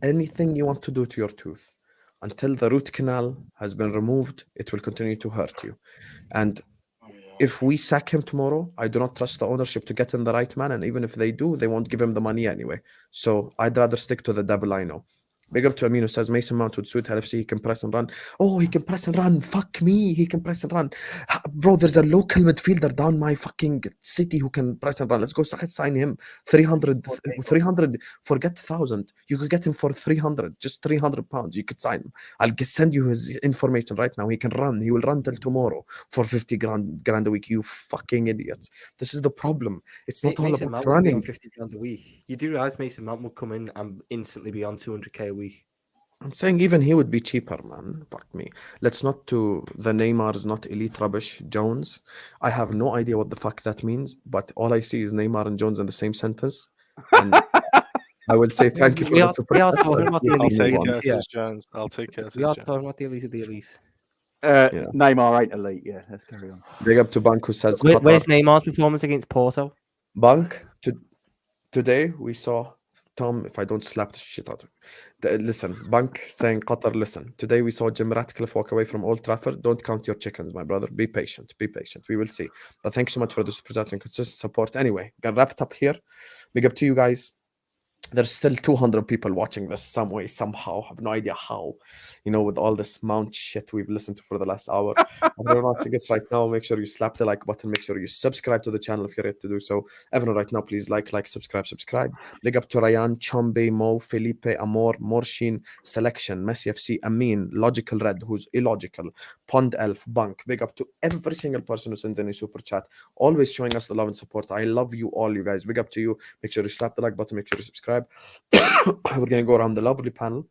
anything you want to do to your tooth. Until the root canal has been removed, it will continue to hurt you. And if we sack him tomorrow, I do not trust the ownership to get in the right man. And even if they do, they won't give him the money anyway. So I'd rather stick to the devil I know. Big up to Amino says Mason Mount would suit LFC. He can press and run. Oh, he can press and run. Fuck me. He can press and run. Bro, there's a local midfielder down my fucking city who can press and run. Let's go sign him. 300, 300, forget 1,000. You could get him for 300, just 300 pounds. You could sign him. I'll send you his information right now. He can run. He will run till tomorrow for 50 grand a week. You fucking idiots. This is the problem. It's not all Mason about Mount would be on running. 50 pounds a week. You do realize Mason Mount would come in and instantly be on 200k a week. I'm saying even he would be cheaper, man. Fuck me. Let's not do the Neymar is not elite rubbish Jones. I have no idea what the fuck that means, but all I see is Neymar and Jones in the same sentence. And I will say thank you for the super we are chats. talking about the I'll elite take ones, yeah. Curtis Jones. I'll take Curtis We are Jones. talking about the elite of the elite. Neymar ain't elite. Yeah, let's carry on. Big up to Bank who says Where's Neymar's performance against Porto? Bank, today we saw Tom, if I don't slap the shit out of you. Listen, Bank saying Qatar, listen. Today we saw Jim Ratcliffe walk away from Old Trafford. Don't count your chickens, my brother. Be patient. Be patient. We will see. But thanks so much for the super chat and consistent support. Anyway, gonna wrap it up here. Big up to you guys. There's still 200 people watching this some way, somehow. I have no idea how. You know, with all this Mount shit we've listened to for the last hour. Everyone watching it right now, make sure you slap the like button. Make sure you subscribe to the channel if you're yet to do so. Everyone right now, please like, subscribe. Big up to Ryan, Chombe, Mo, Felipe, Amor, Morshin, Selection, Messi FC, Amin, Logical Red, who's illogical, Pond Elf, Bank. Big up to every single person who sends any super chat. Always showing us the love and support. I love you all, you guys. Big up to you. Make sure you slap the like button. Make sure you subscribe. We're going to go around the lovely panel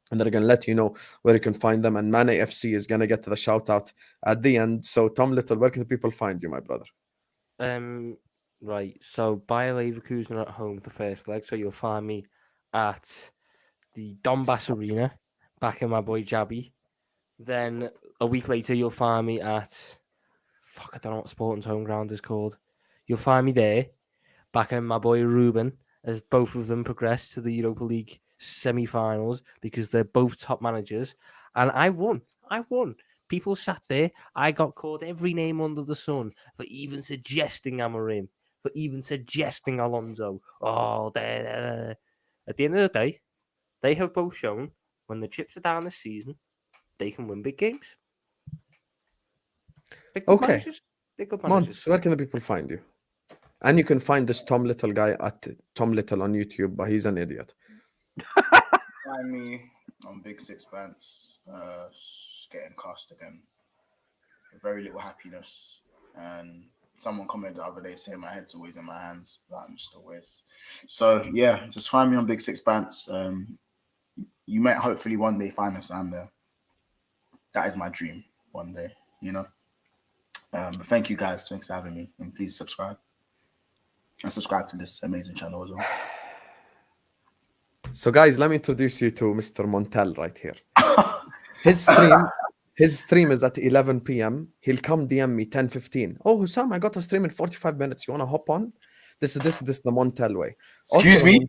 and they're going to let you know where you can find them. And Mane FC is going to get to the shout out at the end. So, Tom Little, where can the people find you, my brother? Right. So, Bayer Leverkusen are at home the first leg. So, you'll find me at the Donbass Arena, back in my boy Jabby. Then, a week later, you'll find me at... I don't know what Sporting's home ground is called. You'll find me there, back in my boy Ruben, as both of them progress to the Europa League semi-finals because they're both top managers. And I won. People sat there. I got called every name under the sun for even suggesting Amorim, for even suggesting Alonso. At the end of the day, they have both shown when the chips are down this season, they can win big games. Okay. Months, where can the people find you? And you can find this Tom Little guy at Tom Little on YouTube, but he's an idiot. Find me on Big Sixpence, getting cast again. Very little happiness. And someone commented the other day saying my head's always in my hands, but I'm just always. So yeah, just find me on Big Sixpence. You might hopefully one day find us on there. That is my dream one day, you know. But thank you guys. Thanks for having me. And please subscribe. And subscribe to this amazing channel as well. So, guys, let me introduce you to Mr. Montel right here. His stream is at 11 p.m. He'll come DM me 10:15. Oh, Hussam, I got a stream in 45 minutes. You want to hop on? This is the Montel way. Excuse me?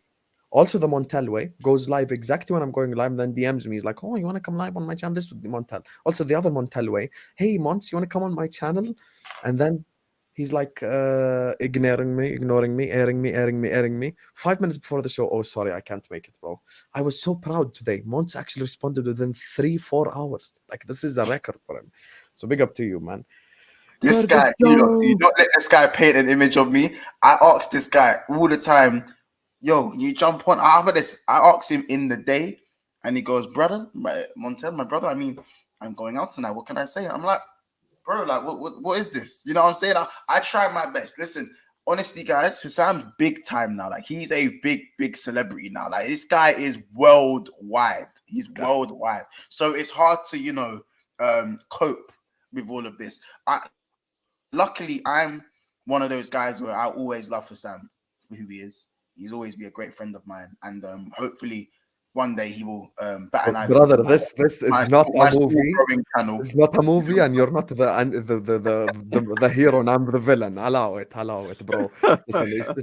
Also, the Montel way goes live exactly when I'm going live, and then DMs me. He's like, oh, you want to come live on my channel? This would be Montel. Also, the other Montel way. Hey, Mons, you want to come on my channel? And then he's like ignoring me, airing me. 5 minutes before the show, oh, sorry, I can't make it, bro. I was so proud today. Mons actually responded within 3-4 hours. Like, this is a record for him. So big up to you, man. This guy, you don't let this guy paint an image of me. I ask this guy all the time, yo, you jump on. How about this? I ask him in the day, and he goes, brother, Montel, my brother, I mean, I'm going out tonight. What can I say? I'm like, bro, like, what is this? You know what I'm saying? I try my best. Listen, honestly, guys, Hussam's big time now. Like, he's a big celebrity now. Like, this guy is worldwide. He's worldwide. So it's hard to, cope with all of this. Luckily, I'm one of those guys where I always love Hussam for who he is. He's always be a great friend of mine. And hopefully, one day he will bat an eye. Brother, this is not a movie. It's not a movie, and you're not the hero and I'm the villain. Allow it, bro. Listen,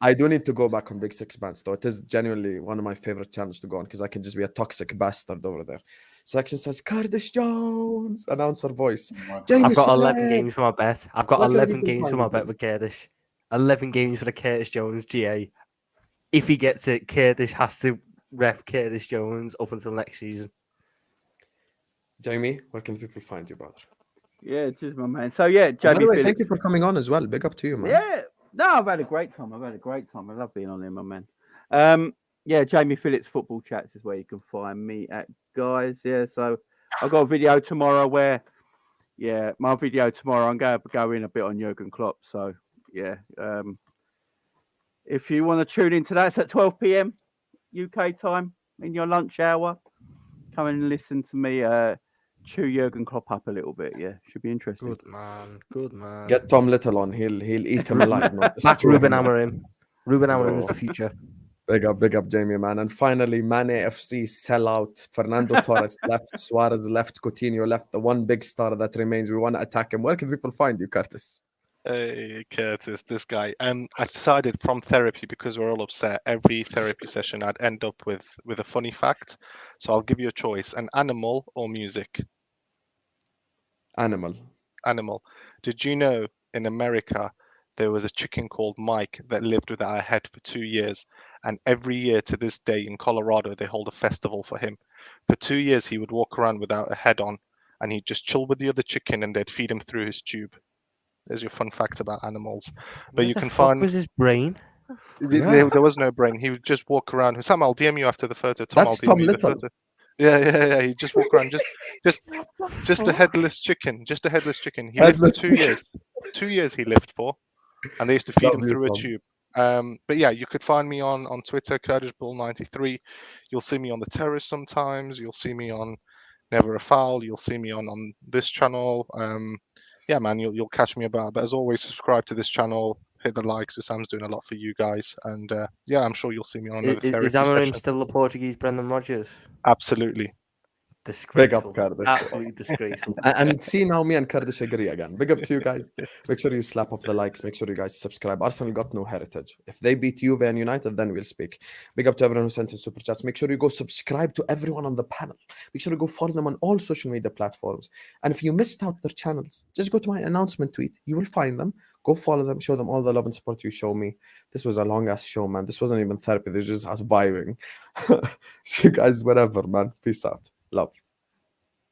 I do need to go back on Big Sixpence, though. It is genuinely one of my favorite channels to go on because I can just be a toxic bastard over there. Section says Curtis Jones, announcer voice. I've got 11 games for my bet. I've got 11 games for my bet with Kurdish. 11 games for the Curtis Jones GA. If he gets it, Kurdish has to ref Curtis Jones up until next season. Jamie, where can people find you, brother? Yeah, cheers, my man. So yeah, And by Jamie the way, Phillips. thank you for coming on as well. Big up to you, man. Yeah, no, I've had a great time. I love being on here, my man. Yeah, Jamie Phillips Football Chats is where you can find me at, guys. Yeah, so I've got a video tomorrow where, my video tomorrow, I'm going to go in a bit on Jurgen Klopp. So yeah, if you want to tune into that, it's at 12 p.m. UK time in your lunch hour. Come and listen to me chew Jurgen Klopp up a little bit. Yeah, should be interesting. Good man. Good man. Get Tom Little on. He'll eat him alive. No, just Back chew Ruben him up. Amorim. Ruben Amorim is Bro. the future. Big up, Jamie, man. And finally, Mane FC sellout. Fernando Torres left. Suarez left. Coutinho left. The one big star that remains. We want to attack him. Where can people find you, Curtis? Hey, Curtis, this guy. I decided from therapy, because we're all upset, every therapy session I'd end up with a funny fact. So I'll give you a choice: an animal or music. Animal. Animal. Did you know in America there was a chicken called Mike that lived without a head for 2 years, and every year to this day in Colorado they hold a festival for him. For 2 years he would walk around without a head on, and he'd just chill with the other chicken, and they'd feed him through his tube. There's your fun fact about animals. But Where you the can fuck find was his brain? there was no brain. He would just walk around. Sam, I'll DM you after the photo. Tom, That's I'll DM Tom you the Little. photo. Yeah. He just walk around, just a headless chicken. Just a headless chicken. He lived for 2 years. 2 years he lived for, and they used to feed him Love you, through a Tom. tube. But yeah, you could find me on Twitter, KurdishBull93. You'll see me on the Terrace sometimes. You'll see me on Never a Foul. You'll see me on this channel. Yeah, man, you'll catch me about. But as always, subscribe to this channel. Hit the likes. So Sam's doing a lot for you guys, and yeah, I'm sure you'll see me on another therapy Is Amorim session. still the Portuguese Brendan Rodgers? Absolutely. Big up, Disgraceful. Kurdish. Absolutely disgraceful. And see, now me and Kurdish agree again. Big up to you guys. Make sure you slap up the likes. Make sure you guys subscribe. Arsenal got no heritage. If they beat Juve and United, then we'll speak. Big up to everyone who sent in super chats. Make sure you go subscribe to everyone on the panel. Make sure you go follow them on all social media platforms. And if you missed out their channels, just go to my announcement tweet. You will find them. Go follow them. Show them all the love and support you show me. This was a long ass show, man. This wasn't even therapy. This was just us vibing. See you guys whenever, man. Peace out. Love.